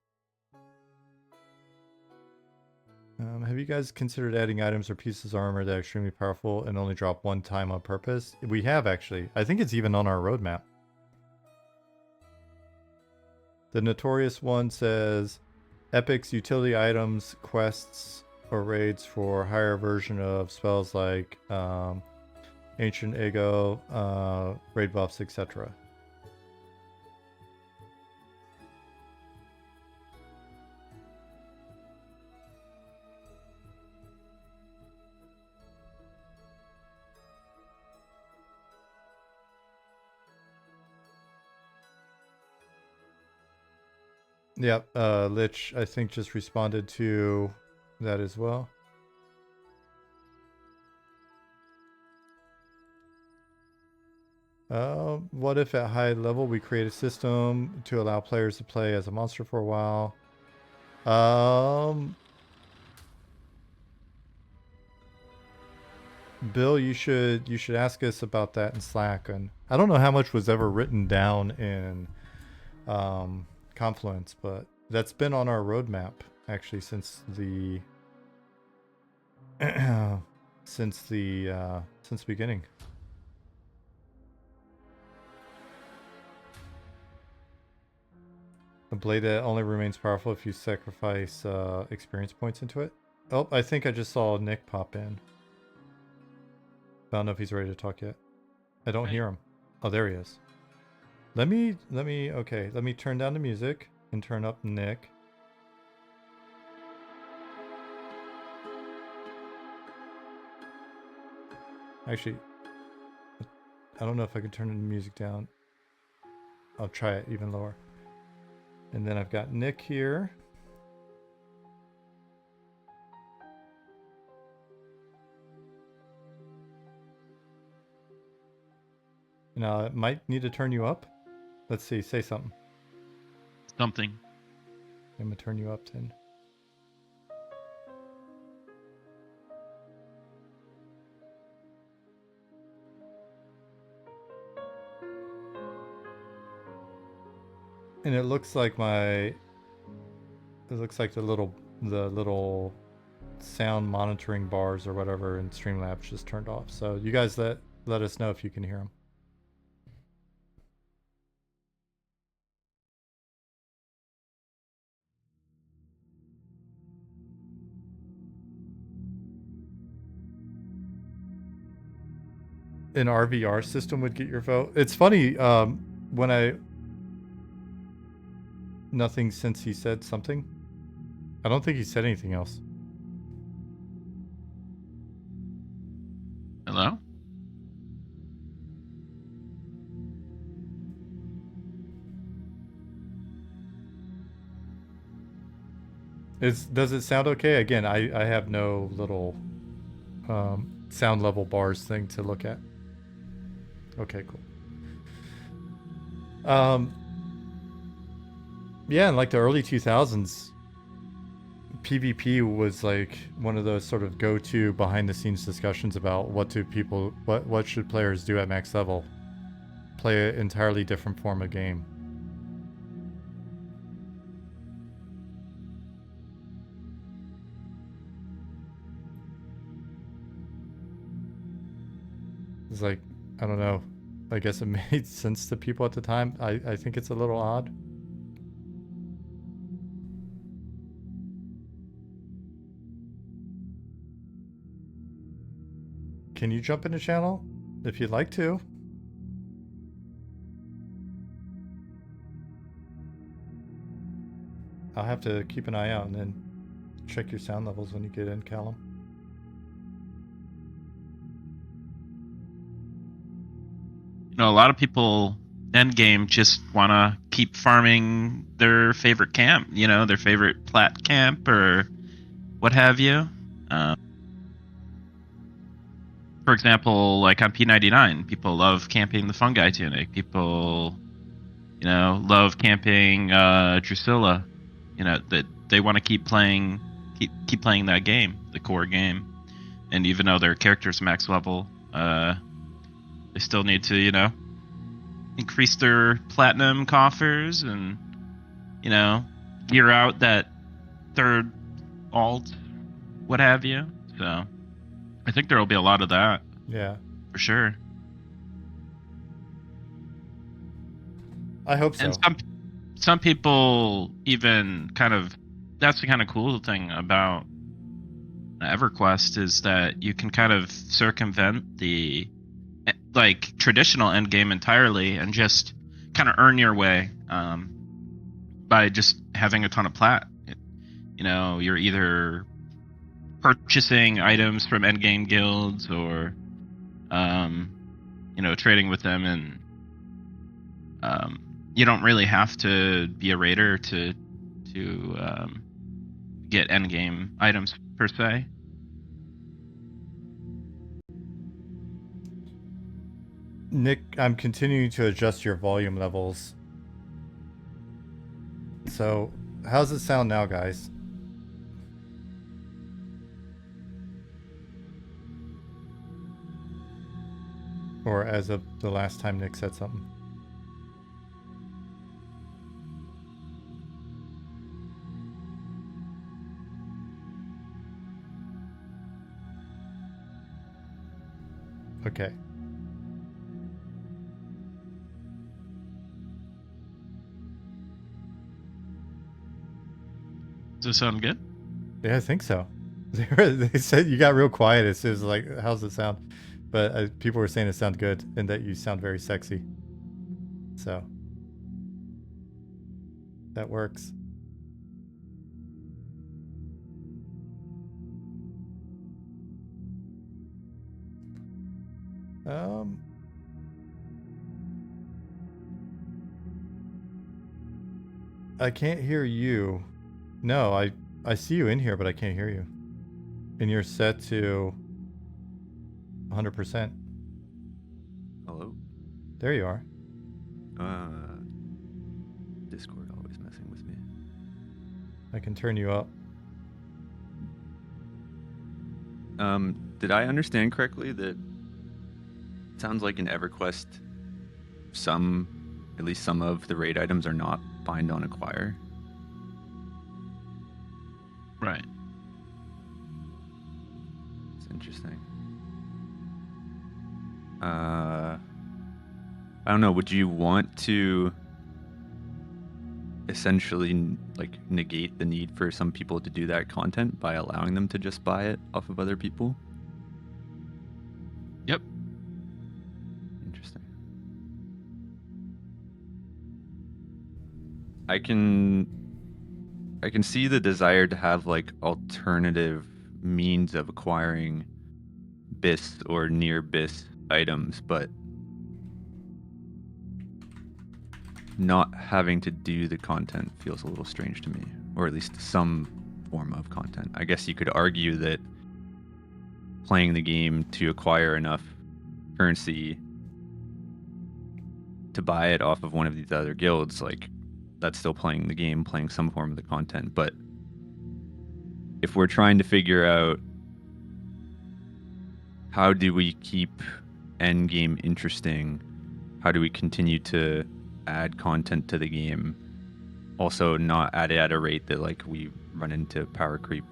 Have you guys considered adding items or pieces of armor that are extremely powerful and only drop one time on purpose? We have, actually. I think it's even on our roadmap. The Notorious one says, Epic's utility items, quests, or raids for higher version of spells like Ancient Ego, raid buffs, etc. Yep, Lich, I think, just responded to that as well. What if at high level we create a system to allow players to play as a monster for a while? Bill, you should ask us about that in Slack. And I don't know how much was ever written down in Confluence, but that's been on our roadmap actually since the since beginning. A blade that only remains powerful if you sacrifice experience points into it. Oh, I think I just saw Nick pop in. I don't know if he's ready to talk yet. I don't hear him. Oh, there he is. Let me turn down the music and turn up Nick. Actually, I don't know if I can turn the music down. I'll try it even lower. And then I've got Nick here. Now, it might need to turn you up. Let's see, say something. Something. I'm going to turn you up then. And it looks like the little sound monitoring bars or whatever in Streamlabs just turned off. So you guys let us know if you can hear them. An RVR system would get your vote. It's funny, nothing since he said something. I don't think he said anything else. Hello? Does it sound okay? Again, I have no little sound level bars thing to look at. Okay, cool. Yeah, in like the early 2000s, PvP was like one of those sort of go-to behind-the-scenes discussions about what should players do at max level. Play an entirely different form of game. It's like, I don't know. I guess it made sense to people at the time. I think it's a little odd. Can you jump into channel if you'd like to? I'll have to keep an eye out and then check your sound levels when you get in, Callum. You know, a lot of people endgame just want to keep farming their favorite camp, you know, their favorite plat camp or what have you. For example, like on P99, people love camping the fungi tunic. People, you know, love camping Drusilla. You know, that they want to keep playing that game, the core game. And even though their character's max level, they still need to, you know, increase their platinum coffers and, you know, gear out that third alt, what have you. So I think there will be a lot of that. Yeah. For sure. I hope so. And some people even kind of, that's the kind of cool thing about EverQuest is that you can kind of circumvent the like traditional endgame entirely and just kind of earn your way by just having a ton of plat. You know, you're either purchasing items from endgame guilds or you know, trading with them, and you don't really have to be a raider to get endgame items per se. Nick, I'm continuing to adjust your volume levels. So, how's it sound now, guys? Or as of the last time Nick said something? Okay. Does this sound good? Yeah, I think so. They said you got real quiet as soon as like, how's it sound? But people were saying it sounded good and that you sound very sexy. So that works. I can't hear you. No, I see you in here, but I can't hear you. And you're set to 100%. Hello? There you are. Discord always messing with me. I can turn you up. Did I understand correctly that it sounds like in EverQuest at least some of the raid items are not bind on acquire. Right. It's interesting. I don't know. Would you want to essentially like negate the need for some people to do that content by allowing them to just buy it off of other people? Yep. Interesting. I can see the desire to have like alternative means of acquiring BIS or near BIS items, but not having to do the content feels a little strange to me, or at least some form of content. I guess you could argue that playing the game to acquire enough currency to buy it off of one of these other guilds, like that's still playing the game, playing some form of the content. But if we're trying to figure out how do we keep endgame interesting, how do we continue to add content to the game, also not add it at a rate that like we run into power creep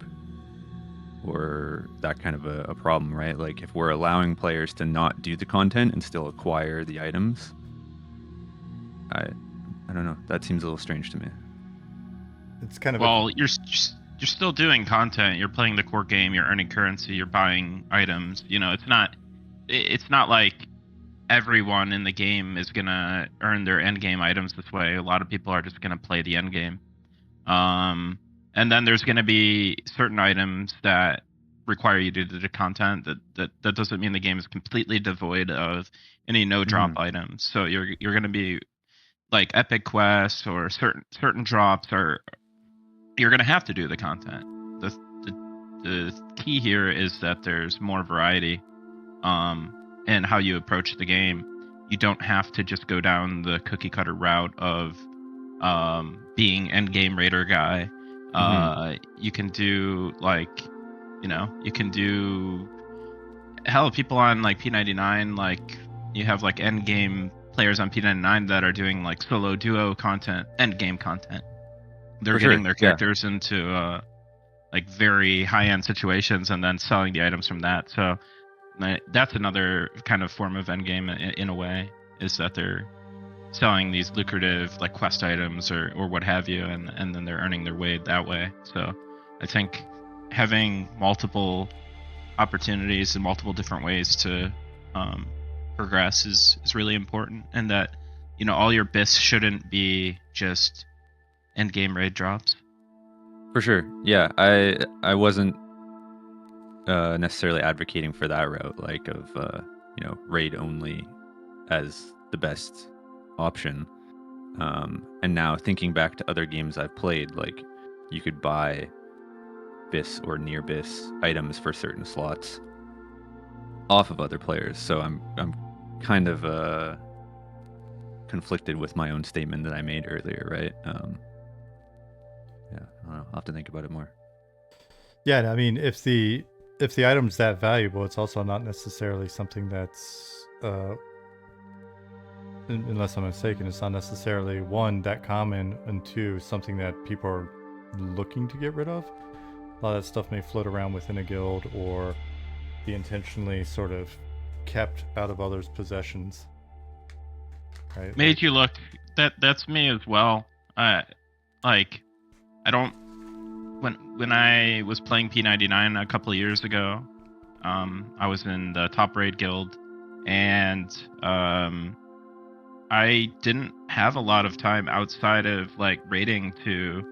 or that kind of a problem, right? Like if we're allowing players to not do the content and still acquire the items, I don't know. That seems a little strange to me. It's kind of Well, you're still doing content. You're playing the core game. You're earning currency. You're buying items. You know, it's not like everyone in the game is gonna earn their end game items this way. A lot of people are just gonna play the end game. And then there's gonna be certain items that require you to do the content. That doesn't mean the game is completely devoid of any no drop items. So you're gonna be like epic quests or certain drops, or you're gonna have to do the content. The key here is that there's more variety in how you approach the game. You don't have to just go down the cookie cutter route of being end game raider guy. You can do like, you can do hell, people on like P99, like you have like end game players on P99 that are doing like solo duo content, end game content. They're getting their characters into like very high end situations and then selling the items from that. So that's another kind of form of end game in a way, is that they're selling these lucrative like quest items or what have you, and then they're earning their way that way. So I think having multiple opportunities and multiple different ways to progress is really important, and that all your BIS shouldn't be just end game raid drops. For sure. Yeah, I wasn't necessarily advocating for that route, like of raid only as the best option. And now thinking back to other games I've played, like you could buy BIS or near BIS items for certain slots off of other players. So I'm kind of conflicted with my own statement that I made earlier, right? Yeah, I don't know. I'll have to think about it more. Yeah, I mean, if the item's that valuable, it's also not necessarily something that's, unless I'm mistaken, it's not necessarily one, that common, and two, something that people are looking to get rid of. A lot of that stuff may float around within a guild or be intentionally sort of kept out of others' possessions. Right? Made you look. That's me as well. Like, I don't. When I was playing P99 a couple of years ago, I was in the top raid guild, and I didn't have a lot of time outside of like raiding to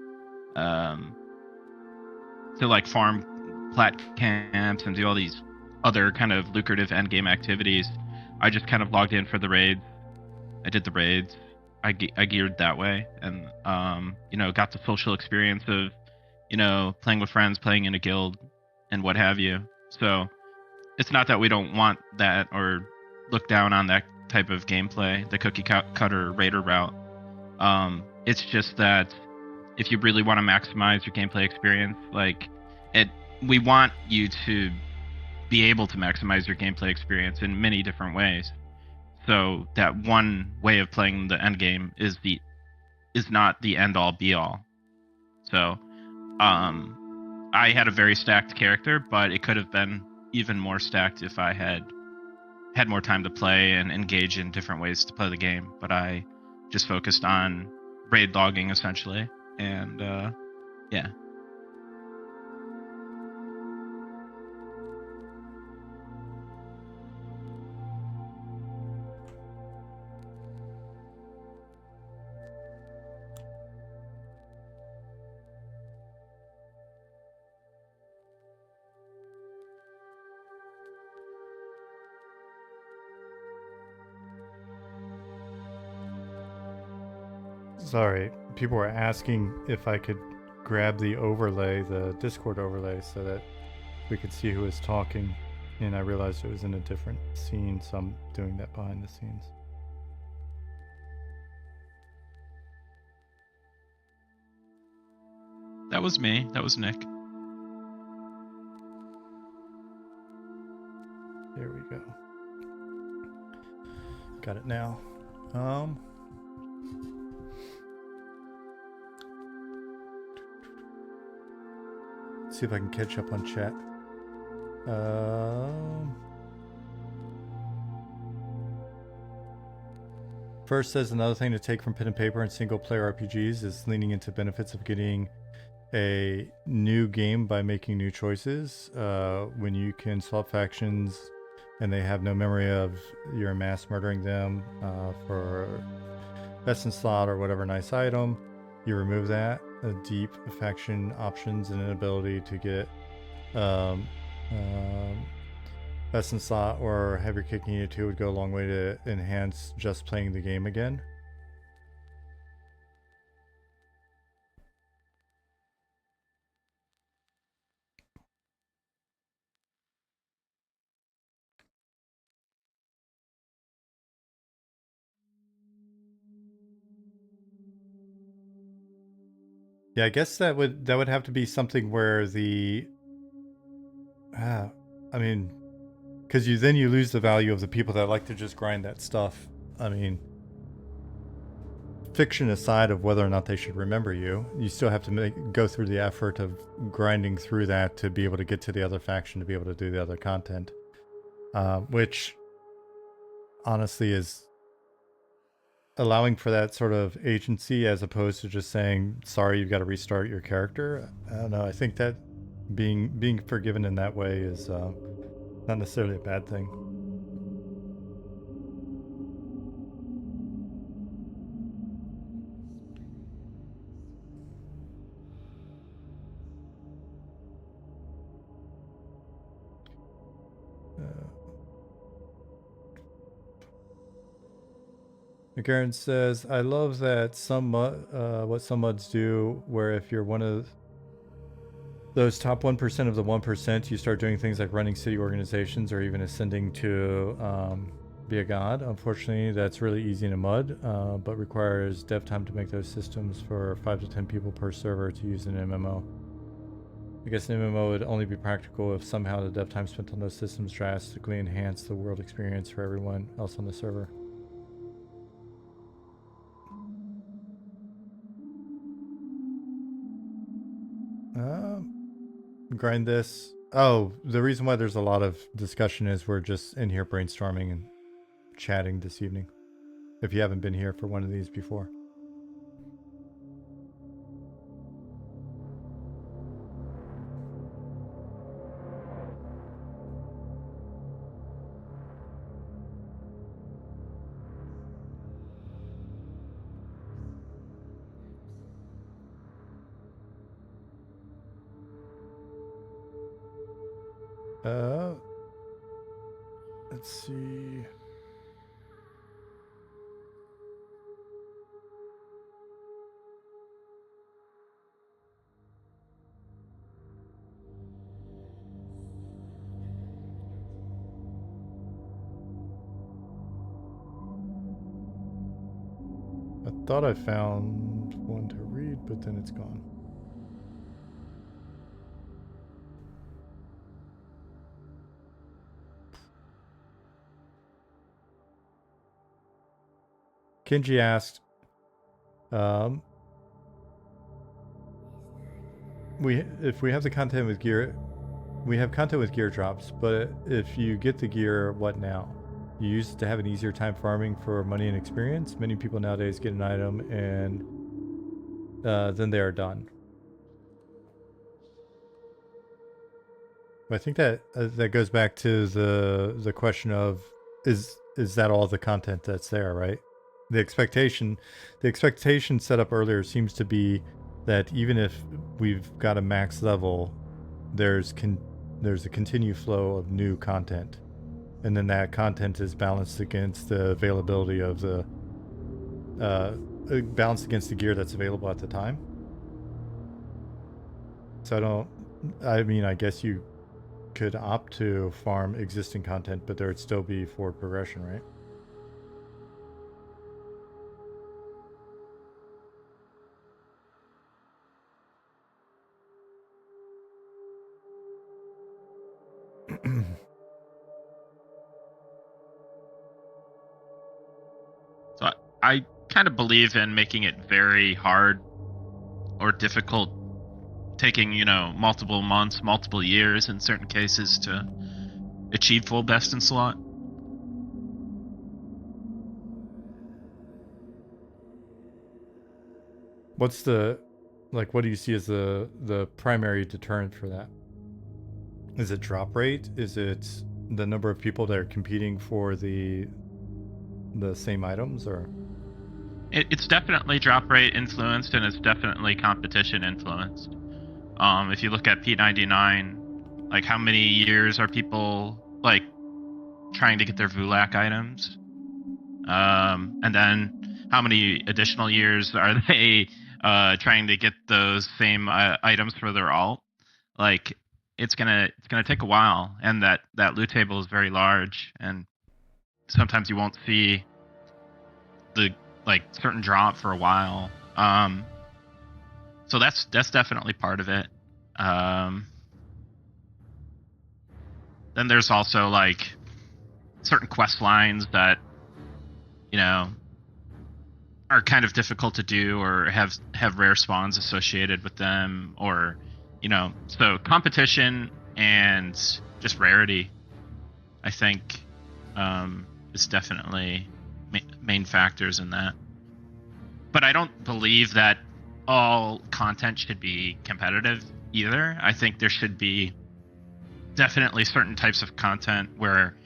like farm plat camps and do all these other kind of lucrative end game activities. I just kind of logged in for the raids. I did the raids. I geared that way, and got the social experience of playing with friends, playing in a guild, and what have you. So it's not that we don't want that or look down on that type of gameplay, the cookie cutter raider route. It's just that if you really want to maximize your gameplay experience, we want you to be able to maximize your gameplay experience in many different ways. So that one way of playing the end game is the is not the end all be all. So, I had a very stacked character, but it could have been even more stacked if I had more time to play and engage in different ways to play the game. But I just focused on raid logging essentially, and yeah. Sorry, people were asking if I could grab the overlay, the Discord overlay, so that we could see who was talking. And I realized it was in a different scene, so I'm doing that behind the scenes. That was me. That was Nick. There we go. Got it now. See if I can catch up on chat. First says another thing to take from pen and paper and single player RPGs is leaning into benefits of getting a new game by making new choices. When you can swap factions and they have no memory of your mass murdering them for best in slot or whatever nice item, you remove that. Deep faction options and an ability to get best in slot or have your kick needed to would go a long way to enhance just playing the game again. Yeah, I guess that would have to be something where the I mean, because you lose the value of the people that like to just grind that stuff. I mean, fiction aside of whether or not they should remember you, you still have to go through the effort of grinding through that to be able to get to the other faction to be able to do the other content, which honestly is allowing for that sort of agency as opposed to just saying sorry you've got to restart your character. I don't know, I think that being forgiven in that way is not necessarily a bad thing. Garen says, I love that what some mods do, where if you're one of those top 1% of the 1%, you start doing things like running city organizations or even ascending to be a god. Unfortunately, that's really easy in a mud, but requires dev time to make those systems for 5 to 10 people per server to use in an MMO. I guess an MMO would only be practical if somehow the dev time spent on those systems drastically enhanced the world experience for everyone else on the server. Grind this. Oh, the reason why there's a lot of discussion is we're just in here brainstorming and chatting this evening. If you haven't been here for one of these before. Let's see. I thought I found one to read, but then it's gone. Kenji asked, Um, if we have the content with gear, we have content with gear drops, but if you get the gear, what now? You used to have an easier time farming for money and experience. Many people nowadays get an item and then they are done. I think that that goes back to the question of is that all the content that's there, right? The expectation set up earlier seems to be that even if we've got a max level, there's a continued flow of new content, and then that content is balanced against the availability of the balanced against the gear that's available at the time. So I mean, I guess you could opt to farm existing content, but there would still be forward progression, right? So I kind of believe in making it very hard or difficult, taking, you know, multiple months, multiple years in certain cases to achieve full best in slot. What's the what do you see as the primary deterrent for that? Is it drop rate? Is it the number of people that are competing for the same items, or It's definitely drop rate influenced, and it's definitely competition influenced. If you look at P99, like how many years are people like trying to get their Vulak items? And then how many additional years are they trying to get those same items for their alt? Like it's gonna take a while, and that loot table is very large, and sometimes you won't see the like certain drop for a while. So that's definitely part of it. Um, then there's also like certain quest lines that, you know, are kind of difficult to do or have rare spawns associated with them, or, you know, so competition and just rarity, I think, is definitely main factors in that. But I don't believe that all content should be competitive either. I think there should be definitely certain types of content where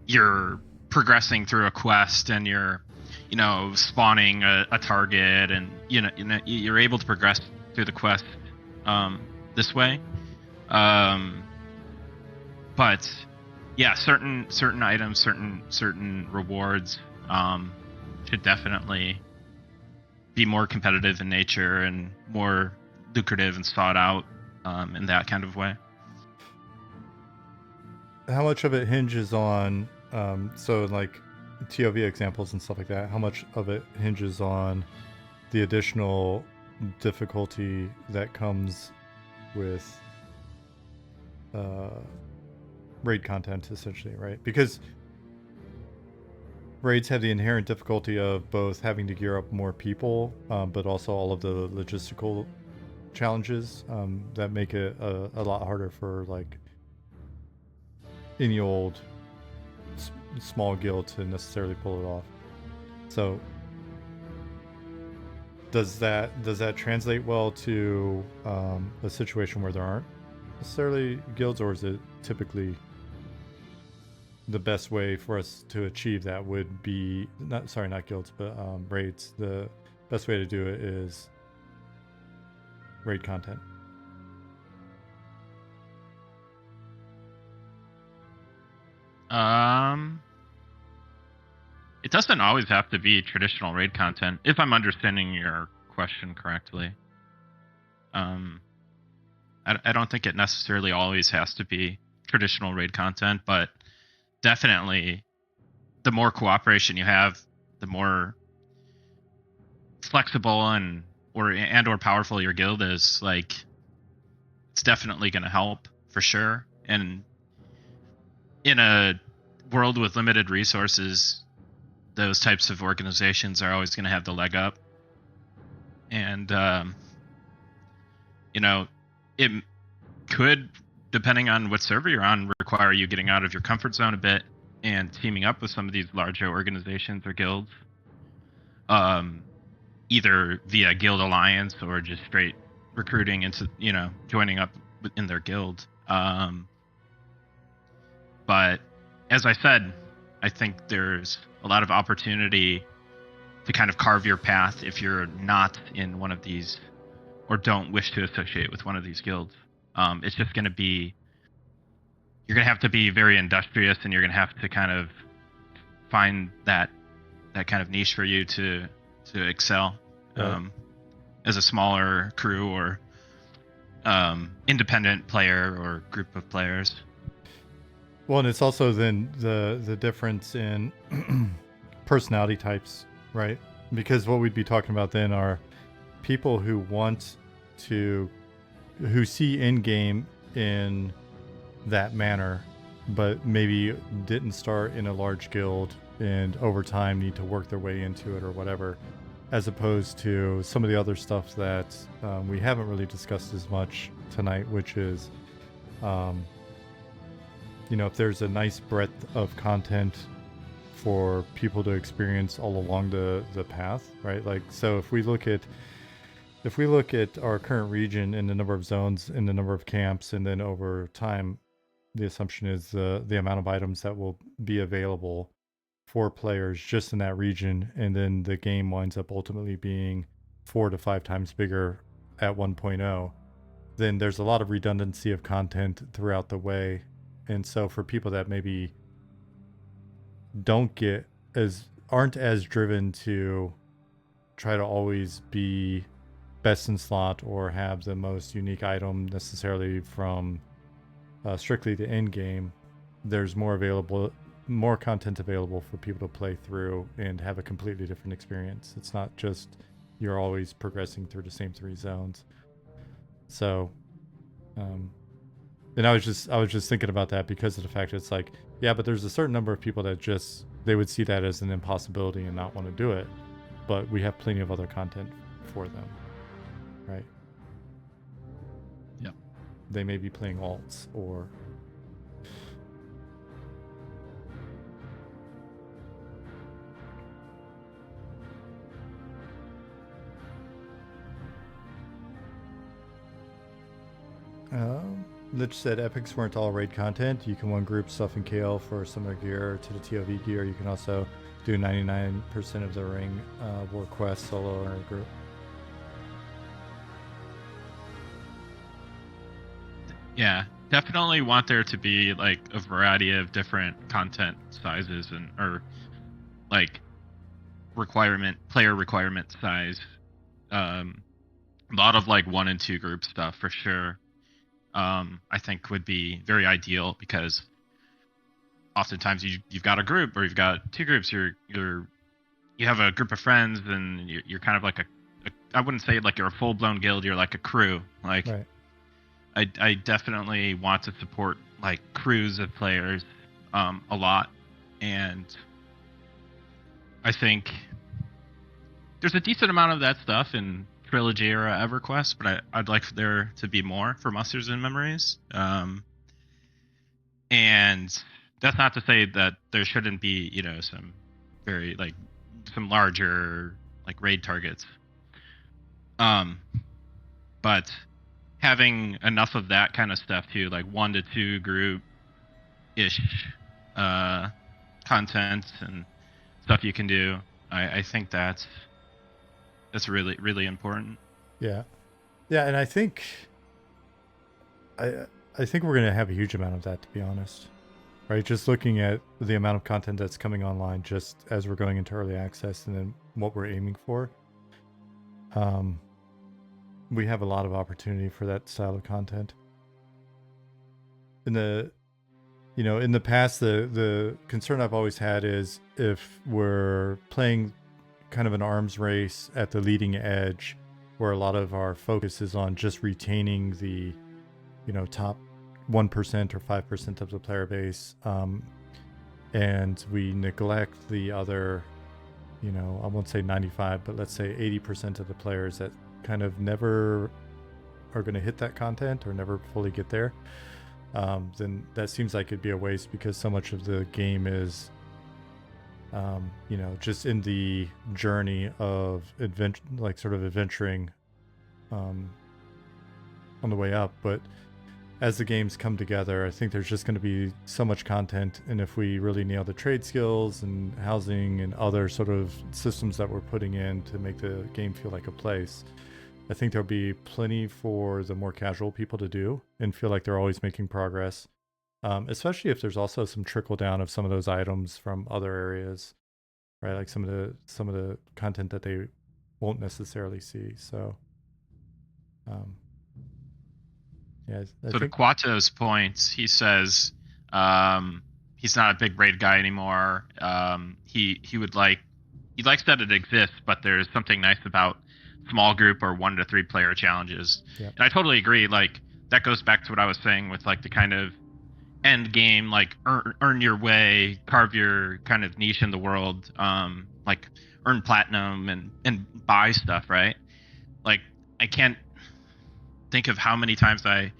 you're progressing through a quest and you're, you know, spawning a target, and you know you're able to progress through the quest this way. But yeah, certain items, certain rewards should definitely be more competitive in nature and more lucrative and sought out in that kind of way. how much of it hinges on so like TOV examples and stuff like that? How much of it hinges on the additional difficulty that comes with raid content, essentially, right? Because raids have the inherent difficulty of both having to gear up more people, but also all of the logistical challenges that make it a lot harder for like any old small guild to necessarily pull it off. So does that translate well to a situation where there aren't necessarily guilds, or is it typically the best way for us to achieve that would be not guilds, but raids? The best way to do it is raid content. It doesn't always have to be traditional raid content, if I'm understanding your question correctly. I don't think it necessarily always has to be traditional raid content, but definitely the more cooperation you have, the more flexible and or powerful your guild is. Like, it's definitely going to help for sure. And in a world with limited resources, those types of organizations are always going to have the leg up. And you know, it could, depending on what server you're on, require you getting out of your comfort zone a bit and teaming up with some of these larger organizations or guilds, either via guild alliance or just straight recruiting into, joining up in their guild. But as I said, I think there's a lot of opportunity to kind of carve your path if you're not in one of these or don't wish to associate with one of these guilds. It's just going to be, you're going to have to be very industrious, and you're going to have to kind of find that kind of niche for you to excel. Right. As a smaller crew or independent player or group of players. Well, and it's also then the difference in personality types, right? Because what we'd be talking about then are people who see endgame in that manner, but maybe didn't start in a large guild and over time need to work their way into it or whatever, as opposed to some of the other stuff that we haven't really discussed as much tonight, which is if there's a nice breadth of content for people to experience all along the path, right? Like, so if we look at our current region and the number of zones and the number of camps, and then over time, the assumption is the amount of items that will be available for players just in that region, and then the game winds up ultimately being 4 to 5 times bigger at 1.0, then there's a lot of redundancy of content throughout the way. And so for people that maybe aren't as driven to try to always be best in slot or have the most unique item necessarily from strictly the end game, there's more content available for people to play through and have a completely different experience. It's not just you're always progressing through the same 3 zones. So and I was just thinking about that because of the fact that it's like, yeah, but there's a certain number of people that they would see that as an impossibility and not want to do it, but we have plenty of other content for them, right? Yep. They may be playing alts or Lich said epics weren't all raid content. You can one group stuff and KL for similar gear to the TOV gear. You can also do 99% of the ring war quests solo or in a group. Yeah, definitely want there to be like a variety of different content sizes or like player requirement size. A lot of like 1 and 2 group stuff for sure. I think would be very ideal, because oftentimes you've got a group or you've got 2 groups. You have a group of friends, and you're kind of like I wouldn't say like you're a full blown guild. You're like a crew. Like, right. I definitely want to support like crews of players a lot, and I think there's a decent amount of that stuff in Trilogy era EverQuest, but I'd like there to be more for Musters and Memories. And that's not to say that there shouldn't be, some very like some larger like raid targets. But having enough of that kind of stuff too, like 1 to 2 group ish content and stuff you can do, I think that's really, really important. Yeah, and I think we're gonna have a huge amount of that, to be honest. Right, just looking at the amount of content that's coming online just as we're going into early access, and then what we're aiming for. We have a lot of opportunity for that style of content. In the past, the concern I've always had is if we're playing kind of an arms race at the leading edge, where a lot of our focus is on just retaining the, top 1% or 5% of the player base, and we neglect the other you know, I won't say 95, but let's say 80% of the players that kind of never are going to hit that content or never fully get there, then that seems like it'd be a waste, because so much of the game is, you know, just in the journey of sort of adventuring on the way up. But as the games come together, I think there's just going to be so much content, and if we really nail the trade skills and housing and other sort of systems that we're putting in to make the game feel like a place, I think there'll be plenty for the more casual people to do and feel like they're always making progress. Especially if there's also some trickle down of some of those items from other areas, right? Like some of the content that they won't necessarily see. So, um, yeah, I So to think, Quato's point, he says he's not a big raid guy anymore. He would like he likes that it exists, but there's something nice about small group or 1 to 3 player challenges. yeah, And I totally agree. Like that goes back to what I was saying with like the kind of end game, like earn your way, carve your kind of niche in the world, like earn platinum and buy stuff, right? Like I can't think of how many times I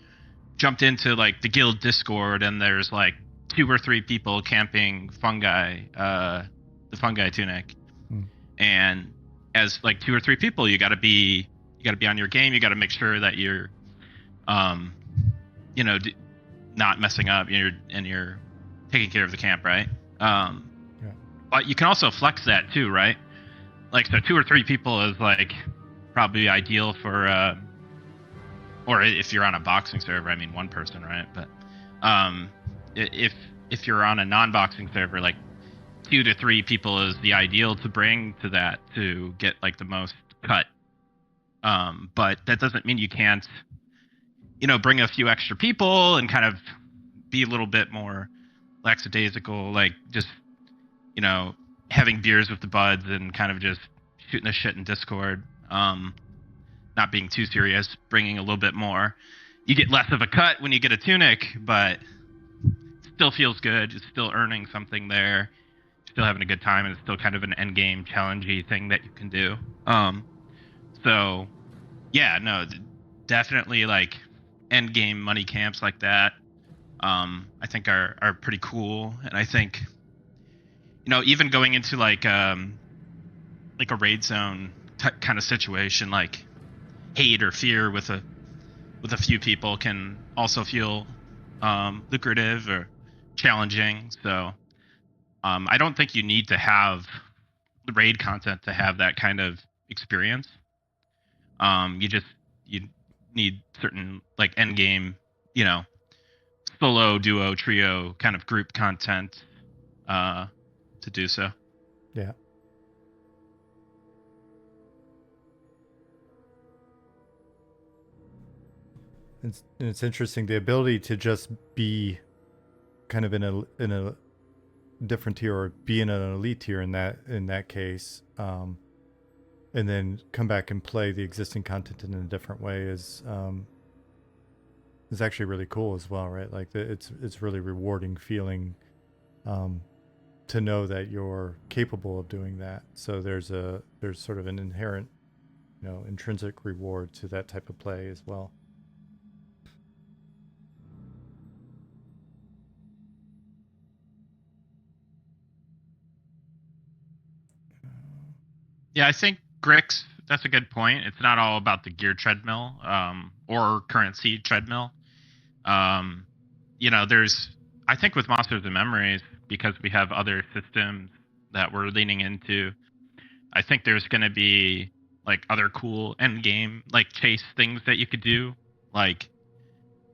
jumped into like the guild Discord and there's like 2 or 3 people camping fungi, the fungi tunic, mm, and as like 2 or 3 people, you got to be on your game. You got to make sure that you're, um, you know, not messing up. You're taking care of the camp, right? yeah, But you can also flex that too, right? Like so, 2 or 3 people is like probably ideal for. Or if you're on a boxing server, I mean 1 person, right? But if you're on a non-boxing server, like 2 to 3 people is the ideal to bring to that to get like the most cut. But that doesn't mean you can't, you know, bring a few extra people and kind of be a little bit more lackadaisical, like just, you know, having beers with the buds and kind of just shooting the shit in Discord. Not being too serious, bringing a little bit more. You get less of a cut when you get a tunic, but it still feels good. It's still earning something there. Still having a good time, and it's still kind of an end game challengey thing that you can do. So yeah, no, definitely like end game money camps like that. I think are pretty cool, and I think, you know, even going into like a raid zone kind of situation, like hate or fear with a few people can also feel lucrative or challenging. So I don't think you need to have the raid content to have that kind of experience. You need certain like end game, you know, solo, duo, trio kind of group content uh, to do so. yeah. It's interesting, the ability to just be kind of in a different tier, or be in an elite tier in that case, and then come back and play the existing content in a different way is actually really cool as well, right? Like it's really rewarding feeling, um, to know that you're capable of doing that. So there's sort of an inherent, you know, intrinsic reward to that type of play as well. Yeah, I think Grix, that's a good point. It's not all about the gear treadmill or currency treadmill. Um, you know, I think with Monsters and Memories, because we have other systems that we're leaning into, I think there's going to be like other cool end game, like chase things that you could do. Like,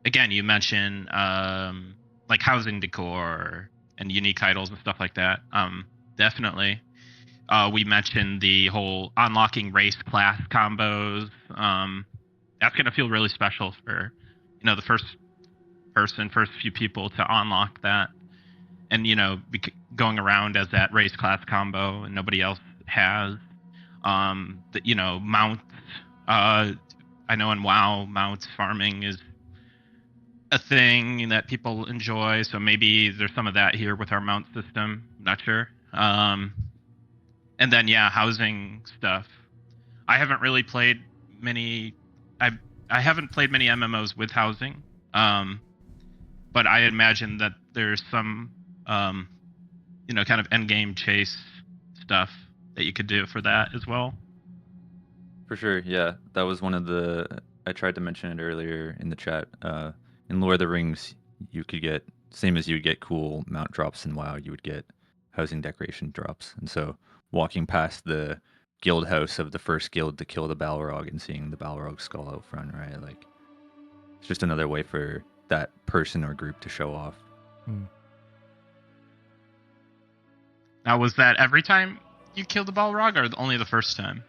again, you mentioned like housing decor and unique titles and stuff like that. Definitely. We mentioned the whole unlocking race class combos. That's going to feel really special for, you know, the first few people to unlock that, and you know, going around as that race class combo and nobody else has. That, you know, mounts. I know in WoW, mounts farming is a thing that people enjoy. So maybe there's some of that here with our mount system. I'm not sure. And then yeah, housing stuff. I haven't really played many. I haven't played many MMOs with housing. But I imagine that there's some kind of endgame chase stuff that you could do for that as well. For sure, yeah. That was one of the I tried to mention it earlier in the chat. In Lord of the Rings, you could get same as you would get cool mount drops in WoW, you would get housing decoration drops. And so walking past the guild house of the first guild to kill the Balrog and seeing the Balrog skull out front, right? Like it's just another way for that person or group to show off. Now, was that every time you killed the Balrog, or only the first time?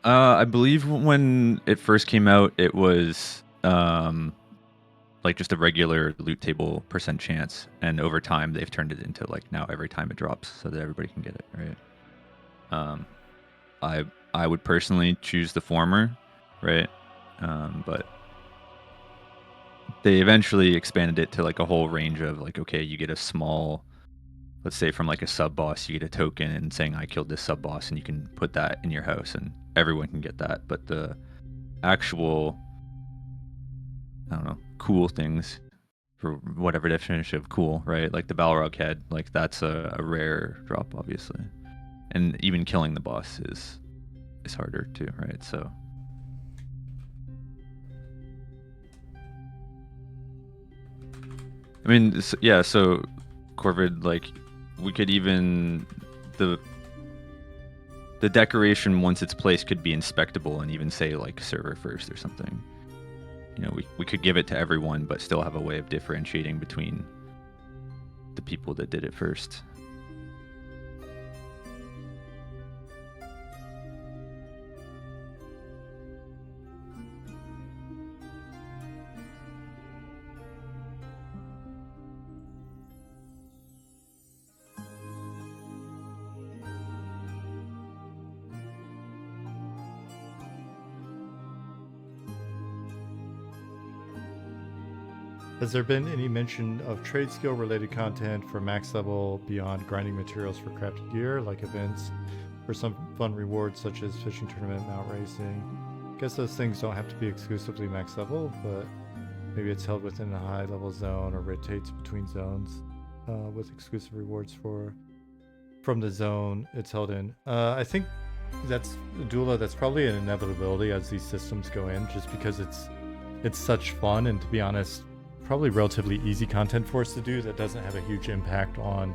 I believe when it first came out, it was like just a regular loot table % chance, and over time they've turned it into like now every time it drops, so that everybody can get it, right? I would personally choose the former, right? But they eventually expanded it to like a whole range of like, okay, you get a small, let's say from like a sub boss, you get a token and saying I killed this sub boss, and you can put that in your house, and everyone can get that. But the actual, I don't know, cool things, for whatever definition of cool, right? Like the Balrog head, like that's a rare drop, obviously, and even killing the boss is harder too, right? So I mean, yeah. So Corvid, like we could even the decoration once it's placed could be inspectable and even say like server first or something. You know, we could give it to everyone, but still have a way of differentiating between the people that did it first. Has there been any mention of trade skill related content for max level beyond grinding materials for crafted gear, like events for some fun rewards such as fishing tournament, mount racing? I guess those things don't have to be exclusively max level, but maybe it's held within a high level zone or rotates between zones with exclusive rewards from the zone it's held in. I think that's Dula. That's probably an inevitability as these systems go in, just because it's such fun, and to be honest, probably relatively easy content for us to do that doesn't have a huge impact on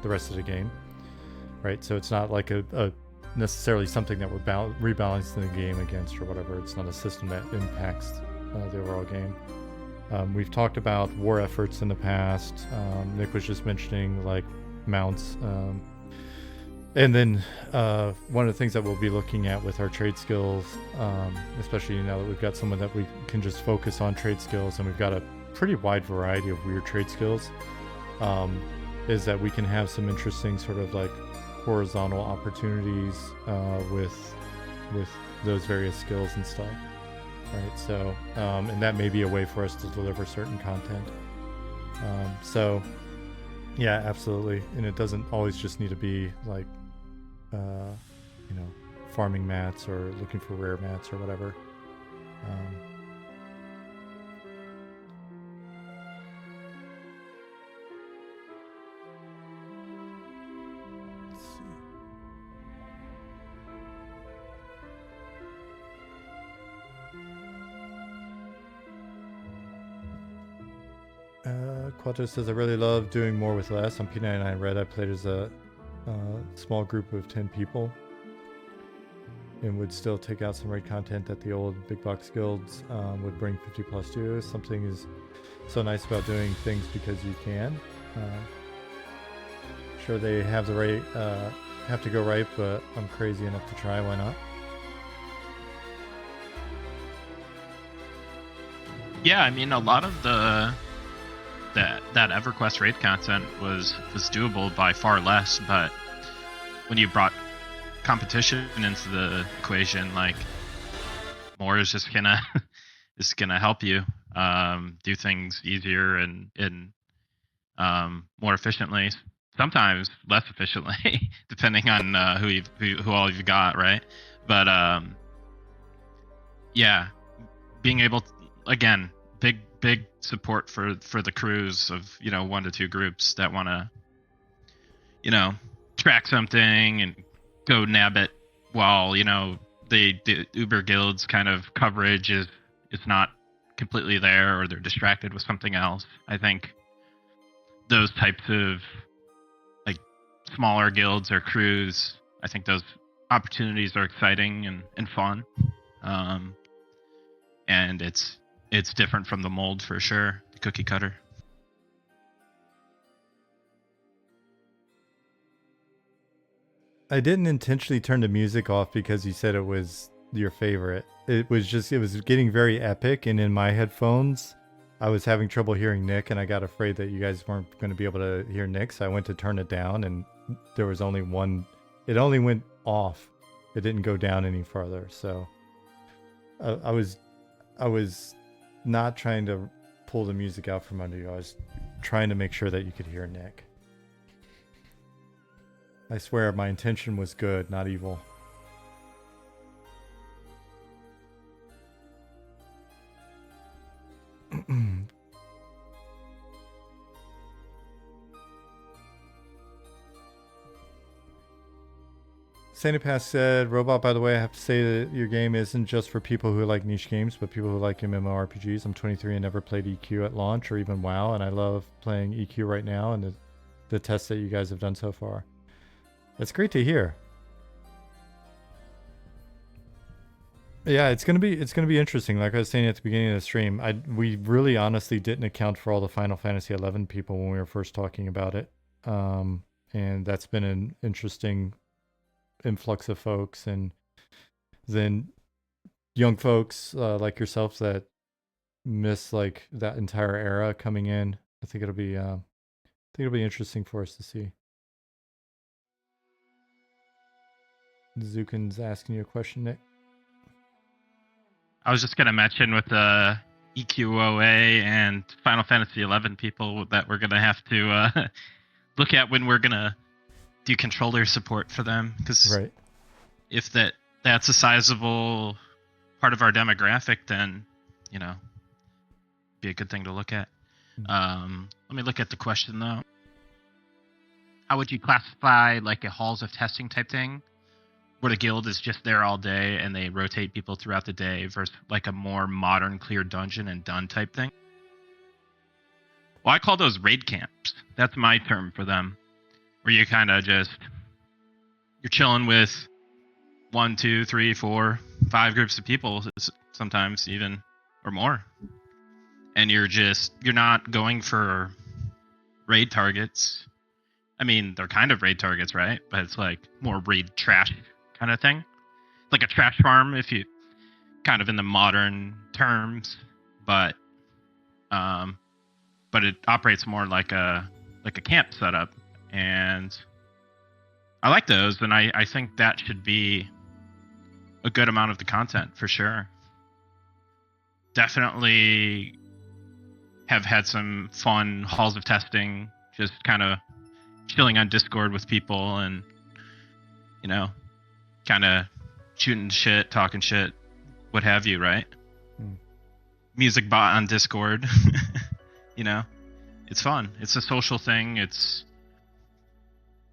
the rest of the game, right? So it's not like a necessarily something that we're rebalancing the game against or whatever. It's not a system that impacts the overall game. We've talked about war efforts in the past. Nick was just mentioning like mounts. And then one of the things that we'll be looking at with our trade skills, especially now that we've got someone that we can just focus on trade skills, and we've got a pretty wide variety of weird trade skills, is that we can have some interesting sort of like horizontal opportunities with those various skills and stuff, right? So and that may be a way for us to deliver certain content. So yeah, absolutely. And it doesn't always just need to be like farming mats or looking for rare mats or whatever. Quattro says, I really love doing more with less. On P99 Red, I played as a small group of 10 people and would still take out some raid content that the old big box guilds would bring 50 plus to. Something is so nice about doing things because you can. Sure, they have the right, have to go right, but I'm crazy enough to try. Why not? Yeah, I mean, a lot of that EverQuest raid content was doable by far less, but when you brought competition into the equation, like more is just gonna help you do things easier and more efficiently. sometimes less efficiently, depending on who all you've got, right? But yeah, being able to, again, big support for the crews of 1 to 2 groups that want to track something and go nab it while the Uber Guild's kind of coverage is not completely there, or they're distracted with something else. I think those types of like smaller guilds or crews, I think those opportunities are exciting and fun. And it's different from the mold for sure, the cookie cutter. I didn't intentionally turn the music off because you said it was your favorite. It was getting very epic, and in my headphones, I was having trouble hearing Nick, and I got afraid that you guys weren't going to be able to hear Nick, so I went to turn it down, and there was only one. It only went off. It didn't go down any further. So I was not trying to pull the music out from under you. I was trying to make sure that you could hear Nick. I swear my intention was good, not evil. Santa Pass said, Robot, by the way, I have to say that your game isn't just for people who like niche games, but people who like MMORPGs. I'm 23 and never played EQ at launch or even WoW, and I love playing EQ right now and the tests that you guys have done so far. That's great to hear. Yeah, it's gonna be interesting. Like I was saying at the beginning of the stream, we really honestly didn't account for all the Final Fantasy XI people when we were first talking about it, and that's been an interesting influx of folks, and then young folks like yourselves that miss like that entire era coming in. I think it'll be interesting for us to see. Zukin's asking you a question, Nick. I was just gonna mention with the EQOA and Final Fantasy XI people that we're gonna have to look at when we're gonna do controller support for them, because Right. if that's a sizable part of our demographic, then be a good thing to look at. Let me look at the question though. How would you classify like a halls of testing type thing, where the guild is just there all day and they rotate people throughout the day, versus like a more modern clear dungeon and done type thing? Well, I call those raid camps. That's my term for them, where you kind of just you're chilling with 1, 2, 3, 4, 5 groups of people, sometimes even or more, and you're not going for raid targets. I mean, they're kind of raid targets, right? But it's like more raid trash kind of thing, like a trash farm, if you kind of in the modern terms, but it operates more like a camp setup, and I like those, and I think that should be a good amount of the content for sure. Definitely have had some fun halls of testing, just kind of chilling on Discord with people and kind of shooting shit, talking shit, what have you, right? Music bot on Discord. It's fun. It's a social thing. It's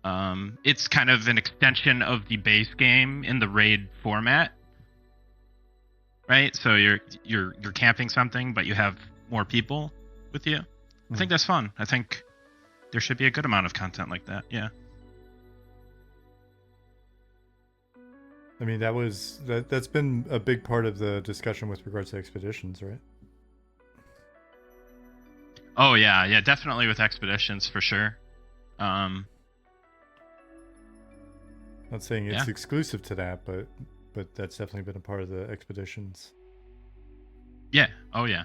kind of an extension of the base game in the raid format, right? So you're camping something, but you have more people with you. I think that's fun. I think there should be a good amount of content like that. Yeah. I mean, that's been a big part of the discussion with regards to expeditions, right? Oh yeah, definitely with expeditions for sure. Not saying it's exclusive to that, but that's definitely been a part of the expeditions. Yeah. Oh yeah.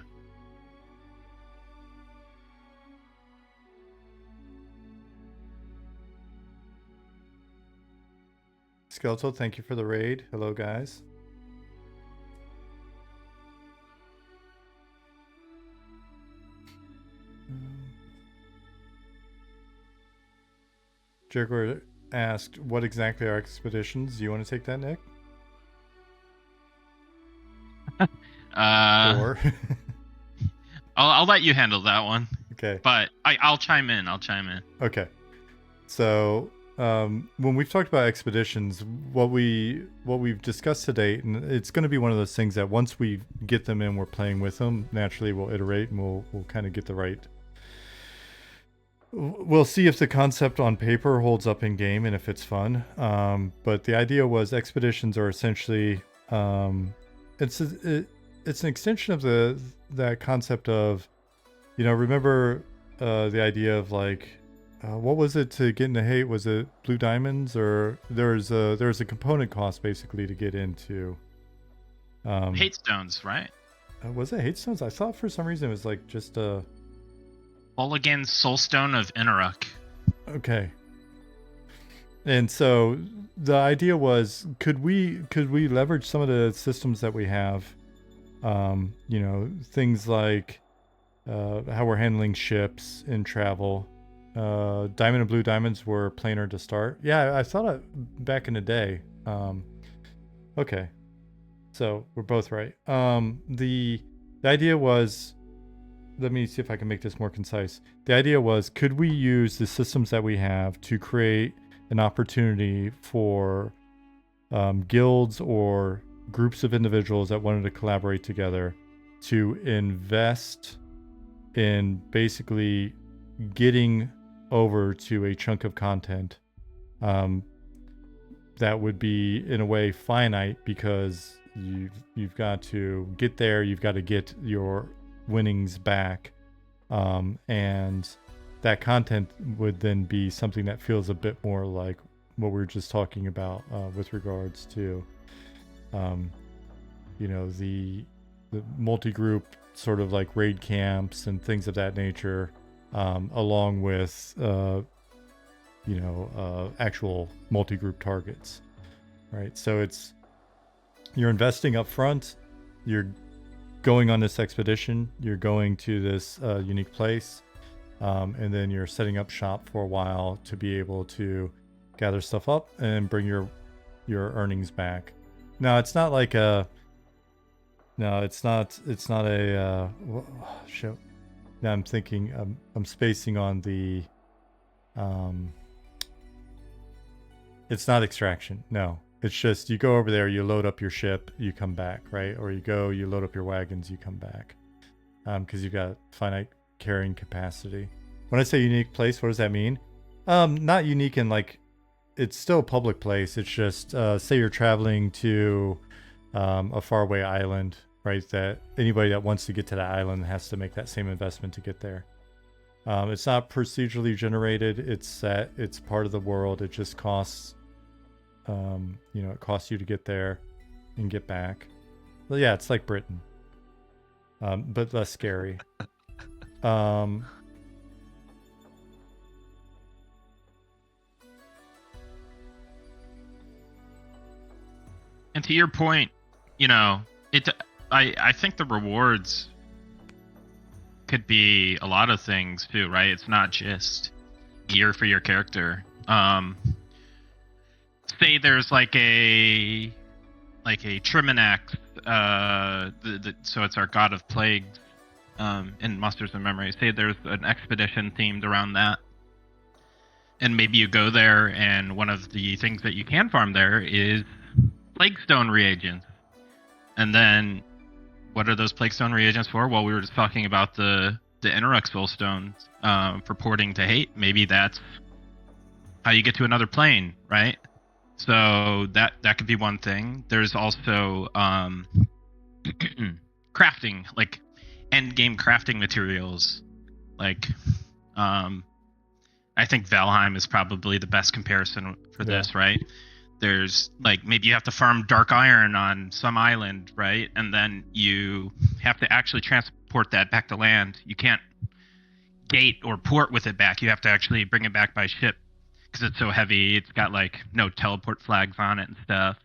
Skeletal, thank you for the raid. Hello, guys. Jericho asked, "What exactly are expeditions?" Do you want to take that, Nick? Uh, Or I'll let you handle that one. okay, But I'll chime in. I'll chime in. okay. So when we've talked about expeditions, what we've discussed to date, and it's going to be one of those things that once we get them in, we're playing with them. Naturally, we'll iterate and we'll kind of get the right. We'll see if the concept on paper holds up in game and if it's fun. But the idea was expeditions are essentially it's it's an extension of that concept of, remember the idea of like what was it to get into hate? Was it blue diamonds, or there's a component cost basically to get into Hate stones, right? was it hate stones? I thought for some reason it was like just Mulligan's Soulstone of Inaruk. okay. And so the idea was, could we leverage some of the systems that we have, things like how we're handling ships in travel. Diamond and blue diamonds were planar to start. Yeah, I thought it back in the day. Okay, so we're both right. The idea was, let me see if I can make this more concise. The idea was, could we use the systems that we have to create an opportunity for guilds or groups of individuals that wanted to collaborate together to invest in basically getting over to a chunk of content that would be in a way finite, because you've got to get there, you've got to get your winnings back, and that content would then be something that feels a bit more like what we were just talking about with regards to the multi-group sort of like raid camps and things of that nature, along with actual multi-group targets, right? So you're investing up front, you're going on this expedition, you're going to this unique place, and then you're setting up shop for a while to be able to gather stuff up and bring your earnings back. Now, it's not like a shit. Now I'm thinking, I'm spacing on the it's not extraction. No, it's just you go over there, you load up your ship, you come back, right? Or you load up your wagons, you come back, because you've got finite carrying capacity. When I say unique place, what does that mean? Not unique in like, it's still a public place. It's just say you're traveling to a faraway island, right? That anybody that wants to get to that island has to make that same investment to get there. It's not procedurally generated. It's part of the world. It just costs, it costs you to get there and get back. Well, yeah, it's like Britain, but less scary. And to your point, I think the rewards could be a lot of things too, right? It's not just gear for your character. Say there's like a Triminax, so it's our god of plagues in Masters of Memory. Say there's an expedition themed around that, and maybe you go there, and one of the things that you can farm there is Plaguestone reagents. And then, what are those Plaguestone reagents for? Well, we were just talking about the Inaruk Soulstones for porting to hate. Maybe that's how you get to another plane, right? So that could be one thing. There's also crafting, like endgame crafting materials. Like, I think Valheim is probably the best comparison for this, right? There's like, maybe you have to farm dark iron on some island, right? And then you have to actually transport that back to land. You can't gate or port with it back. You have to actually bring it back by ship because it's so heavy. It's got like no teleport flags on it and stuff.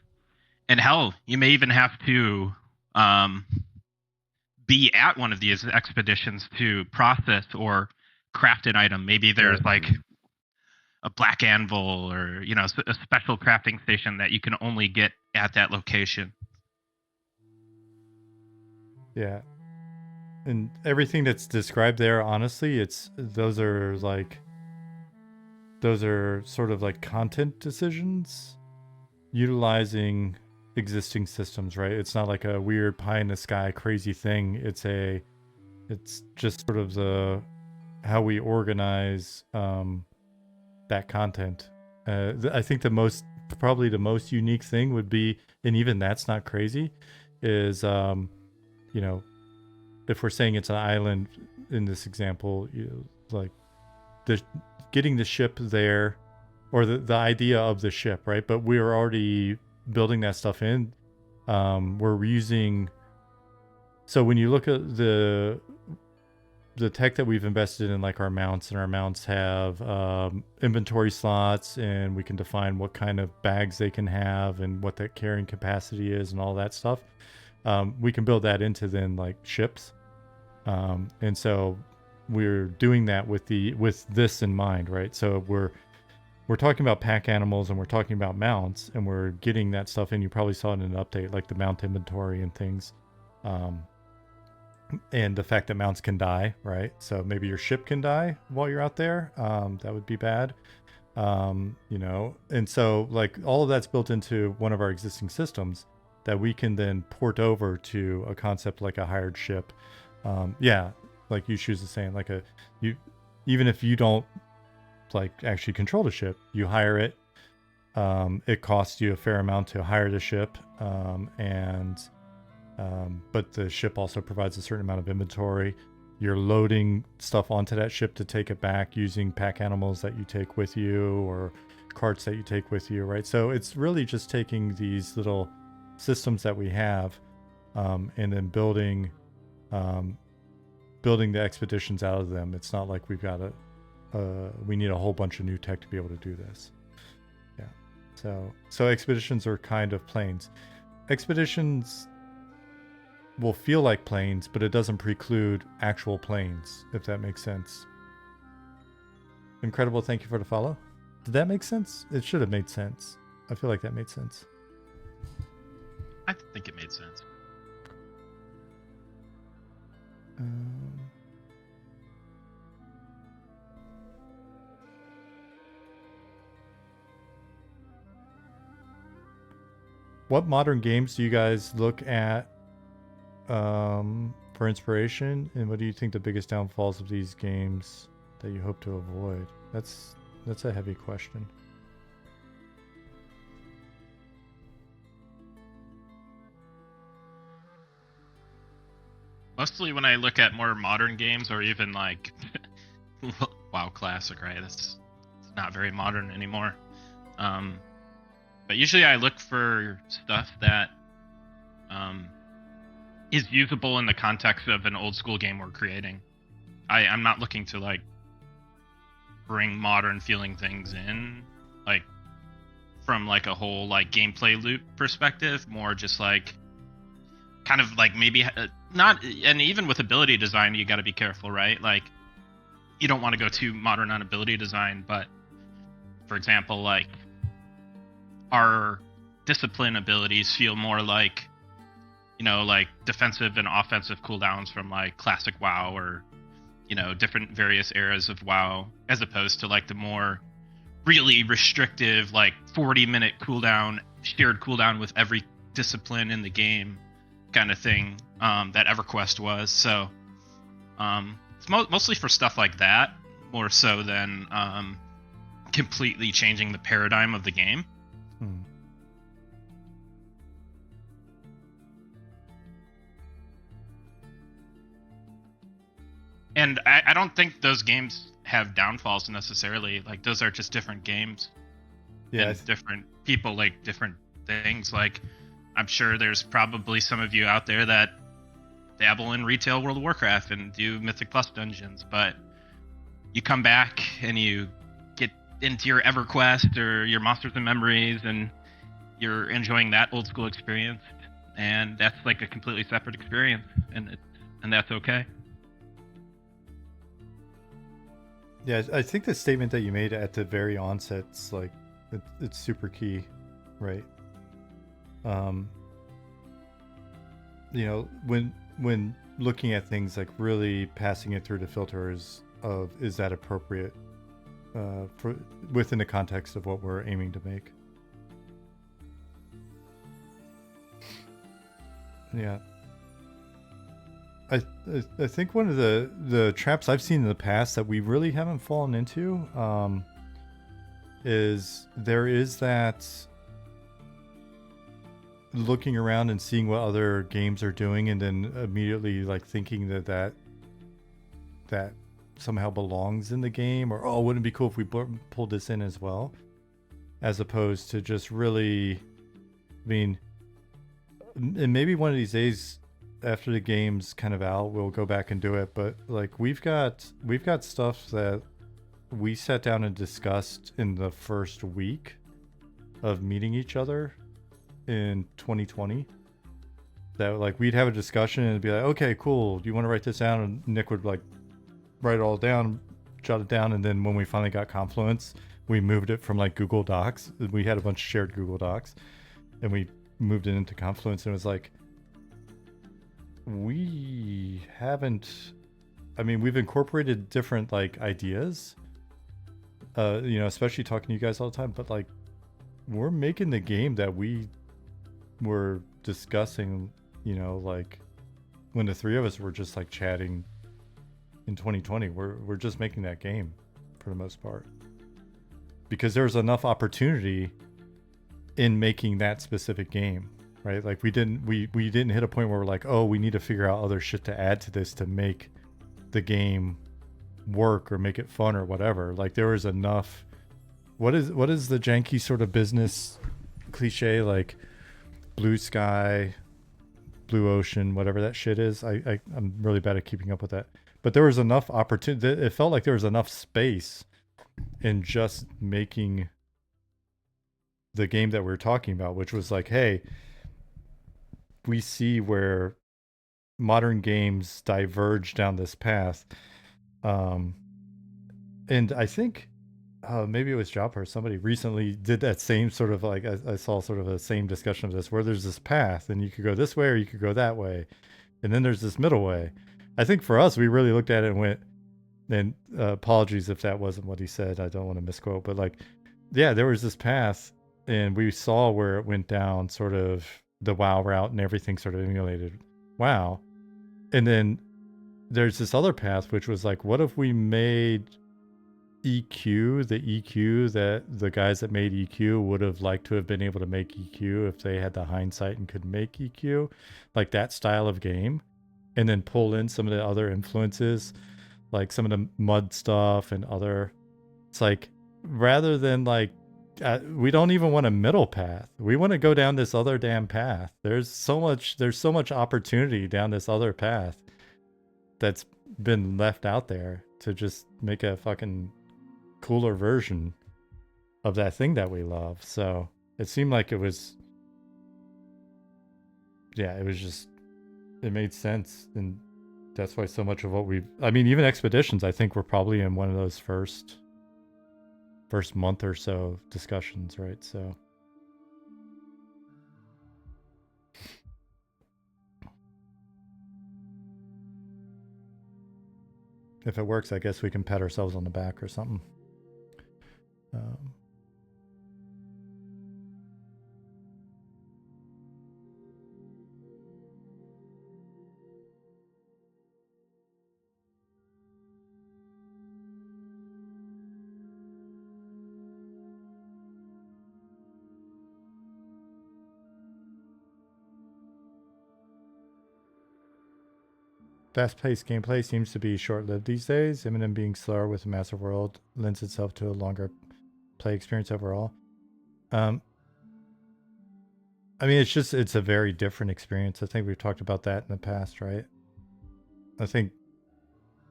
And hell, you may even have to be at one of these expeditions to process or craft an item. Maybe there's like a black anvil, or a special crafting station that you can only get at that location. Yeah. And everything that's described there, honestly, those are sort of like content decisions utilizing existing systems, right? It's not like a weird pie in the sky crazy thing. It's just sort of how we organize that content. I think probably the most unique thing would be, and even that's not crazy, is if we're saying it's an island in this example, like getting the ship there, or the idea of the ship, right? But we're already building that stuff in. We're using. So when you look at the tech that we've invested in, like our mounts, and our mounts have inventory slots, and we can define what kind of bags they can have and what that carrying capacity is and all that stuff. We can build that into then like ships. And so we're doing that with this in mind, right? So we're talking about pack animals, and we're talking about mounts, and we're getting that stuff in. You probably saw it in an update, like the mount inventory and things. And the fact that mounts can die, right? So maybe your ship can die while you're out there. That would be bad. And so like all of that's built into one of our existing systems that we can then port over to a concept like a hired ship. Like Yushu is saying, like even if you don't like actually control the ship, you hire it. It costs you a fair amount to hire the ship, but the ship also provides a certain amount of inventory. You're loading stuff onto that ship to take it back using pack animals that you take with you, or carts that you take with you, right? So it's really just taking these little systems that we have, and then building the expeditions out of them. It's not like we've got we need a whole bunch of new tech to be able to do this. Yeah. So expeditions are kind of planes. Expeditions will feel like planes, but it doesn't preclude actual planes, if that makes sense. Incredible, thank you for the follow. Did that make sense? It should have made sense. I feel like that made sense. I think it made sense. What modern games do you guys look at for inspiration, and what do you think the biggest downfalls of these games that you hope to avoid? That's a heavy question. Mostly when I look at more modern games, or even like WoW Classic, right? It's not very modern anymore. But usually I look for stuff that is usable in the context of an old school game we're creating. I'm not looking to like bring modern feeling things in, like from like a whole like gameplay loop perspective, more just like kind of like maybe not. And even with ability design, you got to be careful, right? Like you don't want to go too modern on ability design, but for example, like our discipline abilities feel more like, like defensive and offensive cooldowns from like classic WoW, or different various eras of WoW, as opposed to like the more really restrictive like 40-minute cooldown, shared cooldown with every discipline in the game kind of thing that EverQuest was. So it's mostly for stuff like that, more so than completely changing the paradigm of the game. And I don't think those games have downfalls necessarily. Like those are just different games. Yeah, and different people like different things. Like I'm sure there's probably some of you out there that dabble in retail World of Warcraft and do Mythic Plus dungeons, but you come back and you get into your EverQuest or your Monsters and Memories, and you're enjoying that old school experience, and that's like a completely separate experience, and that's okay. Yeah, I think the statement that you made at the very onset's like it's super key, right? You know, when looking at things, like really passing it through the filters of is that appropriate for within the context of what we're aiming to make. Yeah. I think one of the traps I've seen in the past that we really haven't fallen into is there is that looking around and seeing what other games are doing and then immediately like thinking that somehow belongs in the game, or oh, wouldn't it be cool if we pulled this in as well, as opposed to just really, I mean, and maybe one of these days after the game's kind of out, we'll go back and do it. But like we've got stuff that we sat down and discussed in the first week of meeting each other in 2020. That like we'd have a discussion and it'd be like, okay, cool. Do you want to write this down? And Nick would like write it all down, jot it down, and then when we finally got Confluence, we moved it from like Google Docs. We had a bunch of shared Google Docs, and we moved it into Confluence, and it was like, we haven't, I mean, we've incorporated different like ideas, you know, especially talking to you guys all the time, but like we're making the game that we were discussing, you know, like when the three of us were just like chatting in 2020. We're just making that game for the most part because there's enough opportunity in making that specific game, right? Like we didn't hit a point where we're like, oh, we need to figure out other shit to add to this to make the game work or make it fun or whatever. Like there was enough. What is the janky sort of business cliche, like blue sky, blue ocean, whatever that shit is? I'm really bad at keeping up with that. But there was enough opportunity. It felt like there was enough space in just making the game that we were talking about, which was like, hey, we see where modern games diverge down this path. And I think maybe it was Jopper or somebody recently did that same sort of like, I saw sort of a same discussion of this, where there's this path and you could go this way or you could go that way. And then there's this middle way. I think for us, we really looked at it and went, and apologies if that wasn't what he said. I don't want to misquote, but like, yeah, there was this path and we saw where it went down, sort of the WoW route, and everything sort of emulated WoW. And then there's this other path, which was like, what if we made EQ the EQ that the guys that made EQ would have liked to have been able to make EQ if they had the hindsight and could make EQ, like that style of game, and then pull in some of the other influences, like some of the mud stuff and other. It's like, rather than like, we don't even want a middle path. We want to go down this other damn path. There's so much opportunity down this other path that's been left out there to just make a fucking cooler version of that thing that we love. So it seemed like it was, yeah, it was just, it made sense. And that's why so much of what I mean, even Expeditions, I think we're probably in one of those first month or so discussions, right? So if it works, I guess we can pat ourselves on the back or something. Fast-paced gameplay seems to be short-lived these days. Eminem being slower with a massive world lends itself to a longer play experience overall. I mean, it's a very different experience. I think we've talked about that in the past, right? I think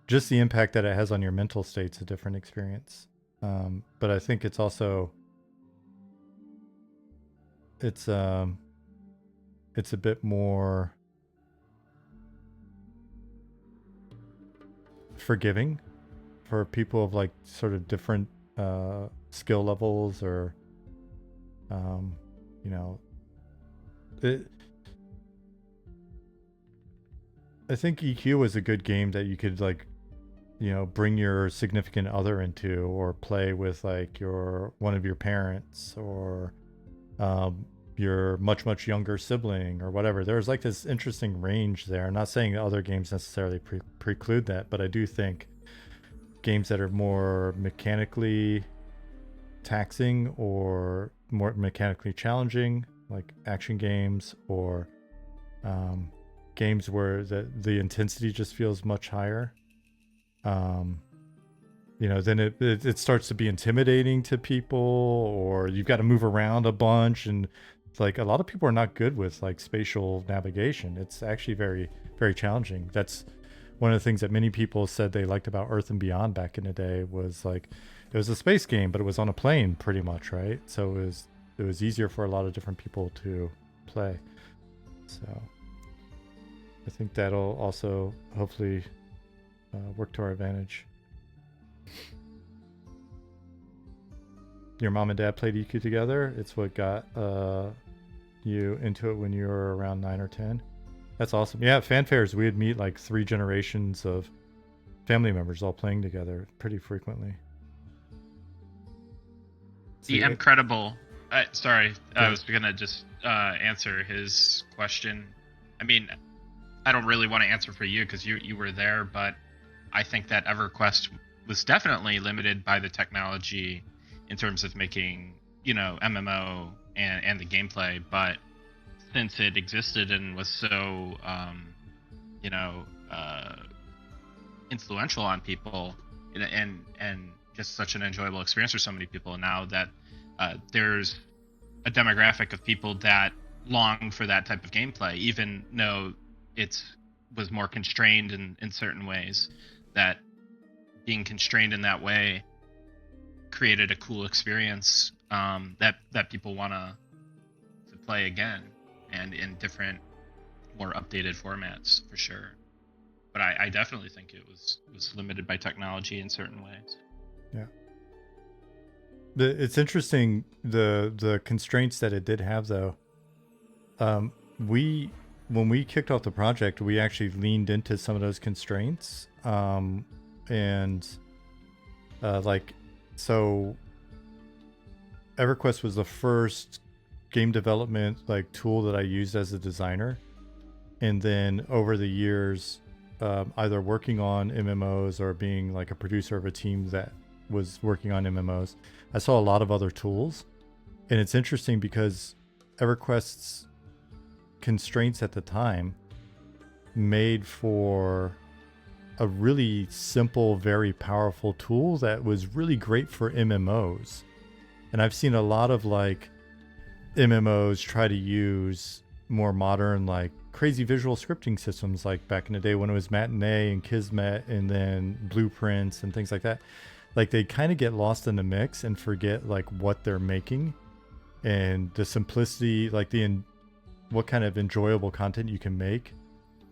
just the impact that it has on your mental state's a different experience. But I think it's also, it's a bit more forgiving for people of like sort of different skill levels, or you know, I think EQ was a good game that you could like, you know, bring your significant other into, or play with like one of your parents, or your much younger sibling, or whatever. There's like this interesting range there. I'm not saying other games necessarily preclude that, but I do think games that are more mechanically taxing or more mechanically challenging, like action games, or games where the intensity just feels much higher, you know, then it starts to be intimidating to people, or you've got to move around a bunch, and it's like a lot of people are not good with like spatial navigation. It's actually very challenging. That's one of the things that many people said they liked about Earth and Beyond back in the day, was like it was a space game, but it was on a plane pretty much, right? So it was easier for a lot of different people to play. So I think that'll also hopefully work to our advantage. Your mom and dad played EQ together. It's what got you into it when you were around 9 or 10. That's awesome. Yeah, at fanfares, we would meet like 3 generations of family members all playing together pretty frequently. The Incredible. Sorry, I was going to just answer his question. I mean, I don't really want to answer for you because you were there, but I think that EverQuest was definitely limited by the technology in terms of making, you know, MMO and the gameplay. But since it existed and was so, you know, influential on people, and just such an enjoyable experience for so many people, now that there's a demographic of people that long for that type of gameplay, even though it was more constrained in certain ways, that being constrained in that way created a cool experience that people want to play again, and in different, more updated formats for sure. But I definitely think it was limited by technology in certain ways. Yeah. It's interesting the constraints that it did have, though. When we kicked off the project, we actually leaned into some of those constraints, and like, so EverQuest was the first game development like tool that I used as a designer, and then over the years, either working on MMOs or being like a producer of a team that was working on MMOs, I saw a lot of other tools. And it's interesting because EverQuest's constraints at the time made for a really simple, very powerful tool that was really great for MMOs. And I've seen a lot of like MMOs try to use more modern, like crazy visual scripting systems, like back in the day when it was Matinee and Kismet and then Blueprints and things like that. Like they kind of get lost in the mix and forget like what they're making and the simplicity, like what kind of enjoyable content you can make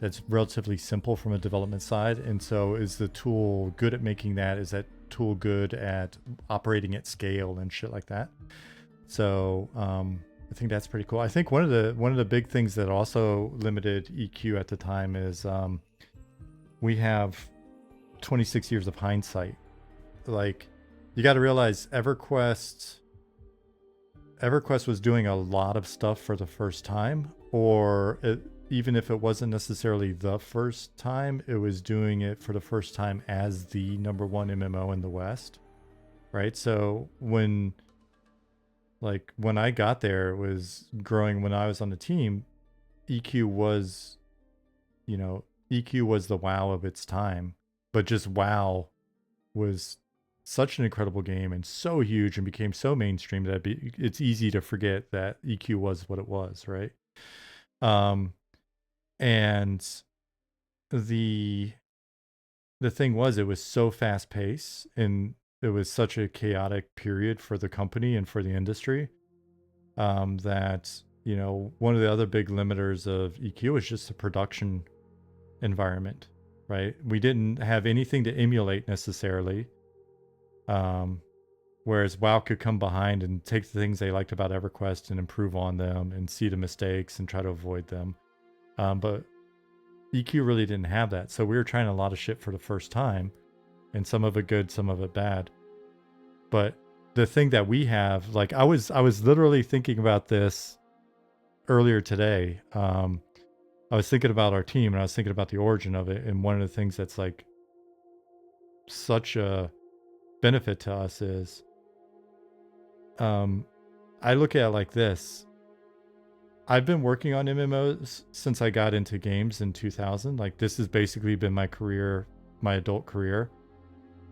that's relatively simple from a development side. And so is the tool good at making that? Is that tool good at operating at scale and shit like that? So I think that's pretty cool. I think one of the big things that also limited EQ at the time is we have 26 years of hindsight. Like, you got to realize EverQuest was doing a lot of stuff for the first time, or even if it wasn't necessarily the first time, it was doing it for the first time as the number one MMO in the West, right? So when I got there, it was growing. When I was on the team, EQ was the WoW of its time, but just WoW was such an incredible game and so huge and became so mainstream that it's easy to forget that EQ was what it was, right? And the thing was, it was so fast paced and it was such a chaotic period for the company and for the industry, that, you know, one of the other big limiters of EQ is just the production environment, right? We didn't have anything to emulate necessarily. Whereas WoW could come behind and take the things they liked about EverQuest and improve on them and see the mistakes and try to avoid them. But EQ really didn't have that. So we were trying a lot of shit for the first time, and some of it good, some of it bad. But the thing that we have, like I was literally thinking about this earlier today. I was thinking about our team and I was thinking about the origin of it. And one of the things that's like such a benefit to us is I look at it like this. I've been working on MMOs since I got into games in 2000. Like this has basically been my career, my adult career.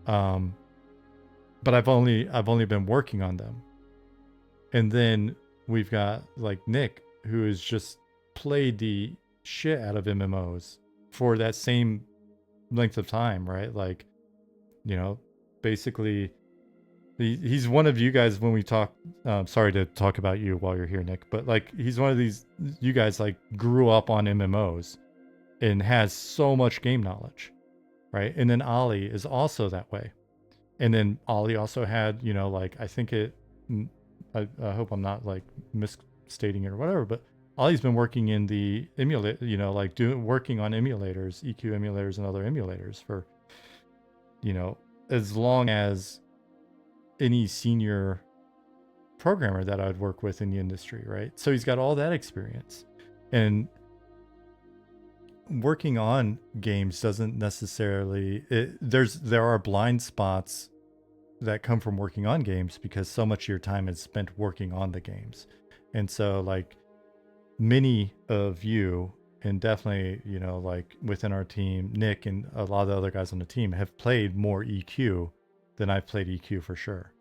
But I've only been working on them. And then we've got like Nick, who has just played the shit out of MMOs for that same length of time, right? Like, you know, basically he's one of you guys when we talk. Sorry to talk about you while you're here, Nick, but like he's one of these, you guys like grew up on MMOs and has so much game knowledge, right? And then Ollie is also that way. And then Ollie also had, you know, like I think it, I hope I'm not like misstating it or whatever, but Ollie's been working in the emulate, you know, like working on emulators, EQ emulators and other emulators for, you know, as long as any senior programmer that I'd work with in the industry, right? So he's got all that experience. And working on games doesn't necessarily, there are blind spots that come from working on games because so much of your time is spent working on the games. And so like many of you, and definitely, you know, like within our team, Nick and a lot of the other guys on the team have played more EQ than I've played EQ for sure,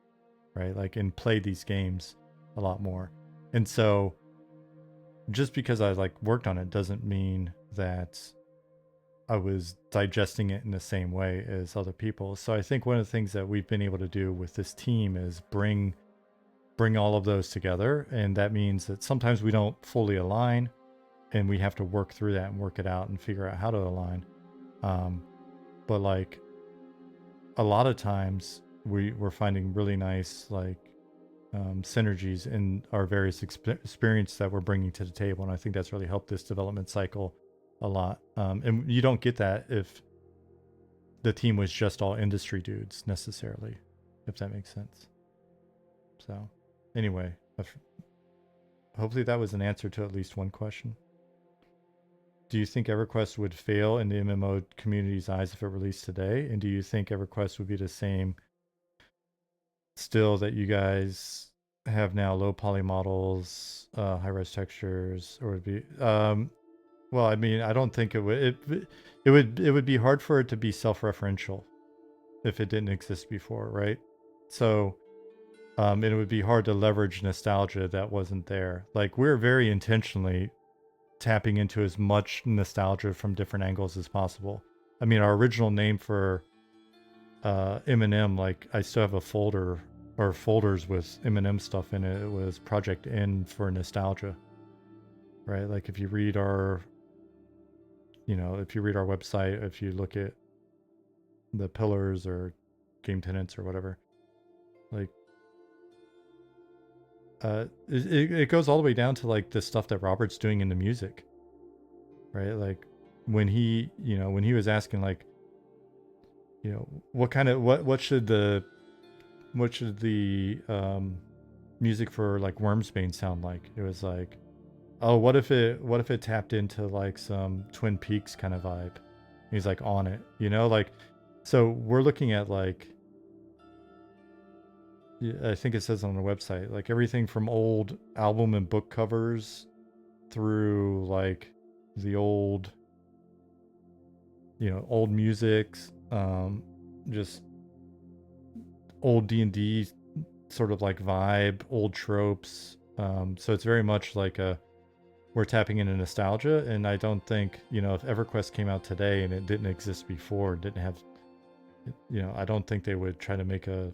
right? Like, and played these games a lot more. And so just because I like worked on it doesn't mean that I was digesting it in the same way as other people. So I think one of the things that we've been able to do with this team is bring all of those together. And that means that sometimes we don't fully align and we have to work through that and work it out and figure out how to align. But like a lot of times we're finding really nice like synergies in our various experience that we're bringing to the table. And I think that's really helped this development cycle a lot. And you don't get that if the team was just all industry dudes necessarily, if that makes sense. So anyway, hopefully that was an answer to at least one question. Do you think EverQuest would fail in the MMO community's eyes if it released today? And do you think EverQuest would be the same still that you guys have now, low poly models, high-res textures, or would be well, I mean, I don't think it would. It would be hard for it to be self-referential if it didn't exist before, right? So, it would be hard to leverage nostalgia that wasn't there. Like we're very intentionally tapping into as much nostalgia from different angles as possible. I mean, our original name for M&M, like I still have a folder or folders with M&M stuff in it. It was Project N for nostalgia, right? Like if you read our, you know, if you read our website, if you look at the pillars or game tenants or whatever, like it goes all the way down to like the stuff that Robert's doing in the music, right? Like when he, you know, when he was asking like, you know, what kind of what should the music for like Wormsbane sound like? It was like, oh, what if it tapped into like some Twin Peaks kind of vibe? He's like on it, you know, like, so we're looking at like, I think it says on the website, like everything from old album and book covers through like the old, you know, old musics, just old D&D sort of like vibe, old tropes. So it's very much like we're tapping into nostalgia. And I don't think, you know, if EverQuest came out today and it didn't exist before, didn't have, you know, I don't think they would try to make a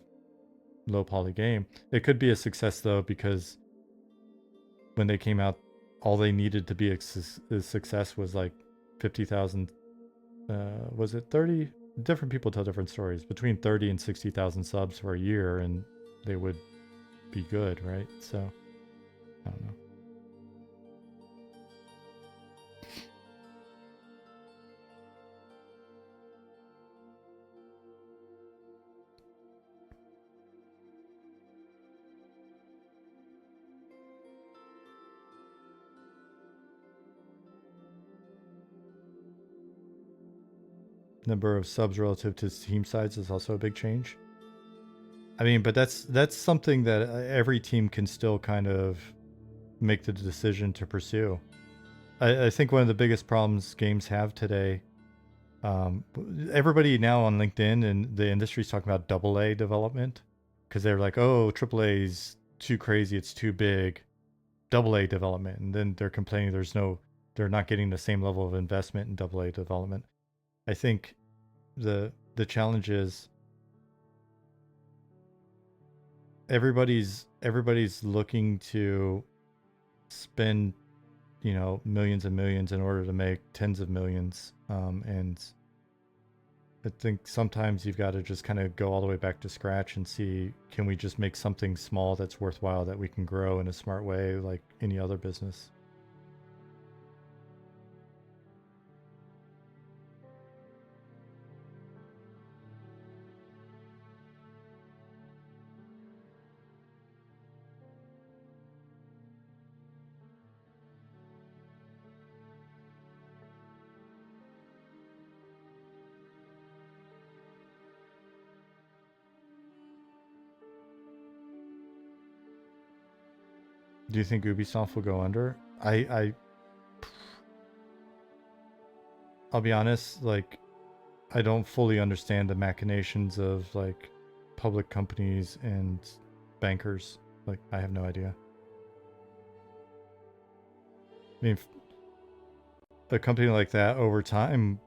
low poly game. It could be a success though, because when they came out, all they needed to be a success was like 50,000 was it 30? Different people tell different stories. Between 30 and 60,000 subs for a year, and they would be good, right? So, I don't know. Number of subs relative to team size is also a big change. I mean, but that's something that every team can still kind of make the decision to pursue. I think one of the biggest problems games have today, everybody now on LinkedIn and the industry is talking about AA development because they're like, oh, AAA is too crazy, it's too big. AA development, and then they're complaining they're not getting the same level of investment in AA development. I think the challenge is everybody's looking to spend, you know, millions and millions in order to make tens of millions, and I think sometimes you've got to just kind of go all the way back to scratch and see, can we just make something small that's worthwhile that we can grow in a smart way like any other business. Do you think Ubisoft will go under? I'll be honest, like, I don't fully understand the machinations of like public companies and bankers. Like, I have no idea. I mean, a company like that over time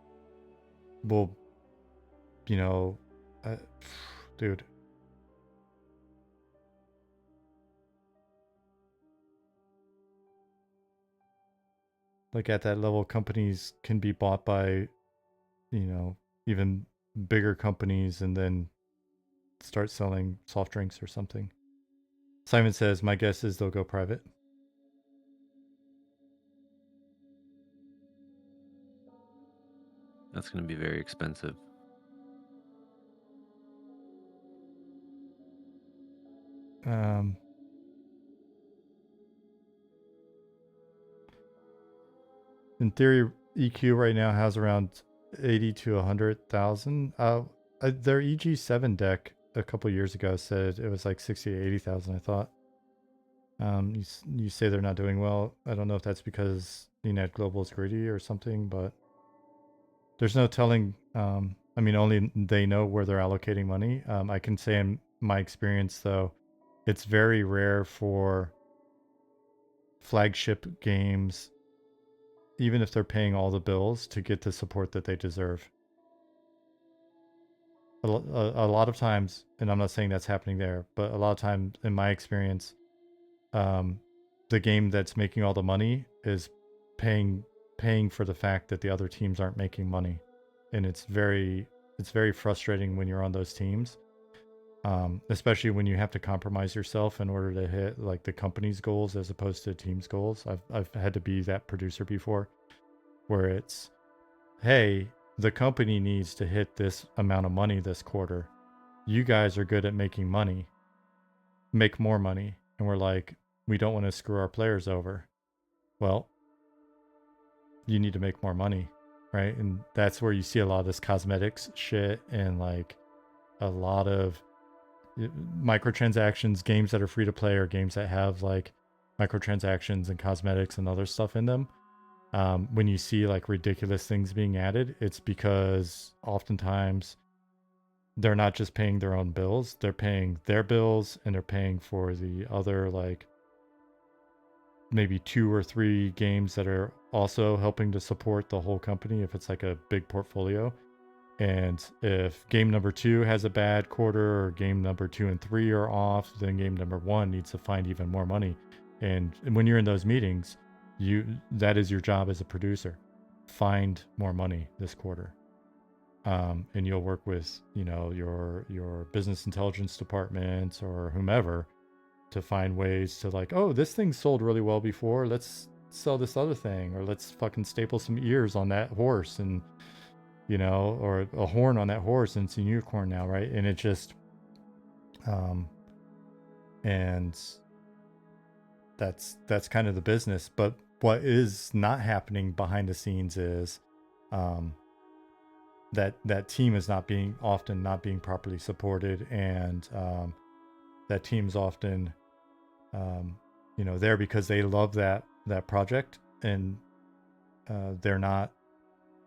will, you know, dude. Like at that level, companies can be bought by, you know, even bigger companies and then start selling soft drinks or something. Simon says, my guess is they'll go private. That's going to be very expensive. In theory, EQ right now has around 80 to 100,000. Their EG7 deck a couple years ago said it was like 60 to 80,000, I thought. You say they're not doing well. I don't know if that's because Net Global is greedy or something, but there's no telling. I mean, only they know where they're allocating money. I can say in my experience, though, it's very rare for flagship games, even if they're paying all the bills, to get the support that they deserve. A lot of times, and I'm not saying that's happening there, but a lot of times in my experience, the game that's making all the money is paying for the fact that the other teams aren't making money, and it's very frustrating when you're on those teams, especially when you have to compromise yourself in order to hit like the company's goals as opposed to team's goals. I've had to be that producer before, where it's, hey, the company needs to hit this amount of money this quarter. You guys are good at making money. Make more money. And we're like, we don't want to screw our players over. Well, you need to make more money, right? And that's where you see a lot of this cosmetics shit and like a lot of microtransactions, games that are free to play or games that have like microtransactions and cosmetics and other stuff in them. When you see like ridiculous things being added, it's because oftentimes they're not just paying their own bills, they're paying their bills and they're paying for the other like maybe 2 or 3 games that are also helping to support the whole company if it's like a big portfolio. And if game number 2 has a bad quarter or game number 2 and 3 are off, then game number 1 needs to find even more money. And when you're in those meetings, that is your job as a producer. Find more money this quarter. And you'll work with, you know, your business intelligence department or whomever to find ways to like, oh, this thing sold really well before, let's sell this other thing, or let's fucking staple some ears on that horse, and you know, or a horn on that horse, and it's a unicorn now, right? And it just and that's kind of the business. But what is not happening behind the scenes is that team is not being properly supported, and that team's often you know, there because they love that project, and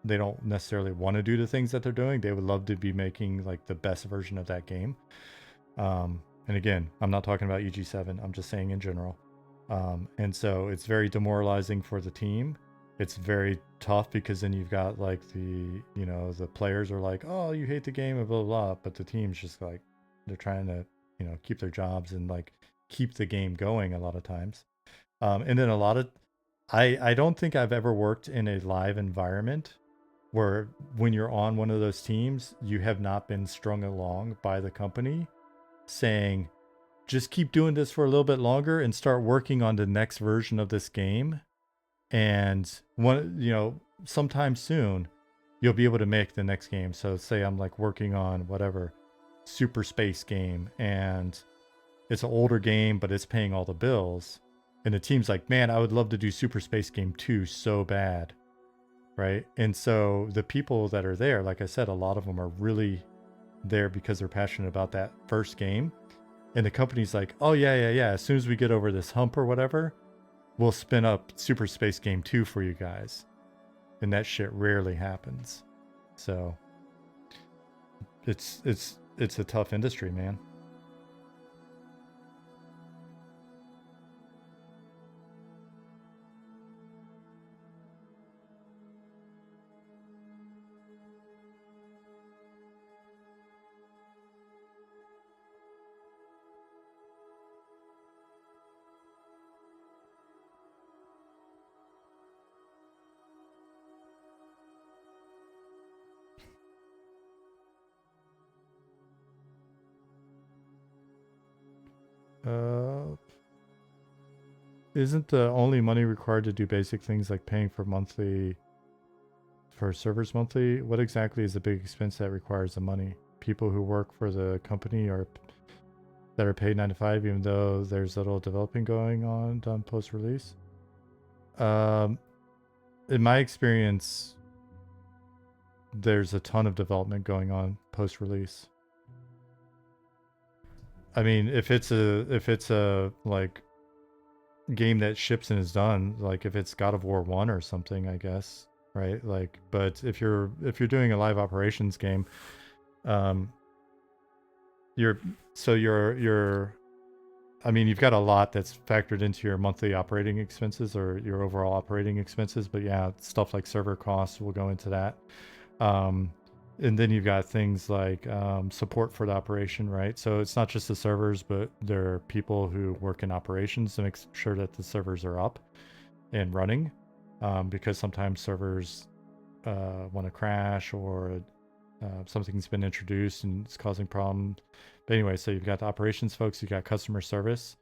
they don't necessarily want to do the things that they're doing. They would love to be making like the best version of that game. And again, I'm not talking about EG7. I'm just saying in general. And so it's very demoralizing for the team. It's very tough because then you've got like the, you know, the players are like, oh, you hate the game and blah, blah, blah. But the team's just like, they're trying to, you know, keep their jobs and like keep the game going a lot of times. And then a lot of, I don't think I've ever worked in a live environment where when you're on one of those teams, you have not been strung along by the company saying, just keep doing this for a little bit longer and start working on the next version of this game. And one, you know, sometime soon, you'll be able to make the next game. So say I'm like working on whatever super space game, and it's an older game, but it's paying all the bills. And the team's like, man, I would love to do Super Space Game 2 so bad. Right. And so the people that are there, like I said, a lot of them are really there because they're passionate about that first game. And the company's like, oh, yeah. As soon as we get over this hump or whatever, we'll spin up Super Space Game 2 for you guys. And that shit rarely happens. So it's a tough industry, man. Isn't the only money required to do basic things like paying for servers monthly? What exactly is the big expense that requires the money? People who work for the company that are paid 9 to 5, even though there's little developing going on done post release. In my experience, there's a ton of development going on post release. I mean, if it's a like game that ships and is done, like if it's God of War 1 or something, I guess, right? Like, but if you're doing a live operations game, you've got a lot that's factored into your monthly operating expenses or your overall operating expenses, but yeah, stuff like server costs will go into that. And then you've got things like support for the operation, right? So it's not just the servers, but there are people who work in operations to make sure that the servers are up and running, because sometimes servers want to crash, or something's been introduced and it's causing problems. But anyway, so you've got the operations folks, you've got customer service,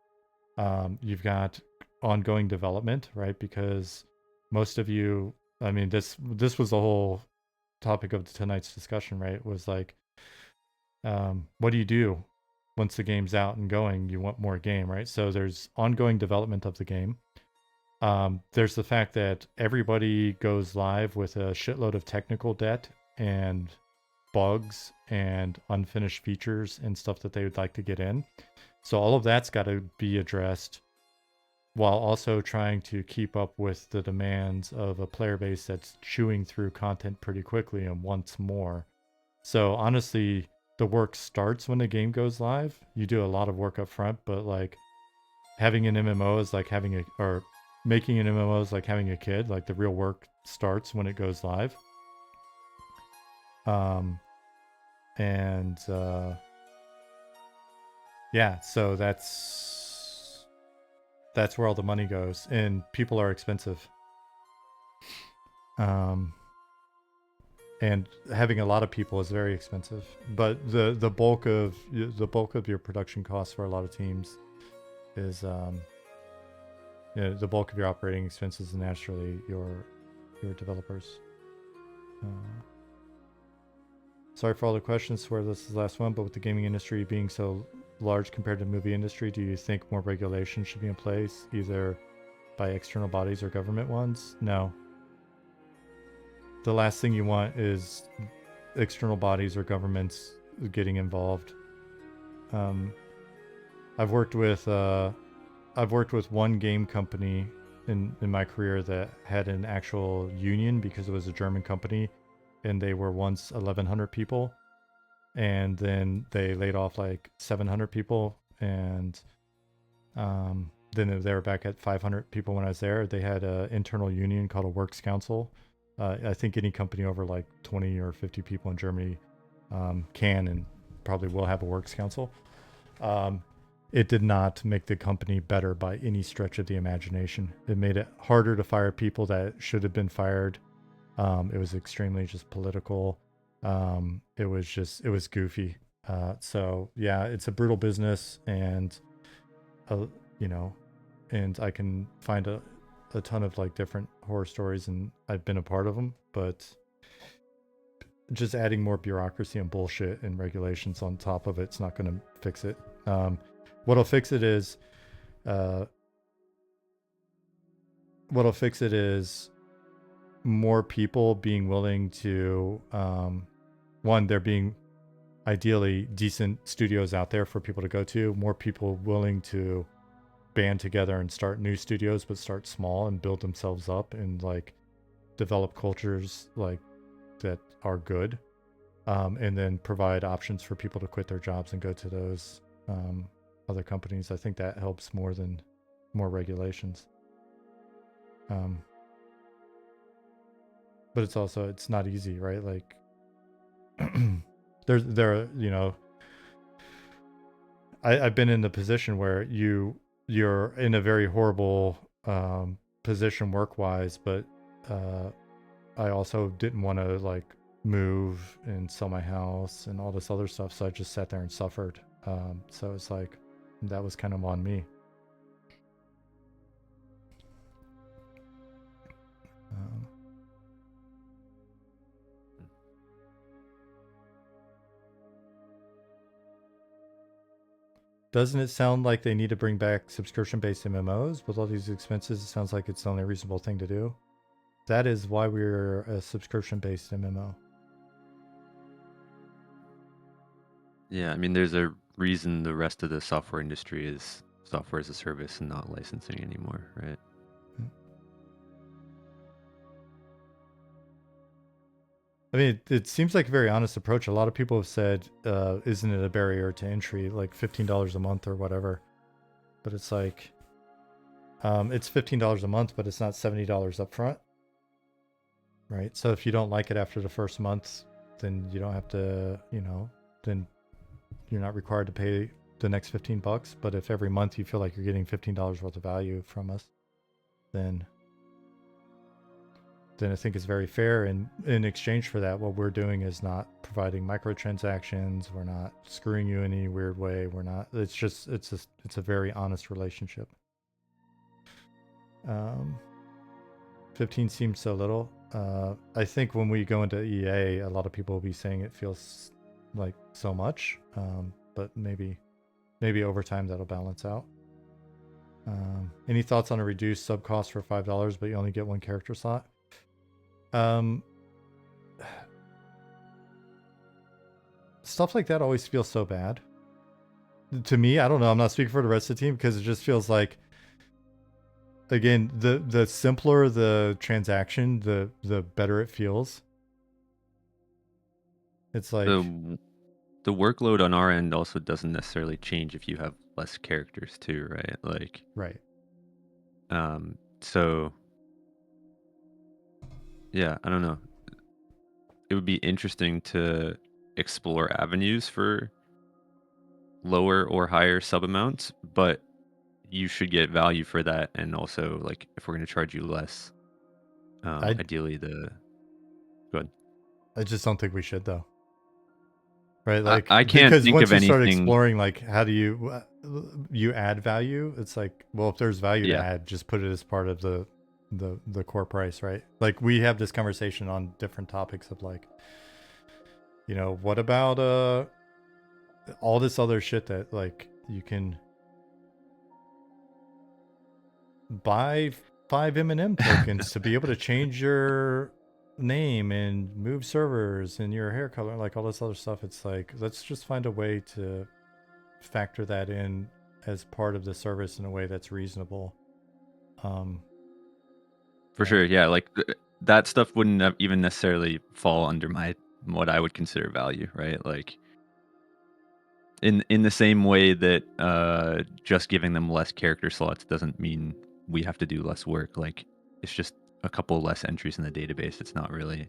you've got ongoing development, right? Because most of you, I mean, this was the whole topic of tonight's discussion, right? Was like, what do you do once the game's out and going? You want more game, right? So there's ongoing development of the game. There's the fact that everybody goes live with a shitload of technical debt and bugs and unfinished features and stuff that they would like to get in. So all of that's got to be addressed, while also trying to keep up with the demands of a player base that's chewing through content pretty quickly and wants more. So honestly, the work starts when the game goes live. You do a lot of work up front, but like having an MMO is like making an MMO is like having a kid. Like the real work starts when it goes live. Yeah, so that's where all the money goes, and people are expensive. and having a lot of people is very expensive. But the bulk of your production costs for a lot of teams is the bulk of your operating expenses is naturally your developers. Sorry for all the questions. Swear this is the last one, but with the gaming industry being so large compared to the movie industry, do you think more regulation should be in place, either by external bodies or government ones? No. The last thing you want is external bodies or governments getting involved. I've worked with one game company in my career that had an actual union because it was a German company, and they were once 1,100 people, and then they laid off like 700 people, and then they were back at 500 people when I was there. They had an internal union called a works council. I think any company over like 20 or 50 people in Germany can and probably will have a works council. It did not make the company better by any stretch of the imagination. It made it harder to fire people that should have been fired. It was extremely just political. It was goofy. So yeah, it's a brutal business, and and I can find a ton of like different horror stories, and I've been a part of them, but just adding more bureaucracy and bullshit and regulations on top of it's not going to fix it. What'll fix it is more people being willing to one, there being ideally decent studios out there for people to go to, more people willing to band together and start new studios, but start small and build themselves up and like develop cultures like that are good, and then provide options for people to quit their jobs and go to those other companies. I think that helps more than more regulations. But it's not easy, right? Like I've been in the position where you're in a very horrible position work-wise, but I also didn't want to like move and sell my house and all this other stuff, so I just sat there and suffered. So it's like that was kind of on me. Doesn't it sound like they need to bring back subscription-based MMOs? With all these expenses, it sounds like it's the only reasonable thing to do. That is why we're a subscription-based MMO. Yeah, I mean, there's a reason the rest of the software industry is software as a service and not licensing anymore, right? I mean, it seems like a very honest approach. A lot of people have said, isn't it a barrier to entry, like $15 a month or whatever? But it's like, it's $15 a month, but it's not $70 up front, right? So if you don't like it after the first month, then you don't have to, then you're not required to pay the next $15. But if every month you feel like you're getting $15 worth of value from us, then I think it's very fair. And in exchange for that, what we're doing is not providing microtransactions. We're not screwing you in any weird way. We're not. It's just it's a very honest relationship. 15 seems so little. I think when we go into EA, a lot of people will be saying it feels like so much. But maybe over time that'll balance out. Any thoughts on a reduced sub cost for $5, but you only get one character slot? Stuff like that always feels so bad to me. I don't know, I'm not speaking for the rest of the team, because it just feels like, again, the simpler the transaction, the better it feels. It's like the workload on our end also doesn't necessarily change if you have less characters too, right? Like, right. So yeah, I don't know. It would be interesting to explore avenues for lower or higher sub amounts, but you should get value for that. And also, like, if we're going to charge you less, ideally go ahead. I just don't think we should though. Right, like I can't because think once of you start anything. exploring, like how do you add value? It's like, well, if there's value to Yeah. add, just put it as part of the core price, right? Like we have this conversation on different topics of like, you know, what about all this other shit that like you can buy 5 M&M tokens to be able to change your name and move servers and your hair color, like all this other stuff. It's like, let's just find a way to factor that in as part of the service in a way that's reasonable. For sure, yeah. Like that stuff wouldn't have even necessarily fall under what I would consider value, right? Like in the same way that just giving them less character slots doesn't mean we have to do less work. Like it's just a couple less entries in the database. It's not really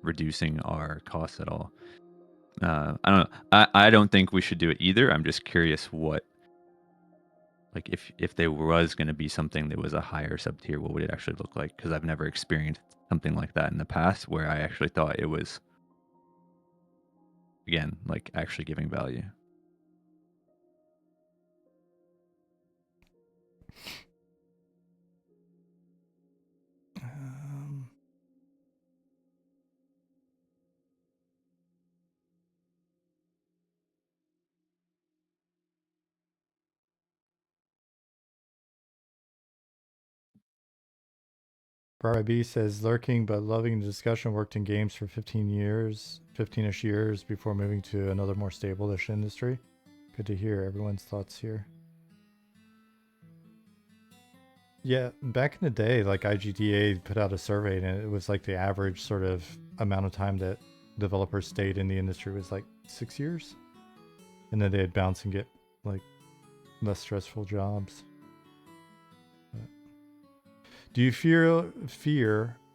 reducing our costs at all. I don't know. I don't think we should do it either. I'm just curious what, like, if there was going to be something that was a higher sub tier, what would it actually look like? Because I've never experienced something like that in the past where I actually thought it was, again, like actually giving value. Brad B says lurking but loving the discussion, worked in games for 15-ish years before moving to another more stable-ish industry. Good to hear everyone's thoughts here. Yeah, back in the day, like IGDA put out a survey and it was like the average sort of amount of time that developers stayed in the industry was like 6 years. And then they'd bounce and get like less stressful jobs. Do you fear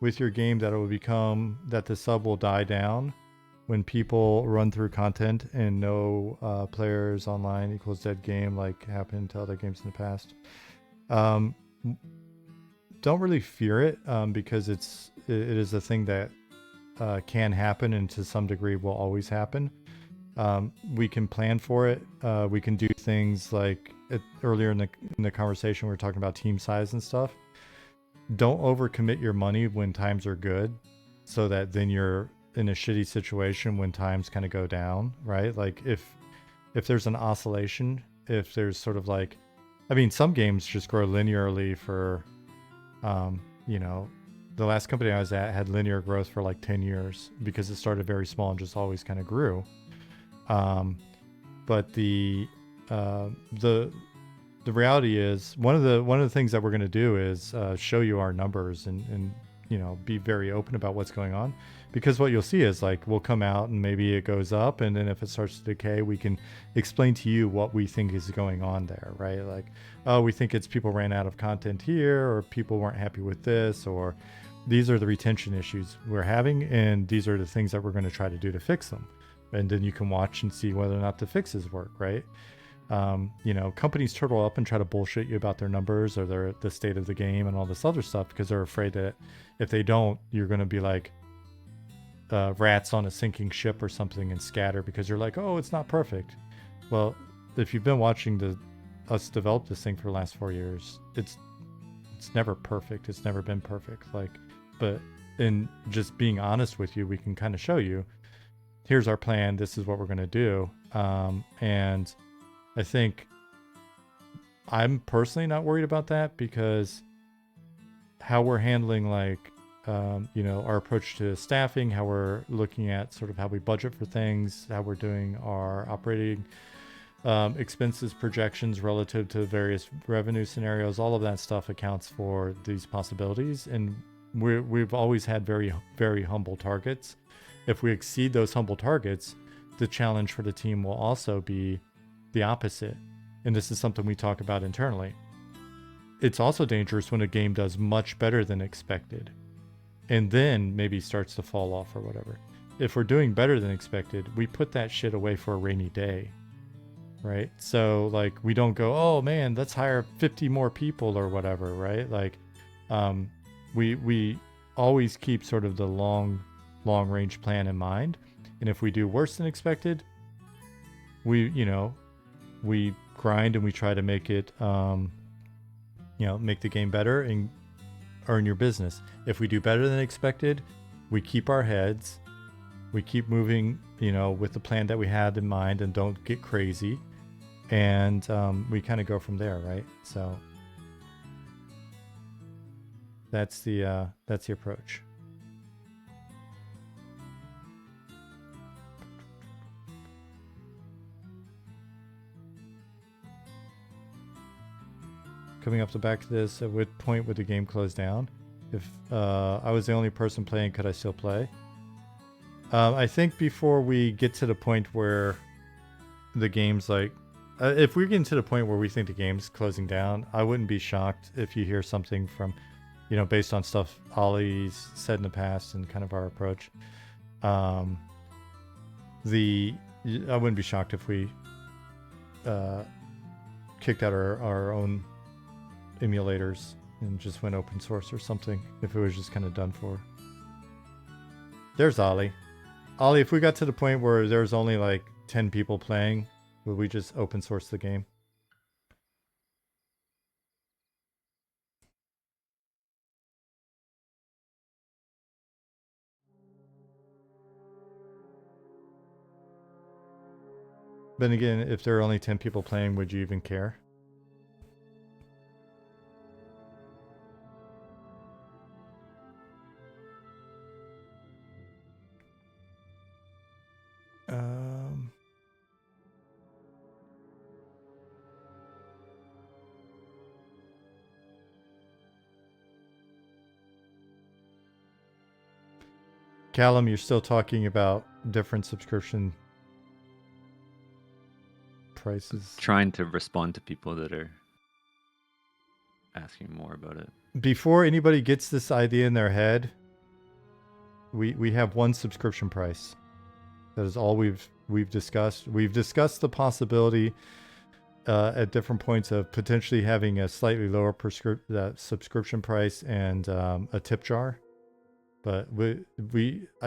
with your game that it will become that the sub will die down when people run through content and no players online equals dead game, like happened to other games in the past? Don't really fear it because it is a thing that can happen and to some degree will always happen. We can plan for it. We can do things like earlier in the conversation we were talking about team size and stuff. Don't overcommit your money when times are good, so that then you're in a shitty situation when times kind of go down, right? Like if there's an oscillation, if there's sort of like, I mean, some games just grow linearly for, you know, the last company I was at had linear growth for like 10 years because it started very small and just always kind of grew. But the reality is one of the things that we're going to do is show you our numbers and you know, be very open about what's going on, because what you'll see is like we'll come out and maybe it goes up, and then if it starts to decay, we can explain to you what we think is going on there, right? Like, oh, we think it's people ran out of content here, or people weren't happy with this, or these are the retention issues we're having, and these are the things that we're going to try to do to fix them. And then you can watch and see whether or not the fixes work, right? You know, companies turtle up and try to bullshit you about their numbers or the state of the game and all this other stuff because they're afraid that if they don't, you're going to be like rats on a sinking ship or something and scatter because you're like, oh, it's not perfect. Well, if you've been watching us develop this thing for the last 4 years, it's never perfect. It's never been perfect. Like, but in just being honest with you, we can kind of show you, here's our plan. This is what we're going to do. And I think I'm personally not worried about that because how we're handling like, you know, our approach to staffing, how we're looking at sort of how we budget for things, how we're doing our operating expenses projections relative to various revenue scenarios, all of that stuff accounts for these possibilities. And we've always had very, very humble targets. If we exceed those humble targets, the challenge for the team will also be the opposite. And this is something we talk about internally. It's also dangerous when a game does much better than expected and then maybe starts to fall off or whatever. If we're doing better than expected, we put that shit away for a rainy day, right? So like we don't go, oh man, let's hire 50 more people or whatever, right? Like we always keep sort of the long long range plan in mind. And if we do worse than expected, we grind and we try to make it, make the game better and earn your business. If we do better than expected, we keep our heads, we keep moving, with the plan that we had in mind and don't get crazy. And we kind of go from there, right? So that's the approach. Coming up to back to this, at what point would the game close down? If I was the only person playing, could I still play? I think before we get to the point where the game's like, if we're getting to the point where we think the game's closing down, I wouldn't be shocked if you hear something from, based on stuff Ollie's said in the past and kind of our approach. I wouldn't be shocked if we kicked out our own emulators and just went open source or something, if it was just kind of done for. There's Ollie. Ollie, if we got to the point where there's only like 10 people playing, would we just open source the game? But again, if there are only 10 people playing, would you even care? Callum, you're still talking about different subscription prices. Trying to respond to people that are asking more about it. Before anybody gets this idea in their head, we have one subscription price. That is all we've discussed. We've discussed the possibility at different points of potentially having a slightly lower subscription price and a tip jar. But I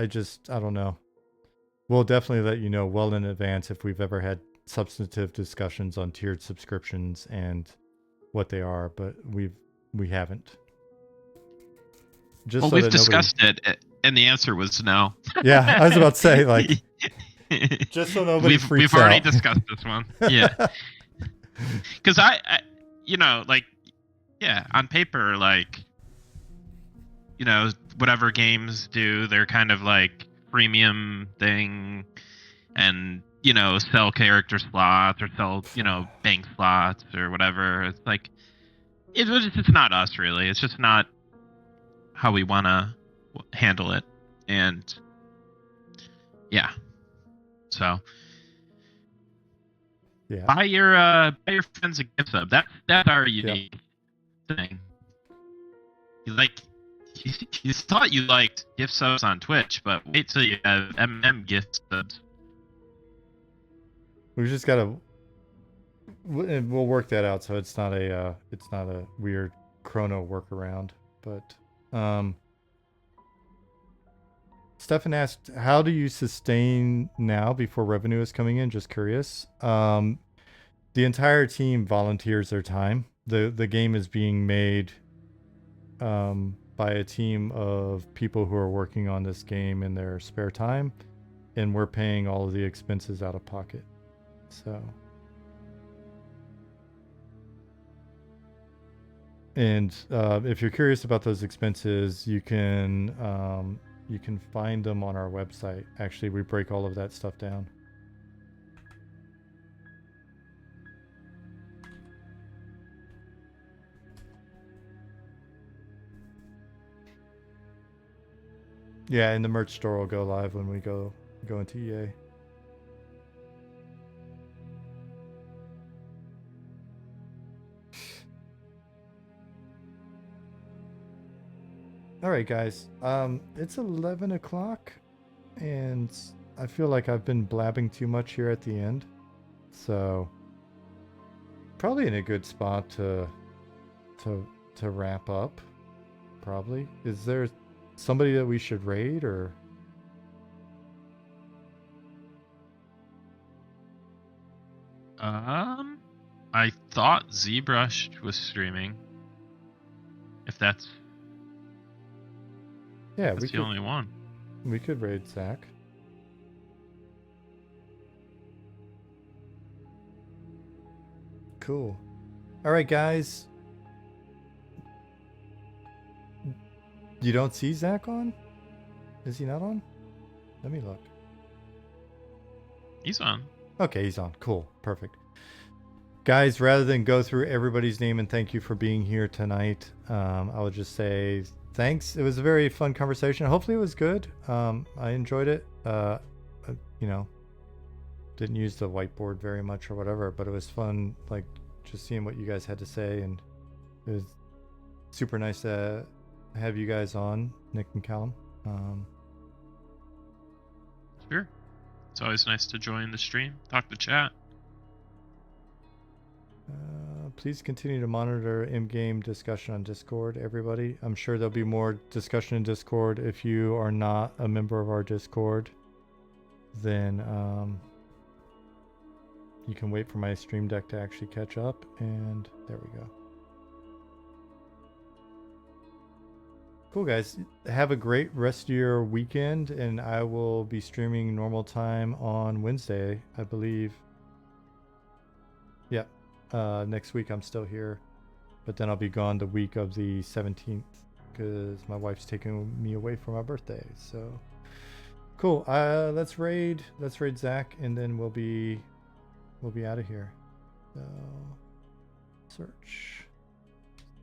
don't know. We'll definitely let you know well in advance if we've ever had substantive discussions on tiered subscriptions and what they are, but we haven't. Just well, so we've discussed it, and the answer was no. Yeah, I was about to say, like, just so nobody freaks out. We've already discussed this one. Yeah. Because on paper, like, whatever games do, they're kind of like freemium thing, and sell character slots or sell bank slots or whatever. It's like it's just not us, really. It's just not how we want to handle it, and yeah. So yeah, buy your friends a gift sub. That's our unique thing. You thought you liked gift subs on Twitch, but wait till you have MM gift subs. We've just got to. We'll work that out so it's not a weird chrono workaround. But Stefan asked, "How do you sustain now before revenue is coming in?" Just curious. The entire team volunteers their time. The game is being made by a team of people who are working on this game in their spare time, and we're paying all of the expenses out of pocket. So, and if you're curious about those expenses, you can find them on our website. Actually, we break all of that stuff down. Yeah, and the merch store will go live when we go into EA. All right, guys. It's 11 o'clock, and I feel like I've been blabbing too much here at the end. So probably in a good spot to wrap up. Probably. Is there somebody that we should raid, or I thought ZBrush was streaming. If that's Yeah, the only one. we could raid Zach. Cool. All right, guys. You don't see Zach on? Is he not on? Let me look. He's on. Okay, he's on. Cool. Perfect. Guys, rather than go through everybody's name and thank you for being here tonight, I will just say thanks. It was a very fun conversation. Hopefully it was good. I enjoyed it. You know, didn't use the whiteboard very much or whatever, but it was fun, like, just seeing what you guys had to say, and it was super nice to have you guys on, Nick and Callum. Sure. It's always nice to join the stream, talk to chat. Please continue to monitor in-game discussion on Discord, everybody. I'm sure there'll be more discussion in Discord. If you are not a member of our Discord, then you can wait for my stream deck to actually catch up, and there we go. Cool, guys. Have a great rest of your weekend, and I will be streaming normal time on Wednesday, I believe. Yeah. Next week I'm still here, but then I'll be gone the week of the 17th because my wife's taking me away for my birthday. So cool. Let's raid Zach, and then we'll be out of here. So search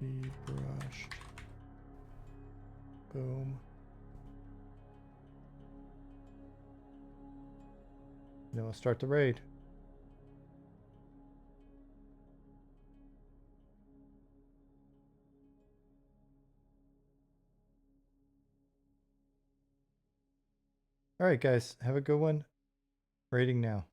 ZBrush. Boom. Then we'll start the raid. All right, guys, have a good one. Raiding now.